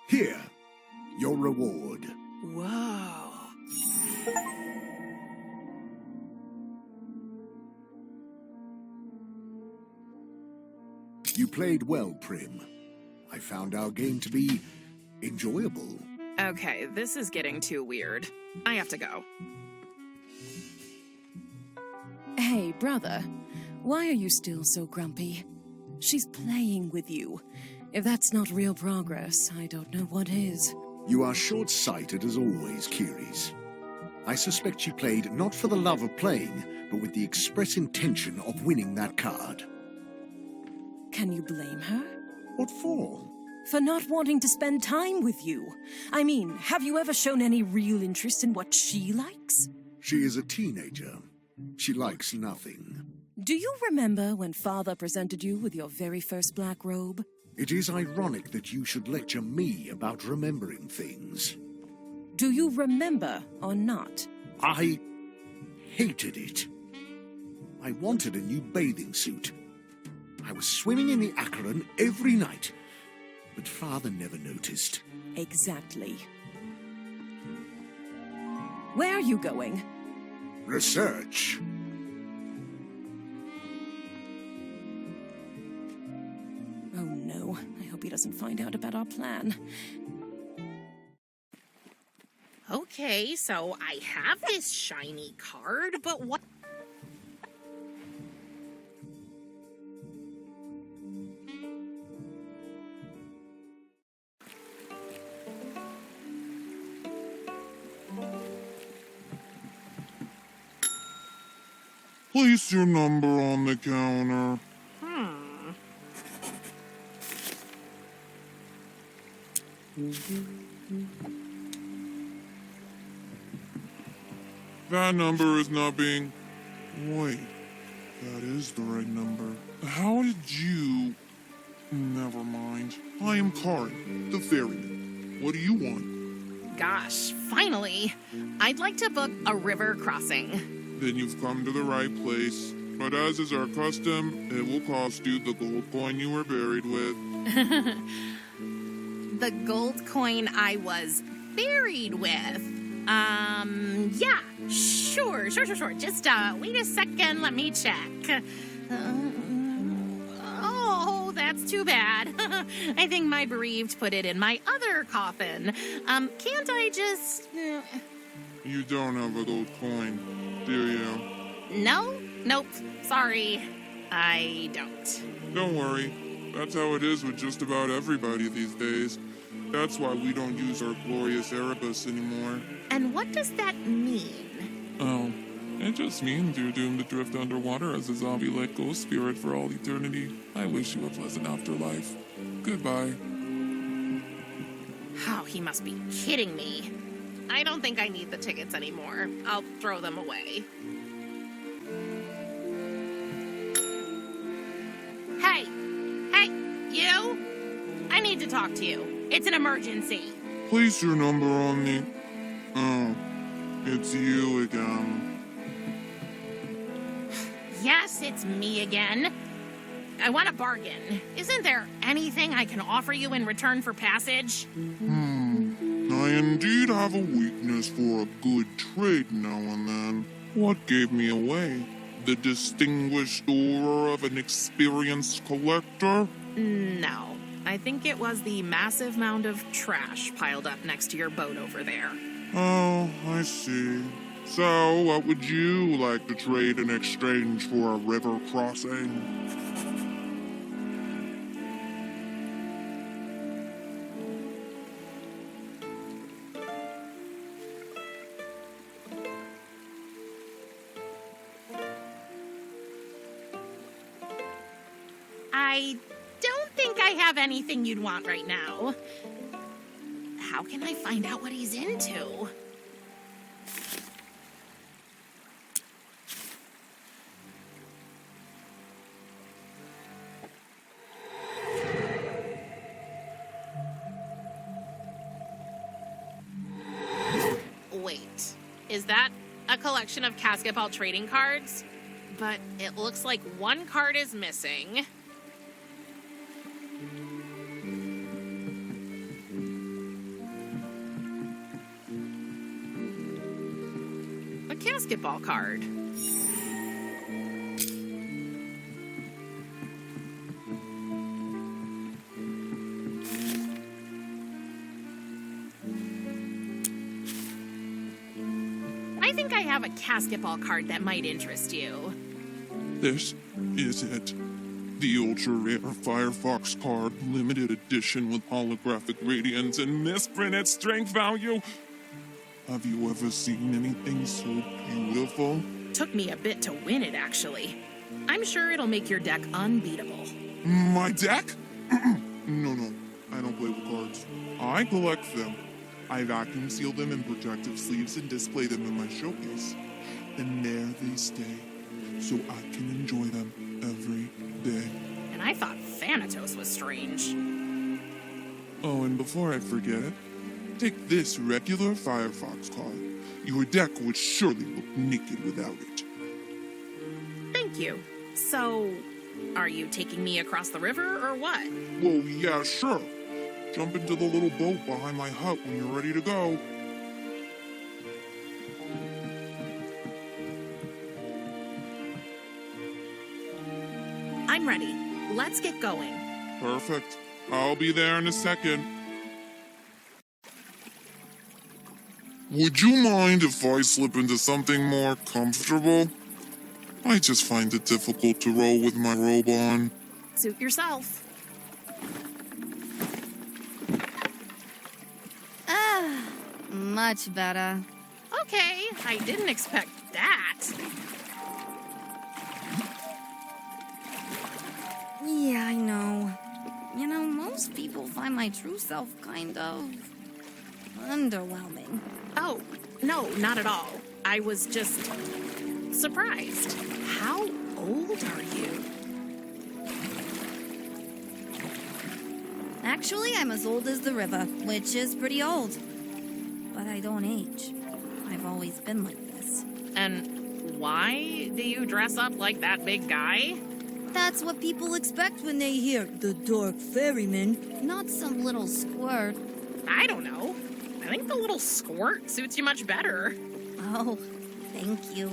Here, your reward. Whoa. You played well, Prim. I found our game to be enjoyable. Okay, this is getting too weird. I have to go. Hey, brother. Why are you still so grumpy? She's playing with you. If that's not real progress, I don't know what is. You are short-sighted as always, Kiris. I suspect she played not for the love of playing, but with the express intention of winning that card. Can you blame her? What for? For not wanting to spend time with you. I mean, have you ever shown any real interest in what she likes? She is a teenager. She likes nothing. Do you remember when Father presented you with your very first black robe? It is ironic that you should lecture me about remembering things. Do you remember or not? I hated it. I wanted a new bathing suit. I was swimming in the Acheron every night, but Father never noticed. Exactly. Where are you going? Research. Oh no, I hope he doesn't find out about our plan. Okay, so I have this shiny card, but what? Place your number on the counter. That number is not being... Wait, that is the right number. How did you... Never mind. I am Karin, the ferryman. What do you want? Gosh, finally. I'd like to book a river crossing. Then you've come to the right place. But as is our custom, it will cost you the gold coin you were buried with. The gold coin I was buried with. Yeah, sure. Just, wait a second, let me check. Oh, that's too bad. I think my bereaved put it in my other coffin. Can't I just... You don't have a gold coin, do you? No? Nope. Sorry. I don't. Don't worry. That's how it is with just about everybody these days. That's why we don't use our glorious Erebus anymore. And what does that mean? Oh, it just means you're doomed to drift underwater as a zombie-like ghost spirit for all eternity. I wish you a pleasant afterlife. Goodbye. Oh, he must be kidding me. I don't think I need the tickets anymore. I'll throw them away. Hey, you? I need to talk to you. It's an emergency. Place your number on the... Oh, it's you again. Yes, it's me again. I want a bargain. Isn't there anything I can offer you in return for passage? I indeed have a weakness for a good trade now and then. What gave me away? The distinguished aura of an experienced collector? No. I think it was the massive mound of trash piled up next to your boat over there. Oh, I see. So, what would you like to trade in exchange for a river crossing? I don't think I have anything you'd want right now. How can I find out what he's into? Wait, is that a collection of basketball trading cards? But it looks like one card is missing. A basketball card. I think I have a basketball card that might interest you. This is it. The ultra-rare Firefox card, limited edition with holographic radiance and misprinted strength value. Have you ever seen anything so beautiful? Took me a bit to win it, actually. I'm sure it'll make your deck unbeatable. My deck? No, I don't play with cards. I collect them. I vacuum seal them in protective sleeves and display them in my showcase. And there they stay, so I can enjoy them every day. And I thought fantasy Thanatos was strange. Oh, and before I forget, take this regular Firefox card. Your deck would surely look naked without it. Thank you. So, are you taking me across the river or what? Well, yeah, sure. Jump into the little boat behind my hut when you're ready to go. I'm ready. Let's get going. Perfect. I'll be there in a second. Would you mind if I slip into something more comfortable? I just find it difficult to roll with my robe on. Suit yourself. Much better. Okay, I didn't expect that. Yeah, I know. You know, most people find my true self kind of underwhelming. Oh, no, not at all. I was just surprised. How old are you? Actually, I'm as old as the river, which is pretty old. But I don't age. I've always been like this. And why do you dress up like that big guy? That's what people expect when they hear the Dark Ferryman, not some little squirt. I don't know. I think the little squirt suits you much better. Oh, thank you.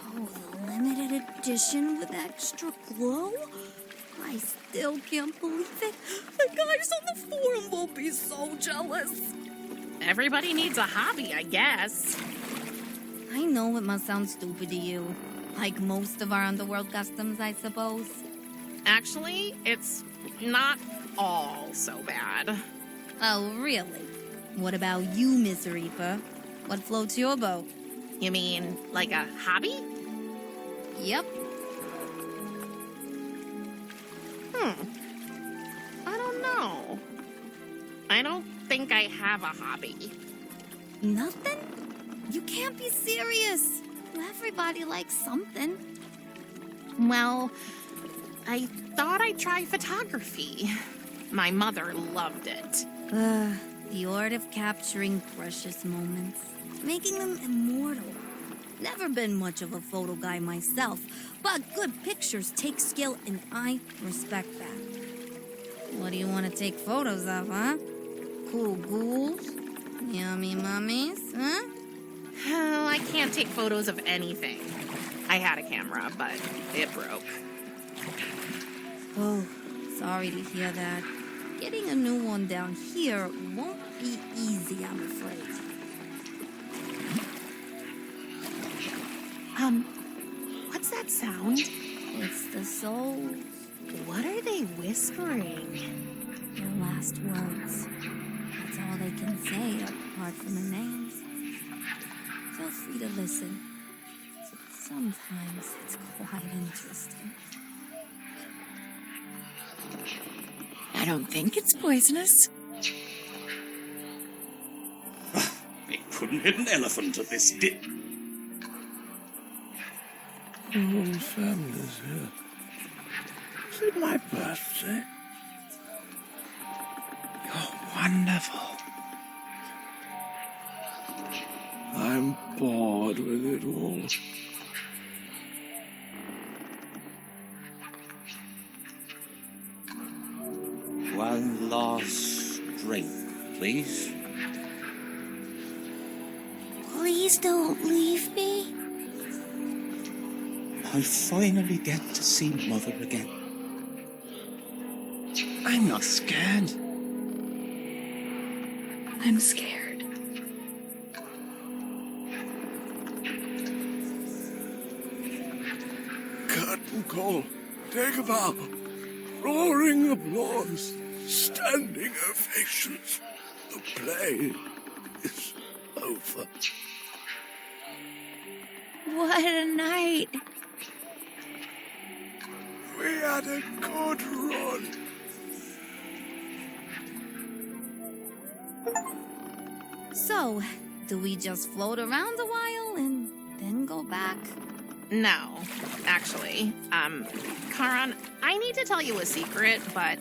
Oh, the limited edition with extra glow? I still can't believe it. The guys on the forum will be so jealous. Everybody needs a hobby, I guess. I know it must sound stupid to you. Like most of our underworld customs, I suppose. Actually, it's not all so bad. Oh, really? What about you, Miss Reaper? What floats your boat? You mean, like a hobby? Yep. I don't know. I don't think I have a hobby. Nothing? You can't be serious. Everybody likes something. Well, I thought I'd try photography. My mother loved it. The art of capturing precious moments, making them immortal. Never been much of a photo guy myself, but good pictures take skill, and I respect that. What do you want to take photos of, huh? Cool ghouls? Yummy mummies, huh? Oh, I can't take photos of anything. I had a camera, but it broke. Oh, sorry to hear that. Getting a new one down here won't be easy, I'm afraid. What's that sound? It's the souls. What are they whispering? Their last words. That's all they can say, apart from their names. Feel free to listen. Sometimes it's quite interesting. I don't think it's poisonous. They couldn't hit an elephant at this dip. The whole family's here. Is it my birthday? You're wonderful. I'm bored with it all. One last drink, please. Please don't leave me. I finally get to see Mother again. I'm not scared. I'm scared. Curtain call. Take a bow. Roaring applause. Standing ovations. The play is over. What a night. We had a good run. So, do we just float around a while and then go back? No, actually. Karan, I need to tell you a secret, but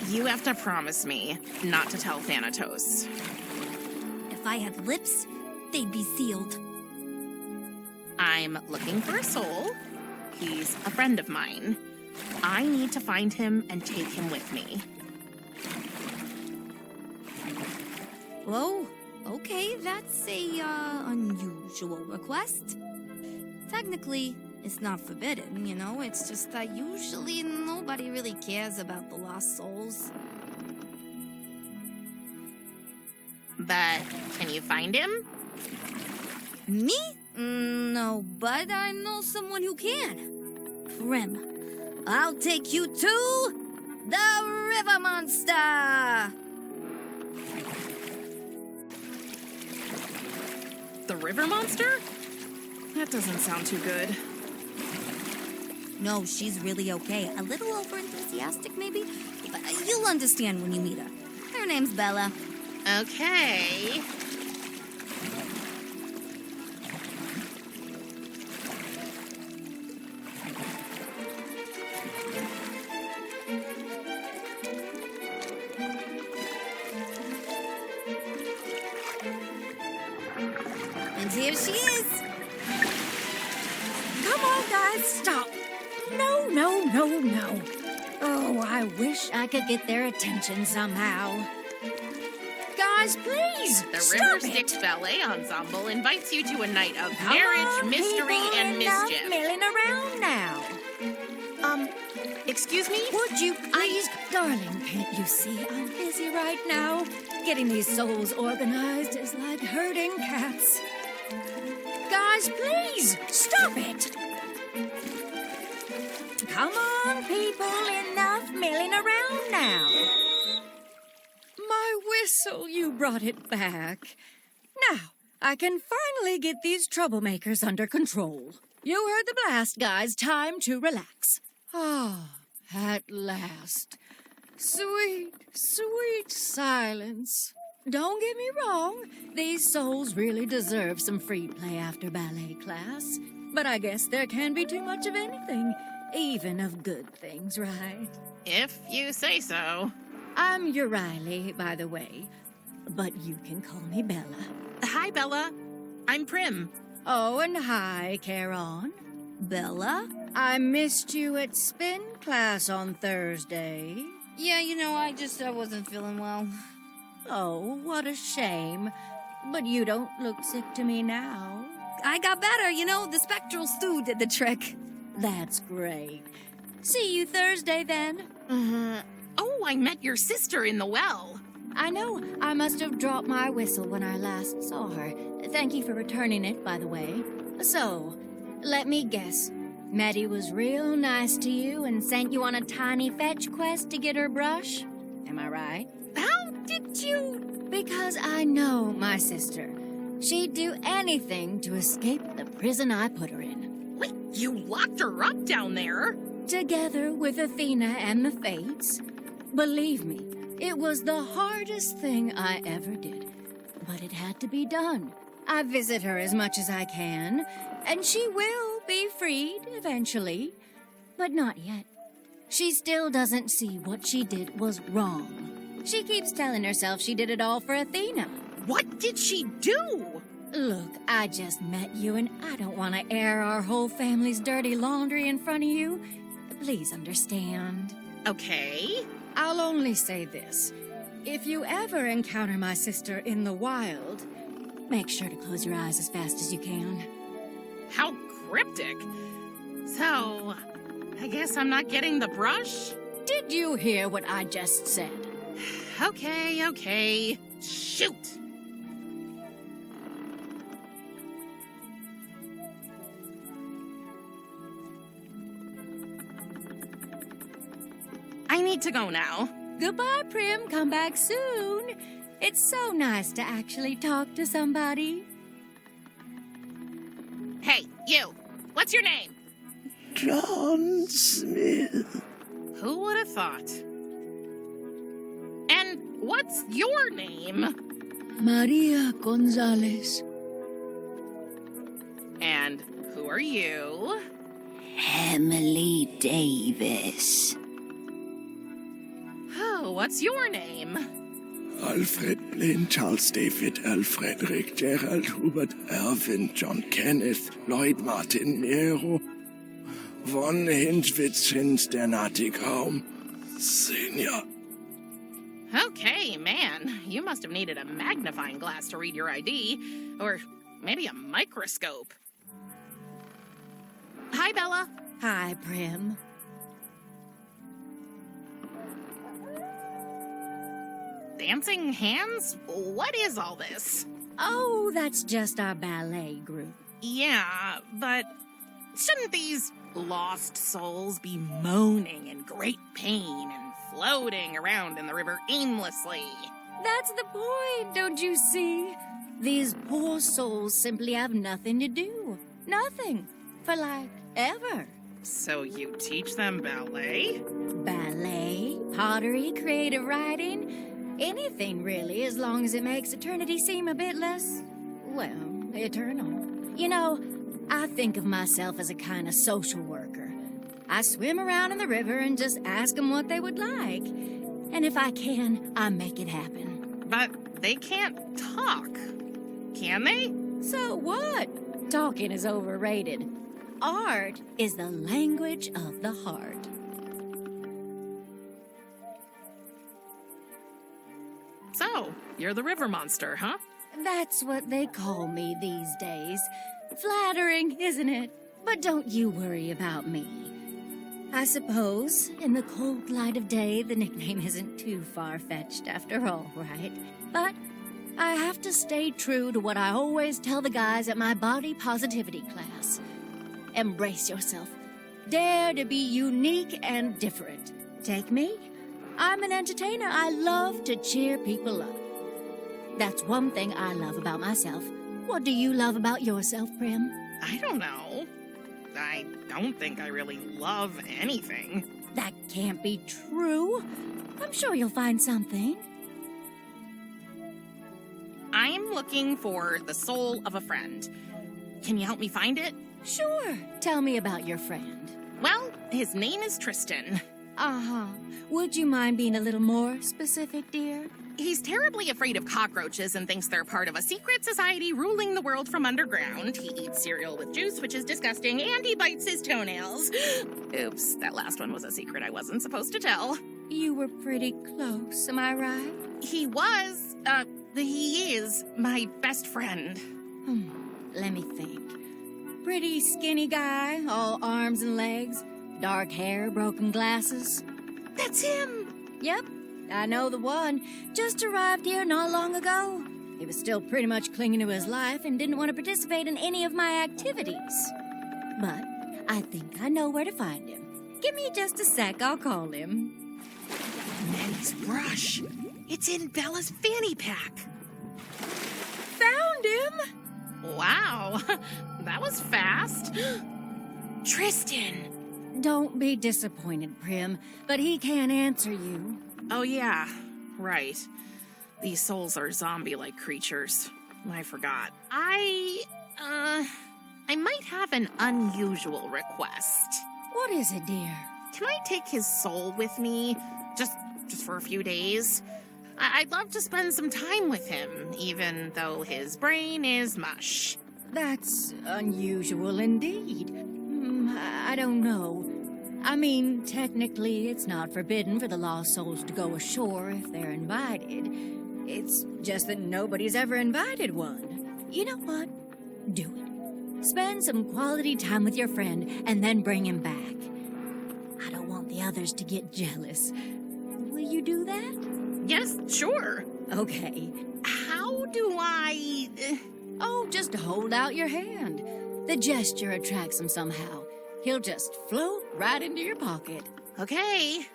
you have to promise me not to tell Thanatos. If I had lips, they'd be sealed. I'm looking for a soul. He's a friend of mine. I need to find him and take him with me. Whoa, okay, that's a, unusual request. Technically, it's not forbidden, you know? It's just that usually nobody really cares about the lost souls. But can you find him? Me? No, but I know someone who can. Prim, I'll take you to the River Monster! The river monster? That doesn't sound too good. No, she's really okay. A little over-enthusiastic, maybe? But you'll understand when you meet her. Her name's Bella. Okay. And here she is. Come on, guys, stop. No, no, no, no. Oh, I wish I could get their attention somehow. Guys, please, The stop River it. Styx Ballet Ensemble invites you to a night of Come marriage, on, mystery, people, and enough mischief. milling around now. Excuse me? Would you please? Darling, can't you see I'm busy right now? Getting these souls organized is like herding cats. Guys, please, stop it. Come on, people, enough milling around now. My whistle, you brought it back. Now, I can finally get these troublemakers under control. You heard the blast, guys. Time to relax. Ah, at last. Sweet, sweet silence. Don't get me wrong. These souls really deserve some free play after ballet class. But I guess there can be too much of anything, even of good things, right? If you say so. I'm Riley, by the way. But you can call me Bella. Hi, Bella. I'm Prim. Oh, and hi, Caron. Bella, I missed you at spin class on Thursday. Yeah, you know, I wasn't feeling well. Oh, what a shame. But you don't look sick to me now. I got better, you know, the spectral stew did the trick. That's great. See you Thursday, then. Oh, I met your sister in the well. I know. I must have dropped my whistle when I last saw her. Thank you for returning it, by the way. So, let me guess. Maddie was real nice to you and sent you on a tiny fetch quest to get her brush? Am I right? How did you? Because I know my sister. She'd do anything to escape the prison I put her in. Wait, you locked her up down there? Together with Athena and the Fates. Believe me, it was the hardest thing I ever did. But it had to be done. I visit her as much as I can, and she will be freed eventually. But not yet. She still doesn't see what she did was wrong. She keeps telling herself she did it all for Athena. What did she do? Look, I just met you, and I don't want to air our whole family's dirty laundry in front of you. Please understand. Okay. I'll only say this. If you ever encounter my sister in the wild, make sure to close your eyes as fast as you can. How cryptic. So, I guess I'm not getting the brush? Did you hear what I just said? Okay. Shoot! I need to go now. Goodbye, Prim. Come back soon. It's so nice to actually talk to somebody. Hey, you! What's your name? John Smith. Who would have thought? And what's your name? Maria Gonzalez. And who Who are you? Emily Davis. Oh, what's your name? Alfred Blaine, Charles David, Alfred Rick, Gerald Hubert, Erwin, John Kenneth, Lloyd Martin Nero, von Hinschwitz, Hinsternaticraum, Senior. Okay, man. You must have needed a magnifying glass to read your ID. Or maybe a microscope. Hi, Bella. Hi, Prim. Dancing hands? What is all this? Oh, that's just our ballet group. Yeah, but shouldn't these lost souls be moaning in great pain and floating around in the river aimlessly? That's the point, don't you see? These poor souls simply have nothing to do. Nothing. For like, ever. So you teach them ballet? Ballet, pottery, creative writing, anything really, as long as it makes eternity seem a bit less, well, eternal. You know, I think of myself as a kind of social worker. I swim around in the river and just ask them what they would like. And if I can, I make it happen. But they can't talk, can they? So what? Talking is overrated. Art is the language of the heart. So, you're the river monster, huh? That's what they call me these days. Flattering, isn't it? But don't you worry about me. I suppose, in the cold light of day, the nickname isn't too far-fetched after all, right? But I have to stay true to what I always tell the guys at my body positivity class. Embrace yourself. Dare to be unique and different. Take me. I'm an entertainer. I love to cheer people up. That's one thing I love about myself. What do you love about yourself, Prim? I don't know. I don't think I really love anything. That can't be true. I'm sure you'll find something. I'm looking for the soul of a friend. Can you help me find it? Sure. Tell me about your friend. Well, his name is Tristan. Uh-huh. Would you mind being a little more specific, dear? He's terribly afraid of cockroaches and thinks they're part of a secret society ruling the world from underground. He eats cereal with juice, which is disgusting, and he bites his toenails. Oops, that last one was a secret I wasn't supposed to tell. You were pretty close, am I right? He is my best friend. Let me think. Pretty skinny guy, all arms and legs, dark hair, broken glasses. That's him! Yep, I know the one. Just arrived here not long ago. He was still pretty much clinging to his life and didn't want to participate in any of my activities. But I think I know where to find him. Give me just a sec, I'll call him. Nettie's brush. It's in Bella's fanny pack. Found him! Wow, that was fast. Tristan! Don't be disappointed, Prim, but he can't answer you. Oh yeah, right. These souls are zombie-like creatures. I forgot. I might have an unusual request. What is it, dear? Can I take his soul with me? Just for a few days? I'd love to spend some time with him, even though his brain is mush. That's unusual indeed. I don't know. I mean, technically, it's not forbidden for the lost souls to go ashore if they're invited. It's just that nobody's ever invited one. You know what? Do it. Spend some quality time with your friend and then bring him back. I don't want the others to get jealous. Will you do that? Yes, sure. Okay. How do I... Oh, just hold out your hand. The gesture attracts him somehow. He'll just float right into your pocket. Okay.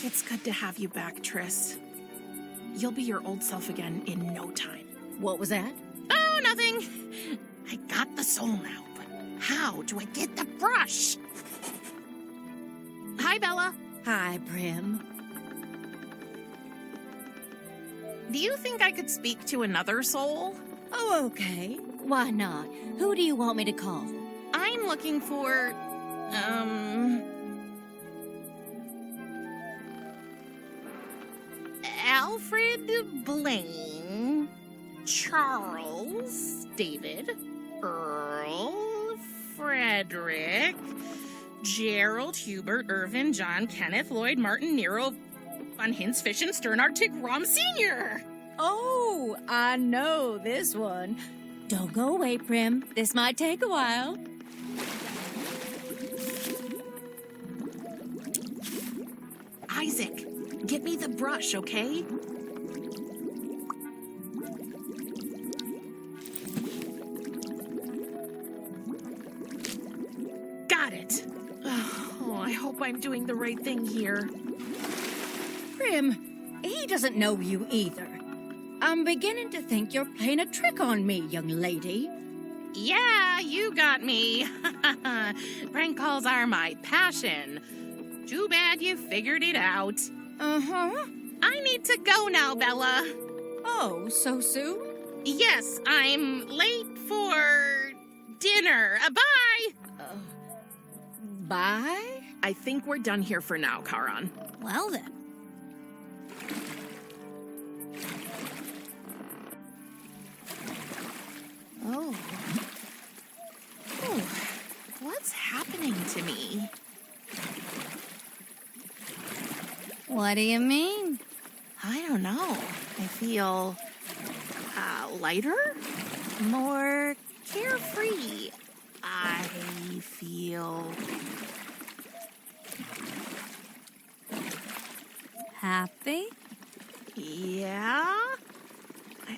It's good to have you back, Triss. You'll be your old self again in no time. What was that? Oh, nothing. I got the soul now, but how do I get the brush? Hi, Bella. Hi, Prim. Do you think I could speak to another soul? Oh, okay. Why not? Who do you want me to call? I'm looking for, Alfred Blaine, Charles, David, Earl, Frederick, Gerald, Hubert, Irvin, John, Kenneth, Lloyd, Martin, Nero, Von Hintz, Fish, and Stern, Arctic, Rom Sr. Oh, I know this one. Don't go away, Prim. This might take a while. Isaac, get me the brush, okay? Got it. Oh, I hope I'm doing the right thing here. Prim, he doesn't know you either. I'm beginning to think you're playing a trick on me, young lady. Yeah, you got me. Prank calls are my passion. Too bad you figured it out. Uh-huh. I need to go now, Bella. Oh, so soon? Yes, I'm late for dinner. Bye! Bye? I think we're done here for now, Charon. Well then. Oh. Oh. What's happening to me? What do you mean? I don't know. I feel lighter, more carefree. I feel Happy? yeah.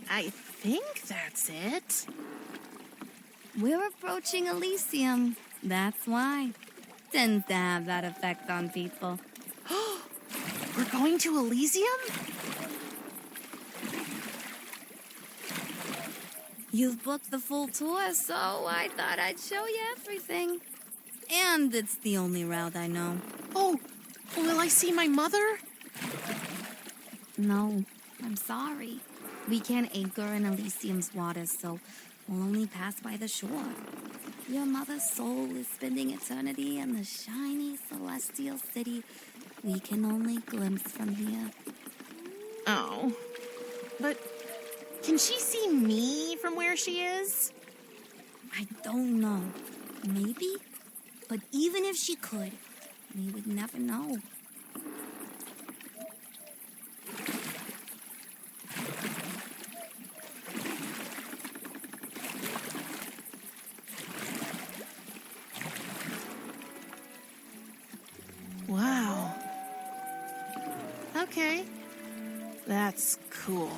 I think that's it. We're approaching Elysium. That's why. Tends to have that effect on people. We're going to Elysium? You've booked the full tour, so I thought I'd show you everything. And it's the only route I know. Oh, will I see my mother? No, I'm sorry. We can't anchor in Elysium's waters, so we'll only pass by the shore. Your mother's soul is spending eternity in the shiny celestial city we can only glimpse from here. Oh. But can she see me from where she is? I don't know. Maybe? But even if she could, we would never know. Wow. Okay. That's cool.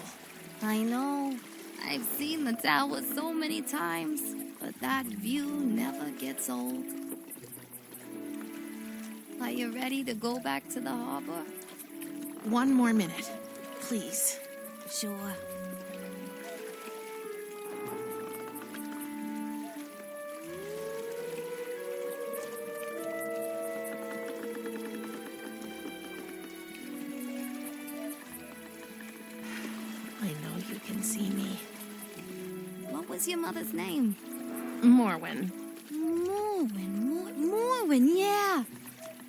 I know. I've seen the tower so many times, but that view never gets old. Are you ready to go back to the harbor? One more minute, please. Sure. I know you can see me. What was your mother's name? Morwen. Morwen, yeah.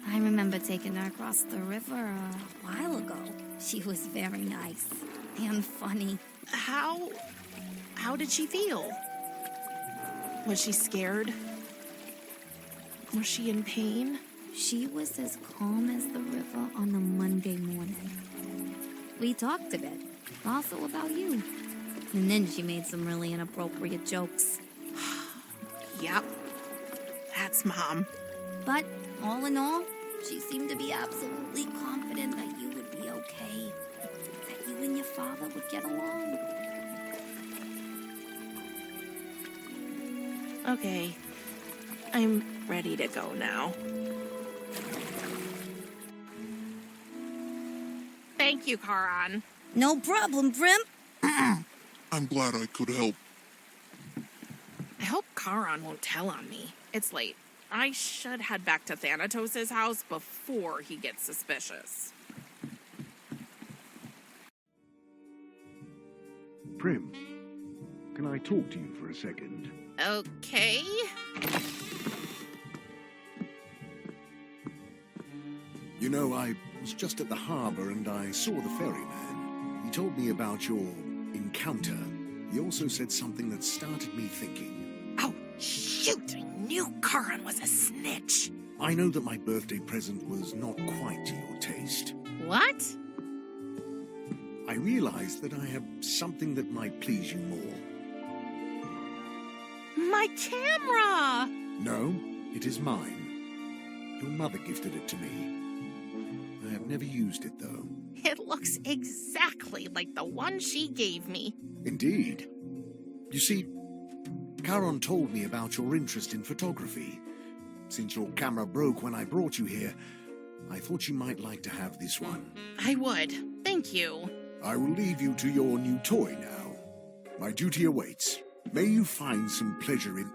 I remember taking her across the river a while ago. She was very nice and funny. How did she feel? Was she scared? Was she in pain? She was as calm as the river on a Monday morning. We talked a bit, also about you. And then she made some really inappropriate jokes. Yep. That's Mom. But all in all, she seemed to be absolutely confident that you would be okay. That you and your father would get along. Okay. I'm ready to go now. Thank you, Charon. No problem, Prim. I'm glad I could help. I hope Charon won't tell on me. It's late. I should head back to Thanatos' house before he gets suspicious. Prim, can I talk to you for a second? Okay. You know, I was just at the harbor and I saw the ferryman. He told me about your encounter. He also said something that started me thinking. Oh, shoot! I knew Karan was a snitch. I know that my birthday present was not quite to your taste. What? I realized that I have something that might please you more. My camera! No, it is mine. Your mother gifted it to me. I have never used it, though. It looks exactly like the one she gave me. Indeed. You see, Karan told me about your interest in photography. Since your camera broke when I brought you here, I thought you might like to have this one. I would. Thank you. I will leave you to your new toy now. My duty awaits. May you find some pleasure in...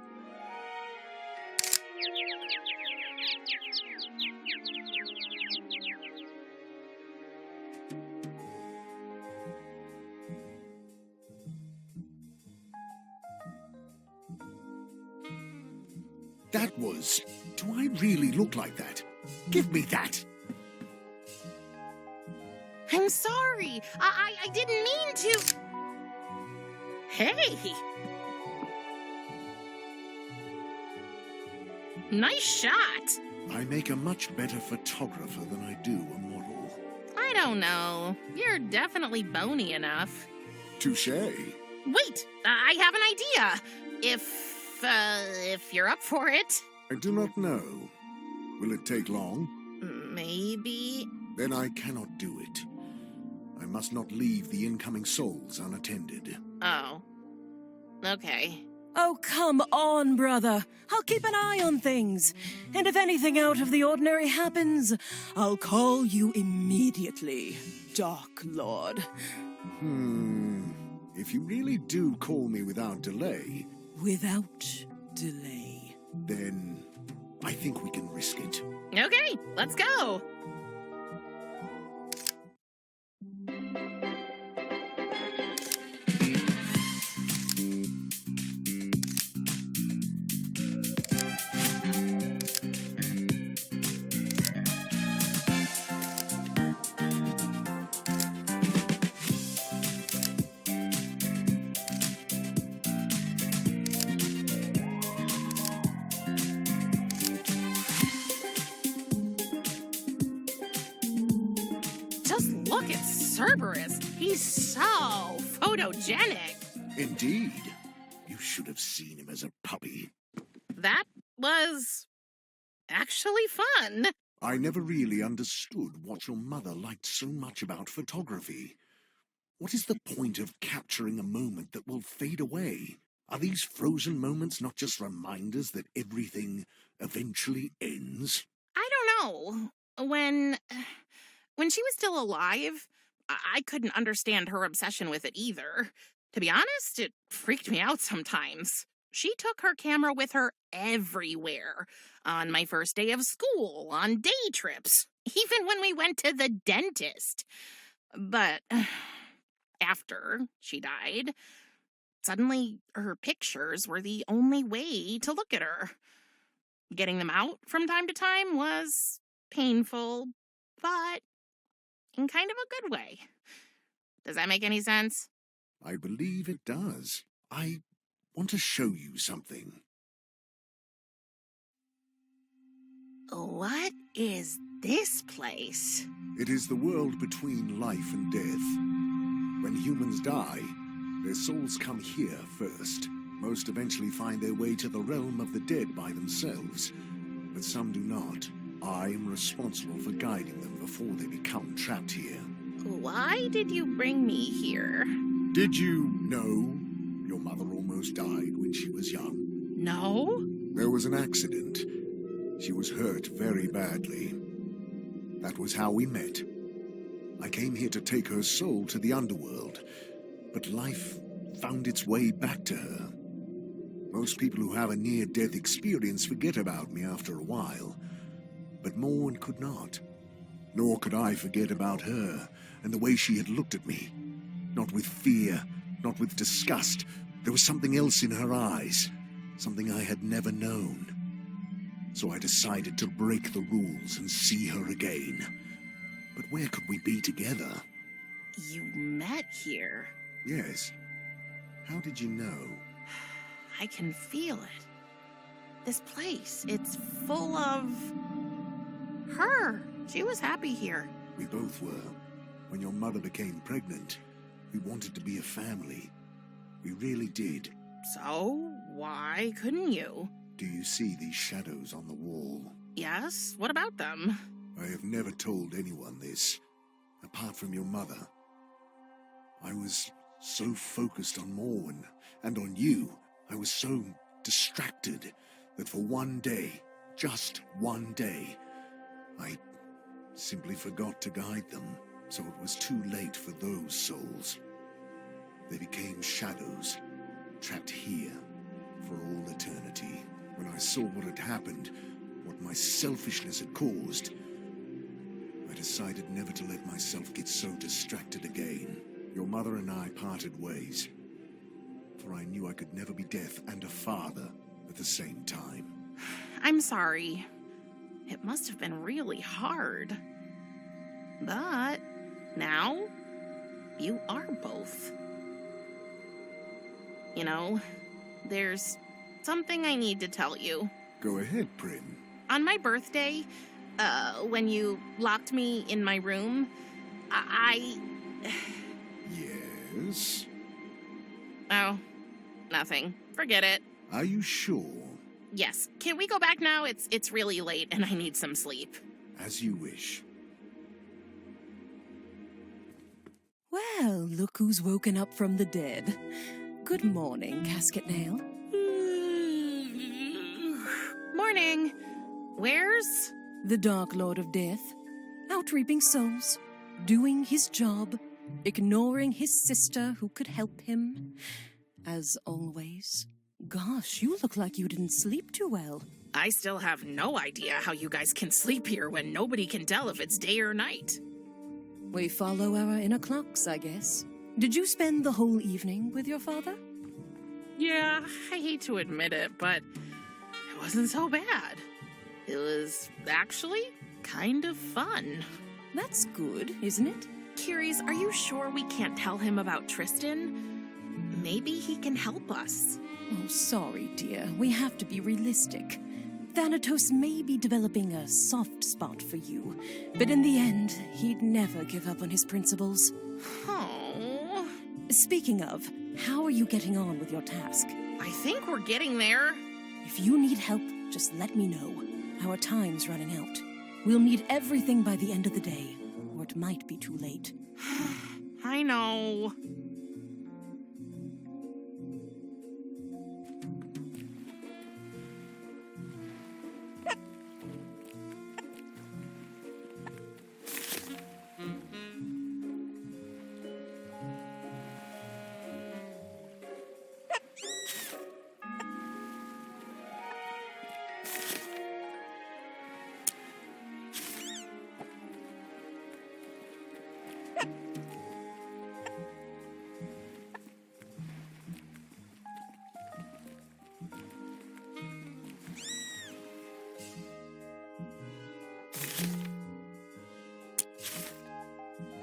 That was... Do I really look like that? Give me that! I'm sorry. I didn't mean to. Hey! Nice shot. I make a much better photographer than I do a model. I don't know. You're definitely bony enough. Touché. Wait, I have an idea. If you're up for it. I do not know. Will it take long? Maybe. Then I cannot do it. I must not leave the incoming souls unattended. Oh. Okay. Oh, come on, brother. I'll keep an eye on things. And if anything out of the ordinary happens, I'll call you immediately, Dark Lord. If you really do call me without delay... Without delay. Then I think we can risk it. Okay, let's go. Look at Cerberus. He's so photogenic. Indeed. You should have seen him as a puppy. That was actually fun. I never really understood what your mother liked so much about photography. What is the point of capturing a moment that will fade away? Are these frozen moments not just reminders that everything eventually ends? I don't know. When she was still alive, I couldn't understand her obsession with it either. To be honest, it freaked me out sometimes. She took her camera with her everywhere. On my first day of school, on day trips, even when we went to the dentist. But after she died, suddenly her pictures were the only way to look at her. Getting them out from time to time was painful, but in kind of a good way. Does that make any sense? I believe it does. I want to show you something. What is this place? It is the world between life and death. When humans die, their souls come here first. Most eventually find their way to the realm of the dead by themselves, but some do not. I am responsible for guiding them before they become trapped here. Why did you bring me here? Did you know your mother almost died when she was young? No. There was an accident. She was hurt very badly. That was how we met. I came here to take her soul to the underworld, but life found its way back to her. Most people who have a near-death experience forget about me after a while, but Morn could not. Nor could I forget about her and the way she had looked at me. Not with fear, not with disgust. There was something else in her eyes, something I had never known. So I decided to break the rules and see her again. But where could we be together? You met here. Yes. How did you know? I can feel it. This place, it's full of... her. She was happy here. We both were. When your mother became pregnant, we wanted to be a family. We really did. So, why couldn't you? Do you see these shadows on the wall? Yes? What about them? I have never told anyone this, apart from your mother. I was so focused on Morwen and on you. I was so distracted that for one day, just one day, I simply forgot to guide them, so it was too late for those souls. They became shadows, trapped here for all eternity. When I saw what had happened, what my selfishness had caused, I decided never to let myself get so distracted again. Your mother and I parted ways, for I knew I could never be death and a father at the same time. I'm sorry. It must have been really hard. But now, you are both. You know, there's something I need to tell you. Go ahead, Prim. On my birthday, when you locked me in my room, Yes? Oh, nothing. Forget it. Are you sure? Yes. Can we go back now? It's really late and I need some sleep. As you wish. Well, look who's woken up from the dead. Good morning, Casket Nail. Morning. Where's... the Dark Lord of Death, out reaping souls, doing his job, ignoring his sister who could help him. As always. Gosh, you look like you didn't sleep too well. I still have no idea how you guys can sleep here when nobody can tell if it's day or night. We follow our inner clocks, I guess. Did you spend the whole evening with your father? Yeah, I hate to admit it, but it wasn't so bad. It was actually kind of fun. That's good, isn't it? Curious, are you sure we can't tell him about Tristan? Maybe he can help us. Oh, sorry, dear. We have to be realistic. Thanatos may be developing a soft spot for you, but in the end, he'd never give up on his principles. Oh. Speaking of, how are you getting on with your task? I think we're getting there. If you need help, just let me know. Our time's running out. We'll need everything by the end of the day, or it might be too late. I know.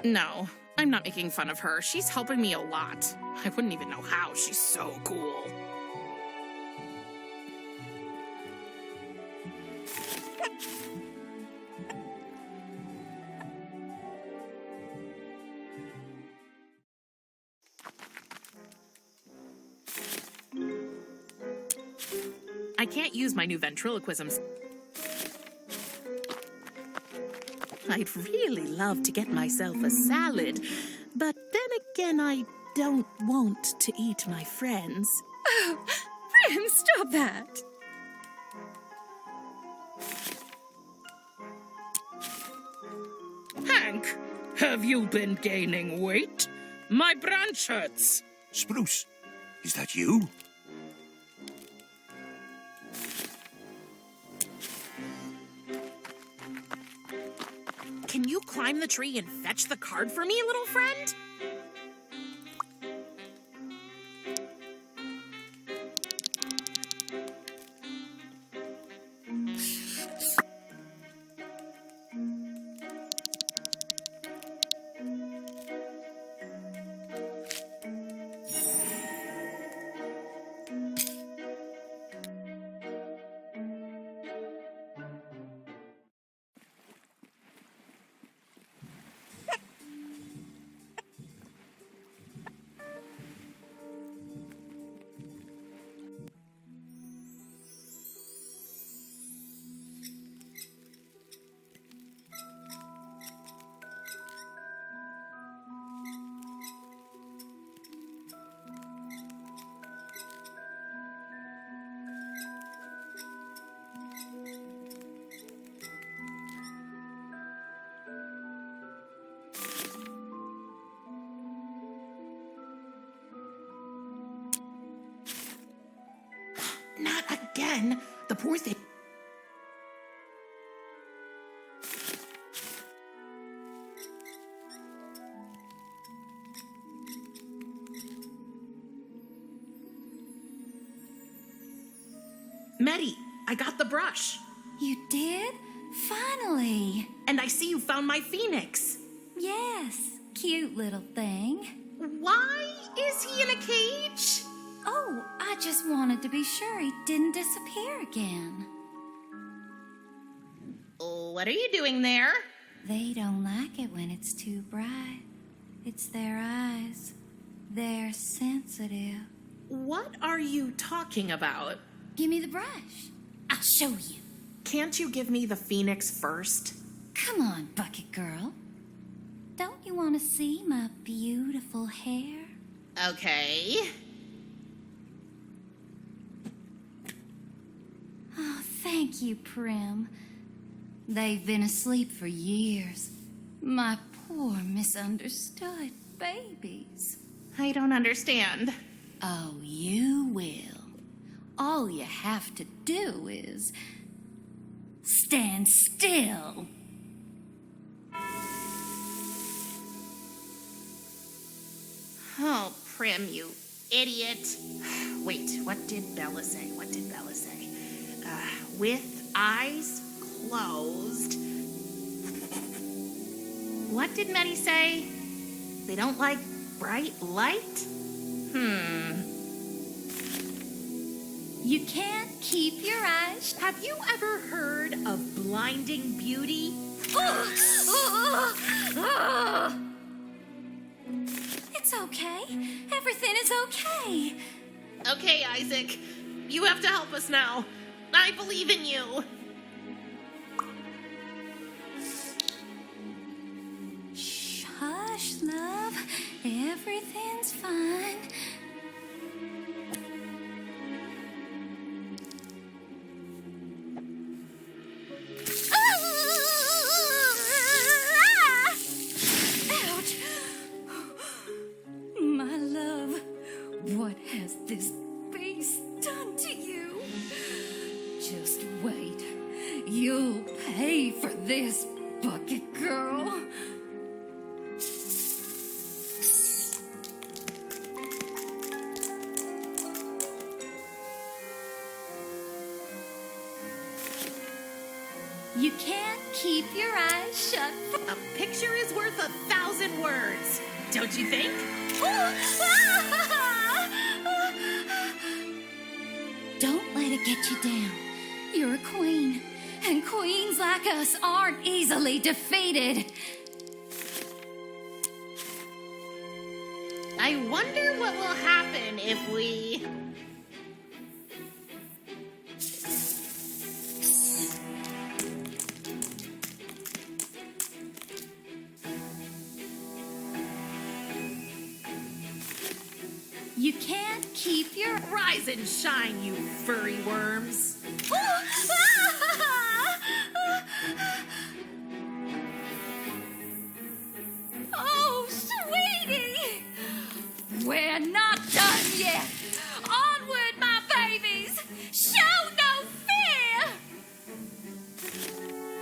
No, I'm not making fun of her. She's helping me a lot. I wouldn't even know how. She's so cool. I can't use my new ventriloquisms. I'd really love to get myself a salad, but then again, I don't want to eat my friends. Oh, Prim, stop that! Hank, have you been gaining weight? My branch hurts. Spruce, is that you? Can you climb the tree and fetch the card for me, little friend? then the poor thing... Medi, I got the brush. You did? Finally. And I see you found my phoenix. Yes, cute little thing. Why is he in a cage? Oh, I just wanted to be sure he didn't disappear again. What are you doing there? They don't like it when it's too bright. It's their eyes. They're sensitive. What are you talking about? Give me the brush. I'll show you. Can't you give me the phoenix first? Come on, Bucket Girl. Don't you want to see my beautiful hair? Okay. Oh, thank you, Prim. They've been asleep for years. My poor misunderstood babies. I don't understand. Oh, you will. All you have to do is stand still. Oh, Prim, you idiot. Wait, what did Bella say? With eyes closed. What did Medi say? They don't like bright light? You can't keep your eyes... Have you ever heard of blinding beauty? It's okay. Everything is okay. Okay, Isaac. You have to help us now. I believe in you. Hush, love. Everything's fine. Ouch! My love, what has this beast done to you? Just wait. You'll pay for this, Bucket Girl. You can't keep your eyes shut. A picture is worth 1,000 words. Don't you think? Don't let it get you down. You're a queen, and queens like us aren't easily defeated. I wonder what will happen if we... You can't keep your... Rise and shine, you furry worms. Oh, sweetie! We're not done yet. Onward, my babies. Show no fear.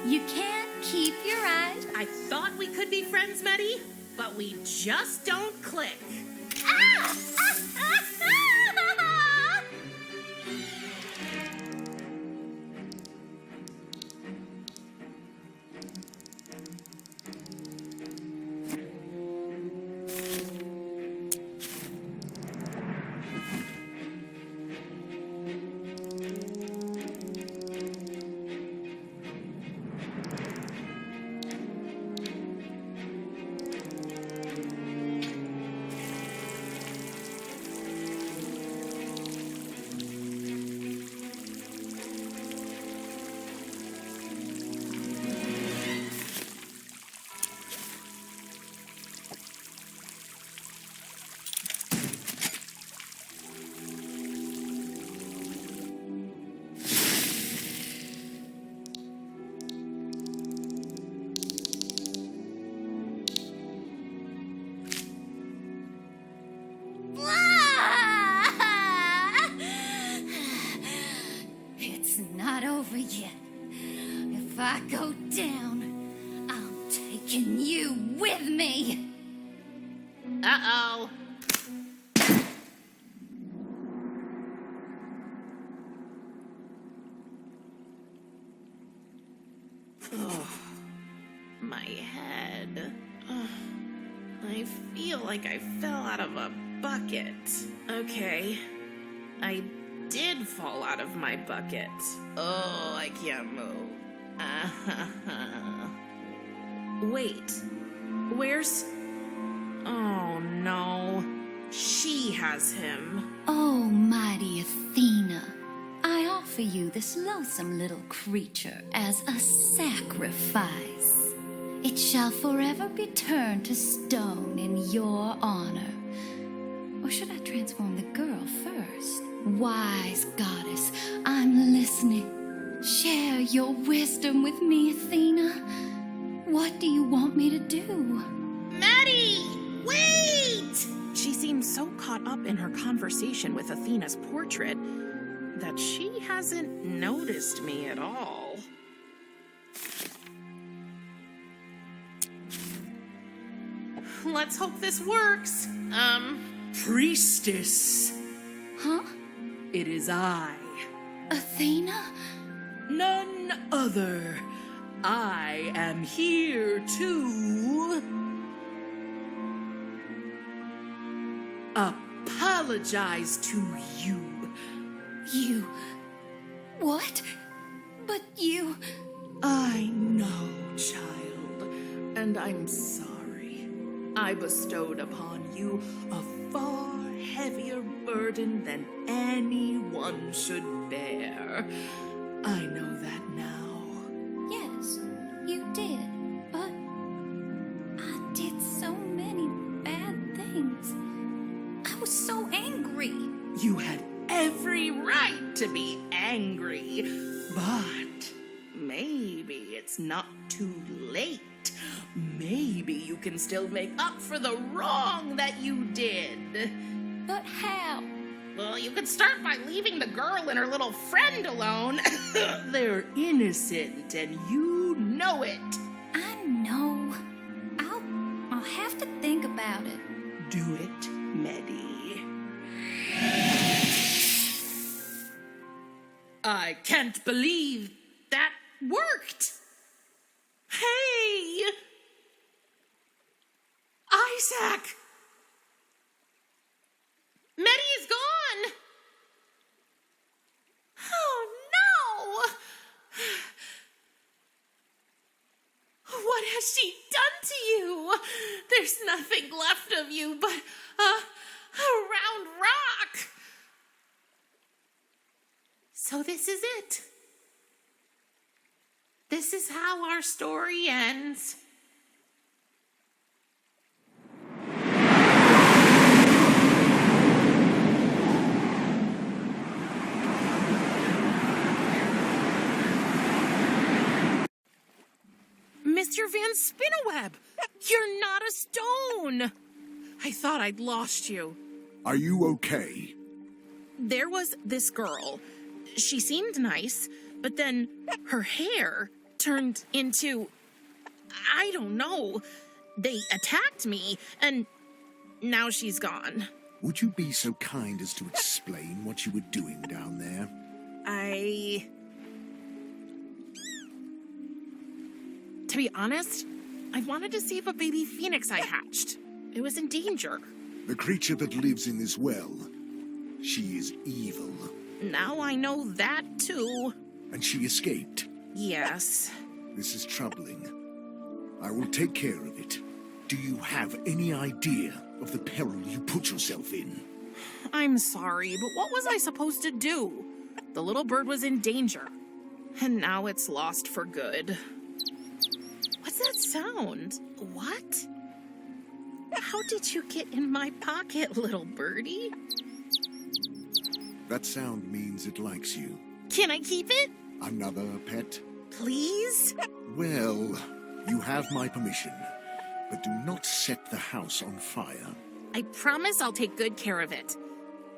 You can't keep your eyes... I thought we could be friends, Medi, but we just don't click. over yet. If I go down, I'm taking you with me. Uh-oh. Ugh. My head. Ugh. I feel like I fell out of a bucket. Okay. I did fall out of my bucket. Oh, I can't move. Wait. Where's... Oh, no. She has him. Oh, mighty Athena, I offer you this loathsome little creature as a sacrifice. It shall forever be turned to stone in your honor. Or should I transform the girl first? Wise goddess, I'm listening. Share your wisdom with me, Athena. What do you want me to do? Maddie! Wait! She seems so caught up in her conversation with Athena's portrait that she hasn't noticed me at all. Let's hope this works. Priestess. Huh? It is I. Athena? None other. I am here to... apologize to you. You... What? But you... I know, child, and I'm sorry. I bestowed upon you a far heavier burden than anyone should bear. I know that now. Yes, you did, but I did so many bad things. I was so angry. You had every right to be angry, but maybe it's not too late. Maybe you can still make up for the wrong that you did. But how? Well, you could start by leaving the girl and her little friend alone. They're innocent, and you know it. I know. I'll have to think about it. Do it, Medi. I can't believe that worked. Hey! Isaac! Medi is gone! Oh, no! What has she done to you? There's nothing left of you but a round rock. So this is it. This is how our story ends. Mr. Van Spinneweb, you're not a stone. I thought I'd lost you. Are you okay? There was this girl. She seemed nice, but then her hair turned into... I don't know. They attacked me, and now she's gone. Would you be so kind as to explain what you were doing down there? To be honest, I wanted to see if a baby phoenix I hatched. It was in danger. The creature that lives in this well, she is evil. Now I know that, too. And she escaped? Yes. This is troubling. I will take care of it. Do you have any idea of the peril you put yourself in? I'm sorry, but what was I supposed to do? The little bird was in danger. And now it's lost for good. What's that sound? What? How did you get in my pocket, little birdie? That sound means it likes you. Can I keep it? Another pet? Please? Well, you have my permission, but do not set the house on fire. I promise I'll take good care of it.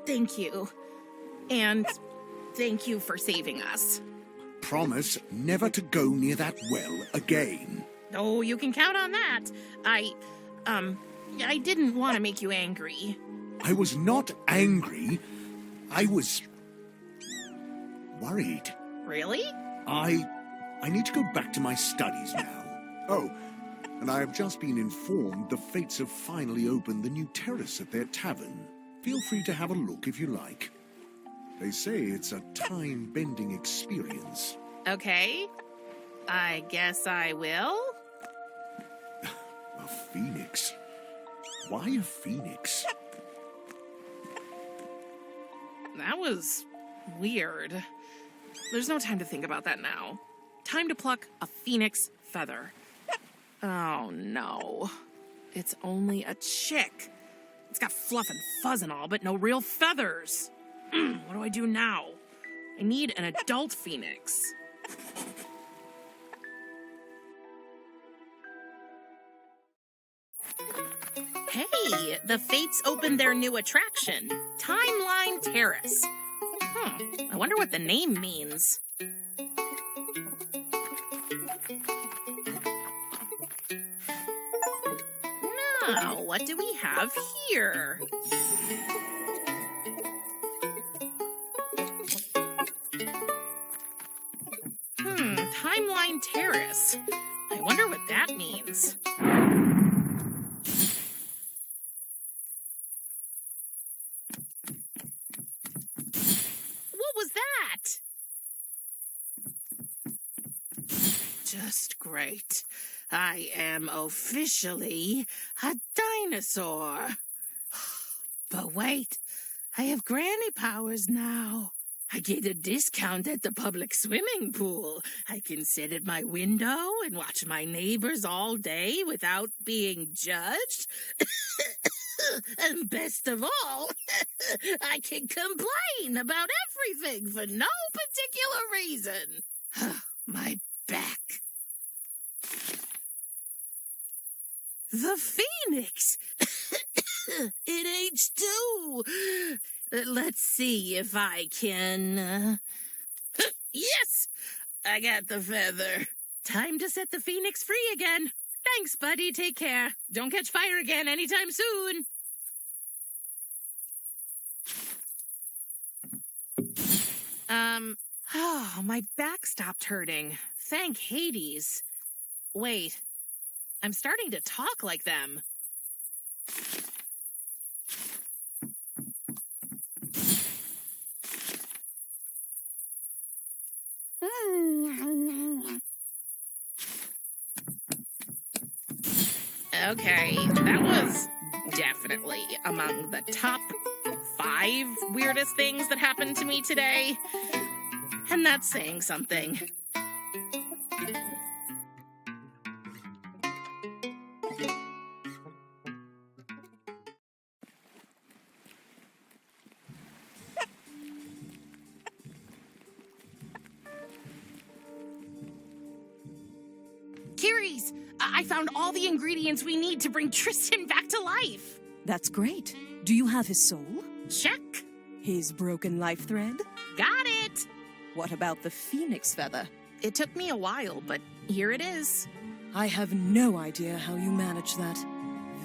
Thank you. And thank you for saving us. promise never to go near that well again. Oh, you can count on that. I didn't want to make you angry. I was not angry. I was worried. Really? I need to go back to my studies now. Oh, and I have just been informed the Fates have finally opened the new terrace at their tavern. Feel free to have a look if you like. They say it's a time-bending experience. Okay. I guess I will. A phoenix? Why a phoenix? That was weird. There's no time to think about that now. Time to pluck a phoenix feather. Oh, no. It's only a chick. It's got fluff and fuzz and all, but no real feathers. What do I do now? I need an adult phoenix. Hey, the Fates opened their new attraction, Timeline Terrace. I wonder what the name means. Now, what do we have here? Timeline Terrace. I wonder what that means. What was that? Just great. I am officially a dinosaur. But wait, I have granny powers now. I get a discount at the public swimming pool. I can sit at my window and watch my neighbors all day without being judged. And best of all, I can complain about everything for no particular reason. My back. The Phoenix! It aged too! Let's see if I can... Yes! I got the feather. Time to set the Phoenix free again. Thanks, buddy. Take care. Don't catch fire again anytime soon. Oh, my back stopped hurting. Thank Hades. Wait, I'm starting to talk like them. Okay, that was definitely among the top 5 weirdest things that happened to me today. And that's saying something. Kiri's! I found all the ingredients we need to bring Tristan back to life. That's great. Do you have his soul? Check. His broken life thread? Got it. What about the phoenix feather? It took me a while, but here it is. I have no idea how you managed that.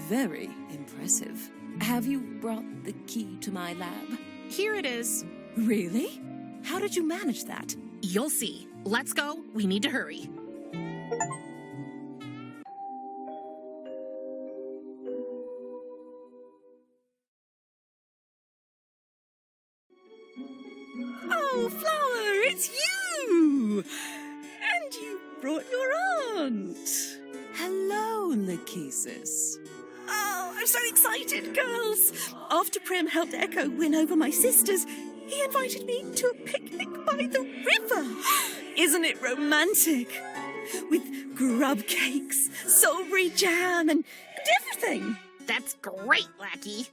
Very impressive. Have you brought the key to my lab? Here it is. Really? How did you manage that? You'll see. Let's go. We need to hurry. Oh, Flower, it's you! And you brought your aunt. Hello, Lachesis. Oh, I'm so excited, girls. After Prim helped Echo win over my sisters, he invited me to a picnic by the river. Isn't it romantic? With grub cakes, strawberry jam, and everything. That's great, Lackey.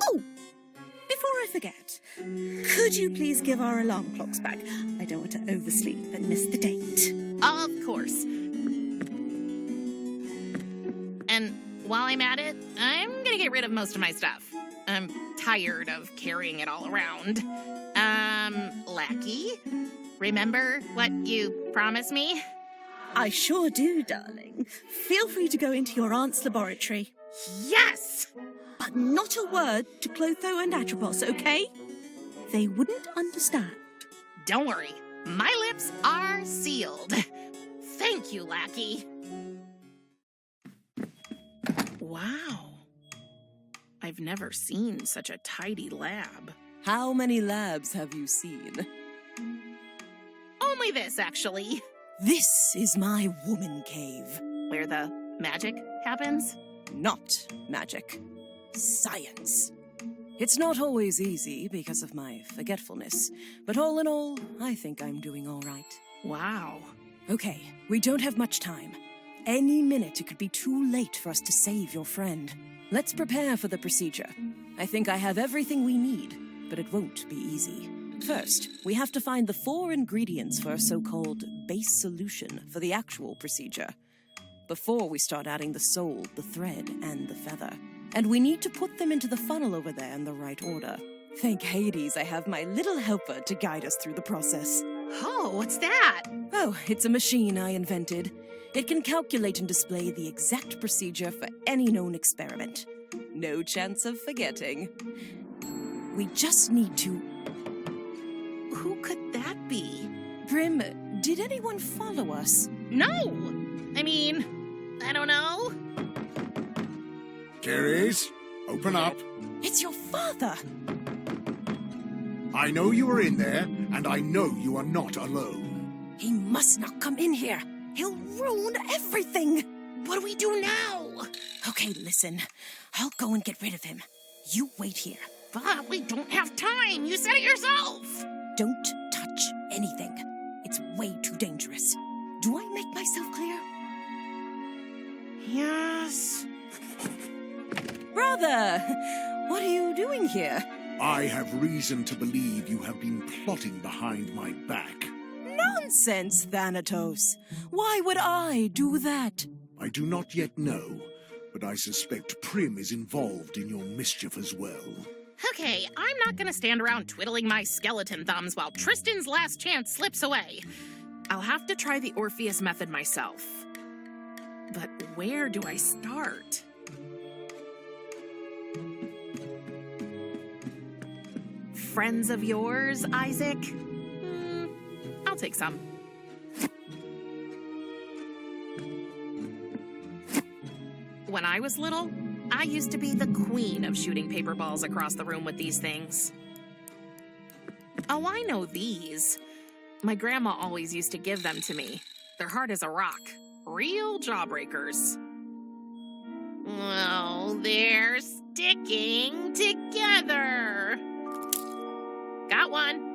Oh, before I forget, could you please give our alarm clocks back? I don't want to oversleep and miss the date. Of course. And while I'm at it, I'm gonna get rid of most of my stuff. I'm tired of carrying it all around. Lackey. Remember what you promised me? I sure do, darling. Feel free to go into your aunt's laboratory. Yes! But not a word to Clotho and Atropos, okay? They wouldn't understand. Don't worry. My lips are sealed. Thank you, Lackey. Wow. I've never seen such a tidy lab. How many labs have you seen? Only this, actually. This is my woman cave. Where the magic happens? Not magic. Science. It's not always easy because of my forgetfulness, but all in all, I think I'm doing all right. Wow. Okay, we don't have much time. Any minute it could be too late for us to save your friend. Let's prepare for the procedure. I think I have everything we need, but it won't be easy. First, we have to find the 4 ingredients for a so-called base solution for the actual procedure, before we start adding the soul, the thread, and the feather. And we need to put them into the funnel over there in the right order. Thank Hades I have my little helper to guide us through the process. Oh, what's that? Oh, it's a machine I invented. It can calculate and display the exact procedure for any known experiment. No chance of forgetting. We just need to... Who could that be? Prim, did anyone follow us? No! I mean, I don't know. Ceres, open up. It's your father! I know you are in there, and I know you are not alone. He must not come in here. He'll ruin everything. What do we do now? Okay, listen. I'll go and get rid of him. You wait here. But we don't have time. You said it yourself. Don't touch anything. It's way too dangerous. Do I make myself clear? Yes. Brother, what are you doing here? I have reason to believe you have been plotting behind my back. Nonsense, Thanatos. Why would I do that? I do not yet know, but I suspect Prim is involved in your mischief as well. Okay, I'm not gonna stand around twiddling my skeleton thumbs while Tristan's last chance slips away. I'll have to try the Orpheus method myself. But where do I start? Friends of yours, Isaac? I'll take some. When I was little, I used to be the queen of shooting paper balls across the room with these things. Oh, I know these. My grandma always used to give them to me. They're hard as a rock. Real jawbreakers. Well, they're sticking together. Got one.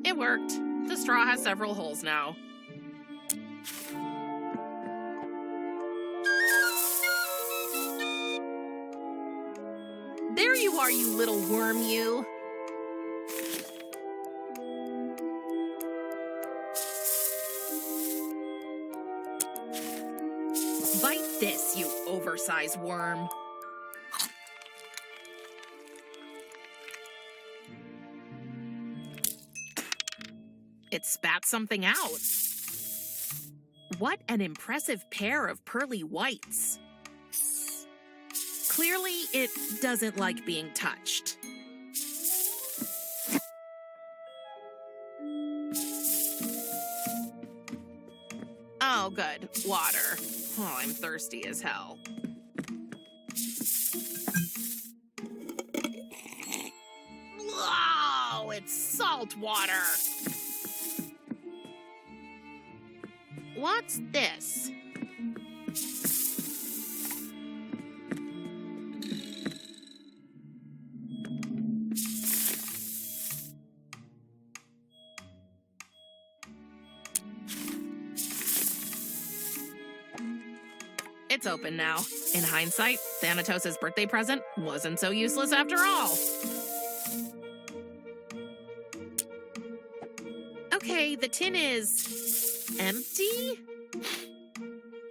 It worked. The straw has several holes now. There you are, you little worm, you. Bite this, you oversized worm. It spat something out. What an impressive pair of pearly whites. Clearly, it doesn't like being touched. Oh, good. Water. Oh, I'm thirsty as hell. Oh, it's salt water. What's this? It's open now. In hindsight, Thanatos' birthday present wasn't so useless after all. Okay, the tin is empty?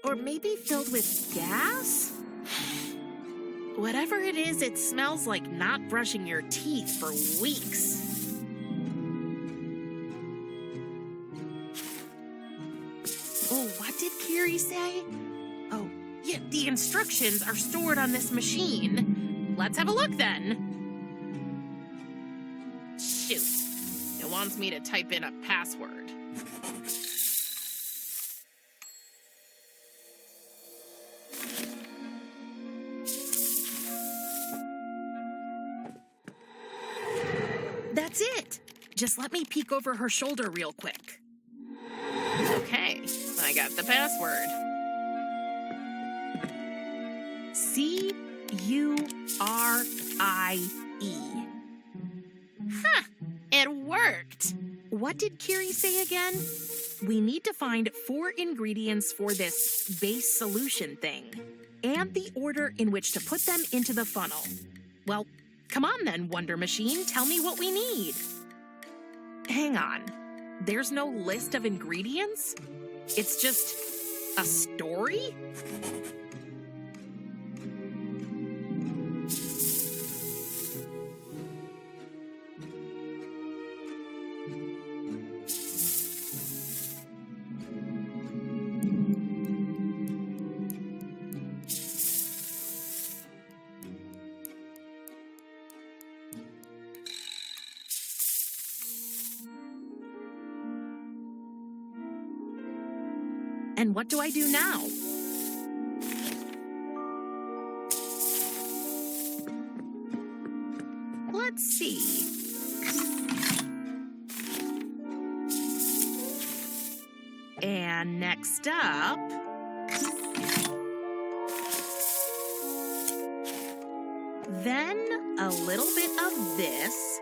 Or maybe filled with gas? Whatever it is, it smells like not brushing your teeth for weeks. Oh, what did Kiri say? Oh, yeah, the instructions are stored on this machine. Let's have a look then. Shoot. It wants me to type in a password. That's it. Just let me peek over her shoulder real quick. Okay, I got the password. C-U-R-I-E. Huh, it worked. What did Kiri say again? We need to find 4 ingredients for this base solution thing, and the order in which to put them into the funnel. Well, come on then, Wonder Machine, tell me what we need. Hang on, there's no list of ingredients? It's just a story? And what do I do now? Let's see. And next up... then a little bit of this.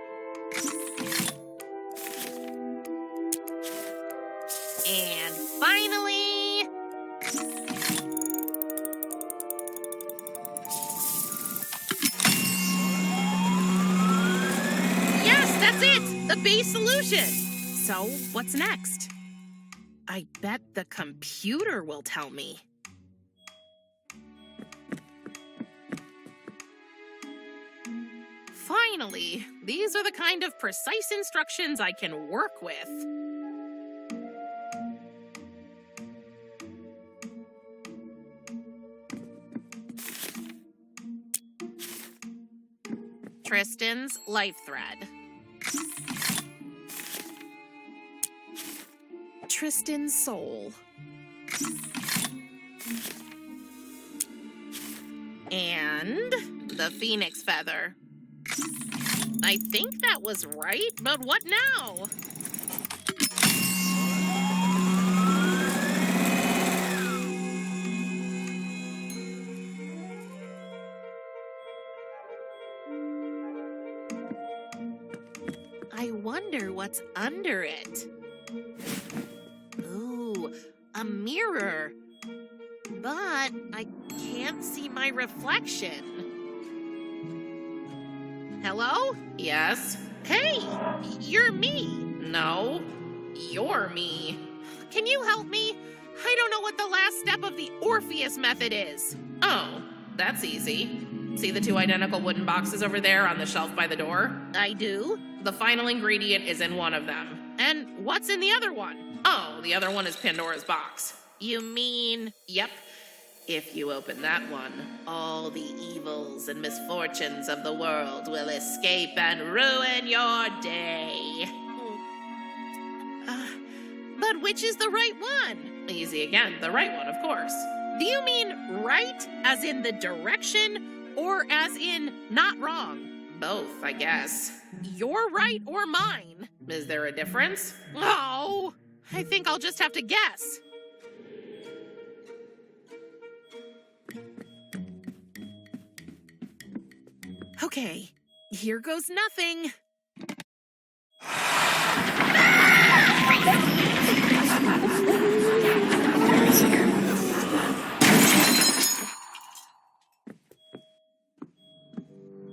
And finally... that's it! The base solution! So, what's next? I bet the computer will tell me. Finally, these are the kind of precise instructions I can work with. Tristan's life thread. Tristan's soul. And the phoenix feather. I think that was right, but what now? I wonder what's under it. Ooh, a mirror. But I can't see my reflection. Hello? Yes? Hey, you're me. No, you're me. Can you help me? I don't know what the last step of the Orpheus method is. Oh, that's easy. See the 2 identical wooden boxes over there on the shelf by the door? I do. The final ingredient is in one of them. And what's in the other one? Oh, the other one is Pandora's box. You mean... Yep. If you open that one, all the evils and misfortunes of the world will escape and ruin your day. But which is the right one? Easy again, the right one, of course. Do you mean right as in the direction, or as in not wrong? Both, I guess. Your right or mine? Is there a difference? Oh, I think I'll just have to guess. Okay, here goes nothing.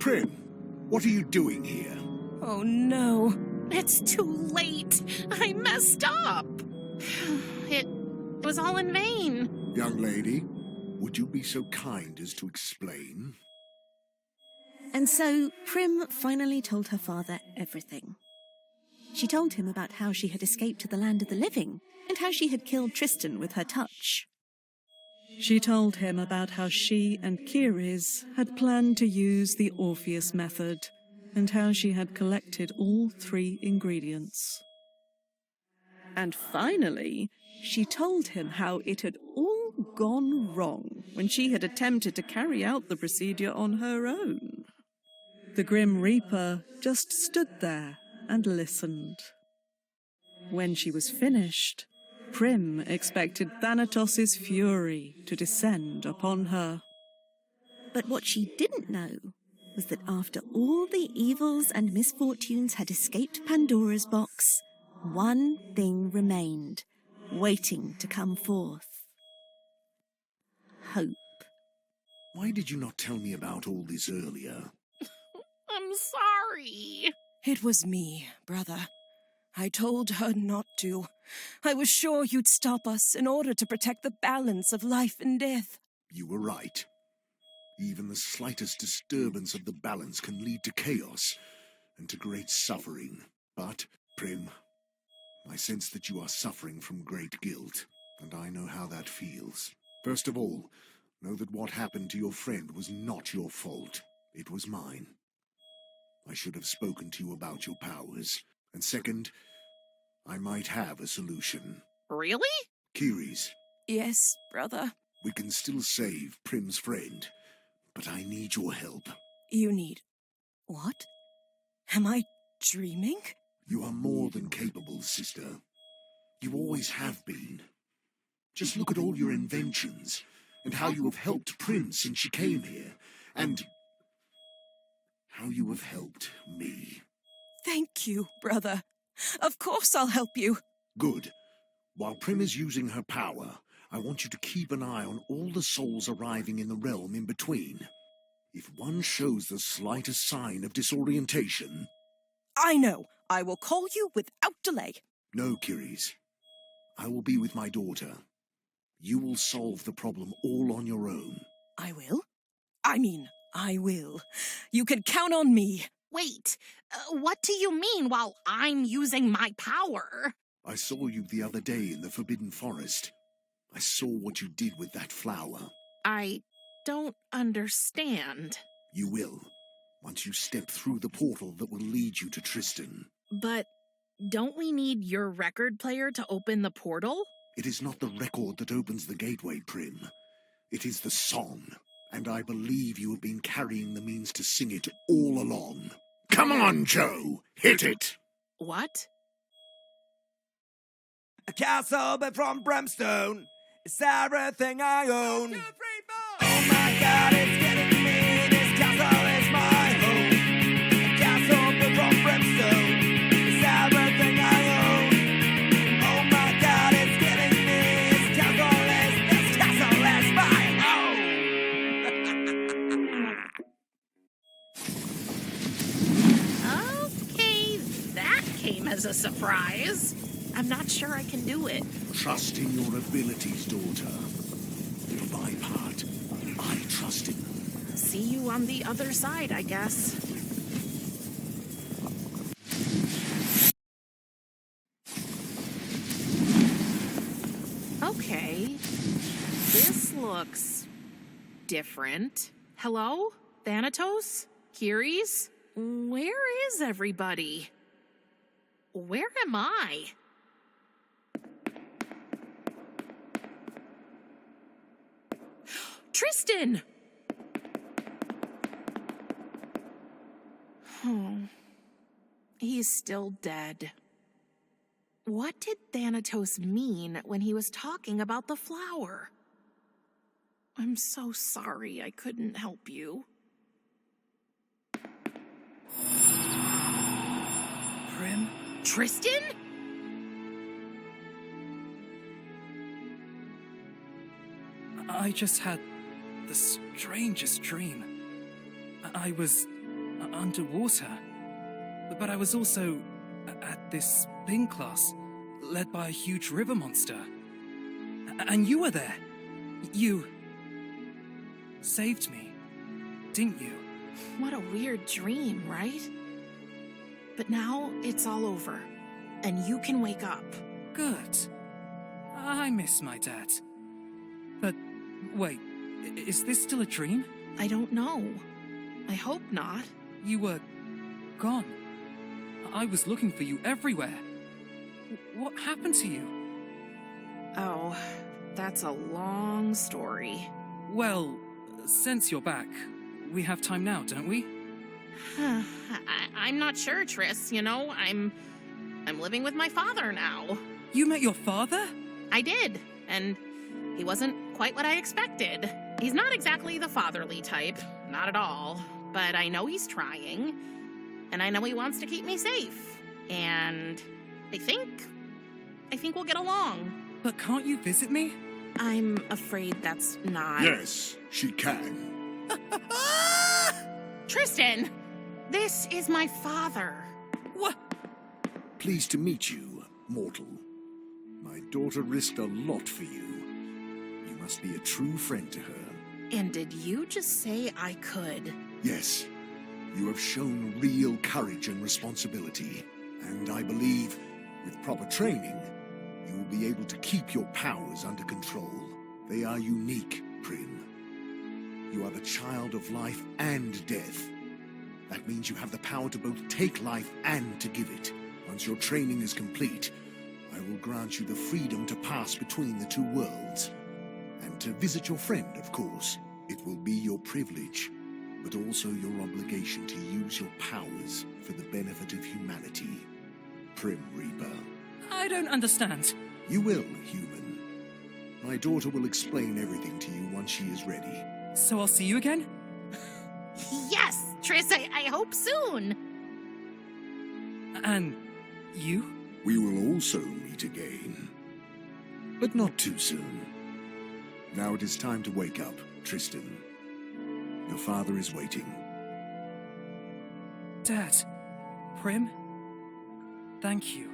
Prim, what are you doing here? Oh no. It's too late. I messed up. It was all in vain. Young lady, would you be so kind as to explain? And so Prim finally told her father everything. She told him about how she had escaped to the land of the living and how she had killed Tristan with her touch. She told him about how she and Kiris had planned to use the Orpheus method and how she had collected all 3 ingredients. And finally, she told him how it had all gone wrong when she had attempted to carry out the procedure on her own. The Grim Reaper just stood there and listened. When she was finished, Prim expected Thanatos' fury to descend upon her. But what she didn't know was that after all the evils and misfortunes had escaped Pandora's box, one thing remained, waiting to come forth. Hope. Why did you not tell me about all this earlier? I'm sorry. It was me, brother. I told her not to. I was sure you'd stop us in order to protect the balance of life and death. You were right. Even the slightest disturbance of the balance can lead to chaos and to great suffering. But, Prim, I sense that you are suffering from great guilt, and I know how that feels. First of all, know that what happened to your friend was not your fault. It was mine. I should have spoken to you about your powers. And second, I might have a solution. Really? Kiris. Yes, brother. We can still save Prim's friend, but I need your help. You need... what? Am I dreaming? You are more than capable, sister. You always have been. Just look at all your inventions, and how you have helped Prim since she came here, and how you have helped me. Thank you, brother. Of course I'll help you. Good. While Prim is using her power, I want you to keep an eye on all the souls arriving in the realm in between. If one shows the slightest sign of disorientation... I know. I will call you without delay. No, Kiris. I will be with my daughter. You will solve the problem all on your own. I will? I will. You can count on me. Wait, what do you mean while I'm using my power? I saw you the other day in the Forbidden Forest. I saw what you did with that flower. I don't understand. You will, once you step through the portal that will lead you to Tristan. But don't we need your record player to open the portal? It is not the record that opens the gateway, Prim. It is the song, and I believe you have been carrying the means to sing it all along. Come on, Joe! Hit it! What? A castle built from brimstone is everything I own. 1, 2, 3, 4. Oh my God, it's getting to me. This castle is my home. A castle built from brimstone is everything I own. Oh my God, it's getting to me. This castle is my home. Okay, that came as a surprise. I'm not sure I can do it. Trust in your abilities, daughter. For my part, I trust him. See you on the other side, I guess. Okay. This looks different. Hello? Thanatos? Kiris? Where is everybody? Where am I? Tristan! Oh, he's still dead. What did Thanatos mean when he was talking about the flower? I'm so sorry I couldn't help you. Prim? Tristan? I just had the strangest dream. I was underwater, but I was also at this spin class led by a huge river monster. And you were there. You saved me, didn't you? What a weird dream, right? But now it's all over, and you can wake up. Good. I miss my dad. But, wait, is this still a dream? I don't know. I hope not. You were gone. I was looking for you everywhere. What happened to you? Oh, that's a long story. Well, since you're back, we have time now, don't we? I'm not sure, Triss. You know, I'm living with my father now. You met your father? I did, and he wasn't quite what I expected. He's not exactly the fatherly type, not at all. But I know he's trying, and I know he wants to keep me safe. And I think we'll get along. But can't you visit me? I'm afraid that's not... Yes, she can. Tristan! This is my father. What? Pleased to meet you, mortal. My daughter risked a lot for you. You must be a true friend to her. And did you just say I could? Yes. You have shown real courage and responsibility. And I believe, with proper training, you will be able to keep your powers under control. They are unique, Prim. You are the child of life and death. That means you have the power to both take life and to give it. Once your training is complete, I will grant you the freedom to pass between the two worlds. And to visit your friend, of course. It will be your privilege, but also your obligation to use your powers for the benefit of humanity. Prim Reaper. I don't understand. You will, human. My daughter will explain everything to you once she is ready. So I'll see you again? Yes, Triss, I hope soon. And you? We will also meet again. But not too soon. Now it is time to wake up, Tristan. Your father is waiting. Dad. Prim. Thank you.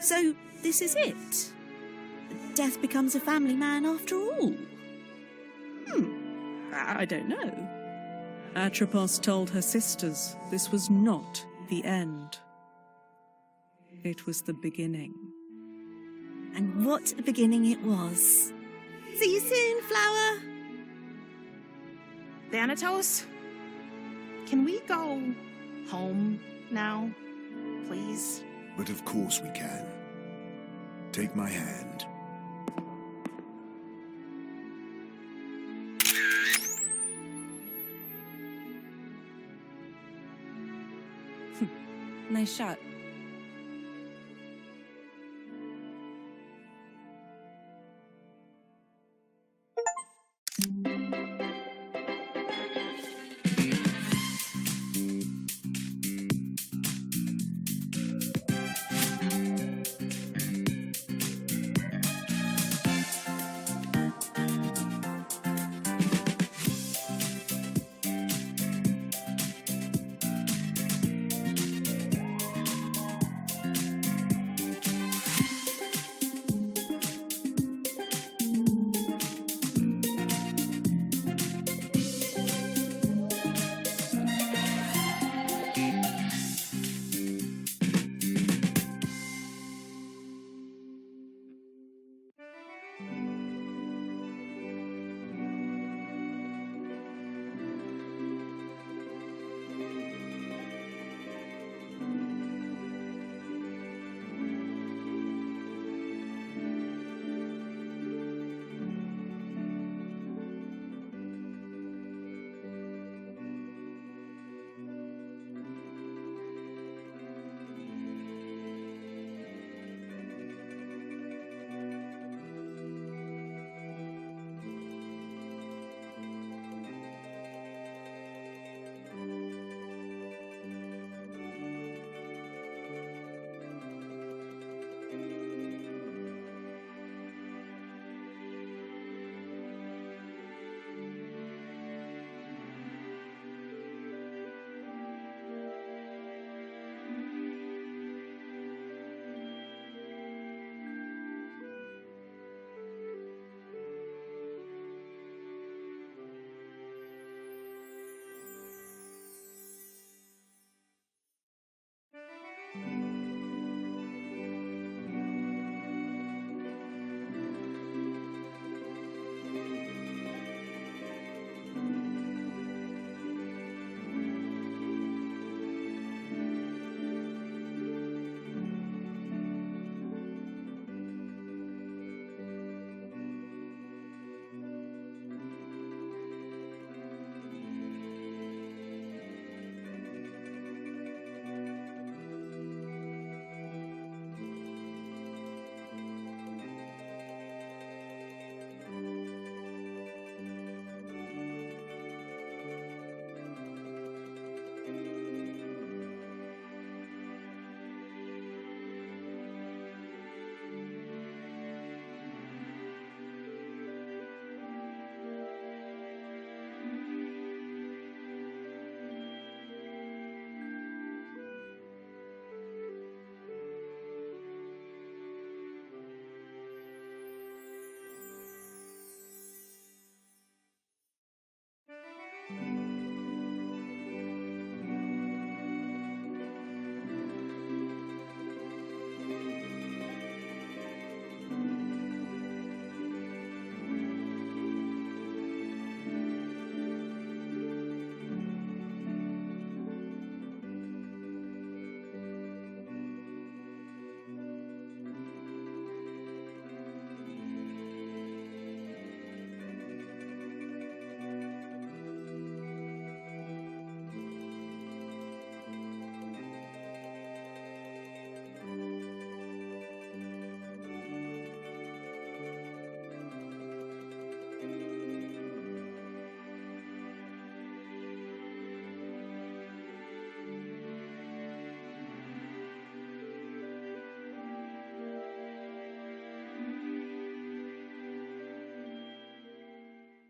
So, this is it? Death becomes a family man after all? I don't know. Atropos told her sisters this was not the end. It was the beginning. And what a beginning it was. See you soon, Flower! Thanatos? Can we go home now, please? But of course we can. Take my hand. Nice shot.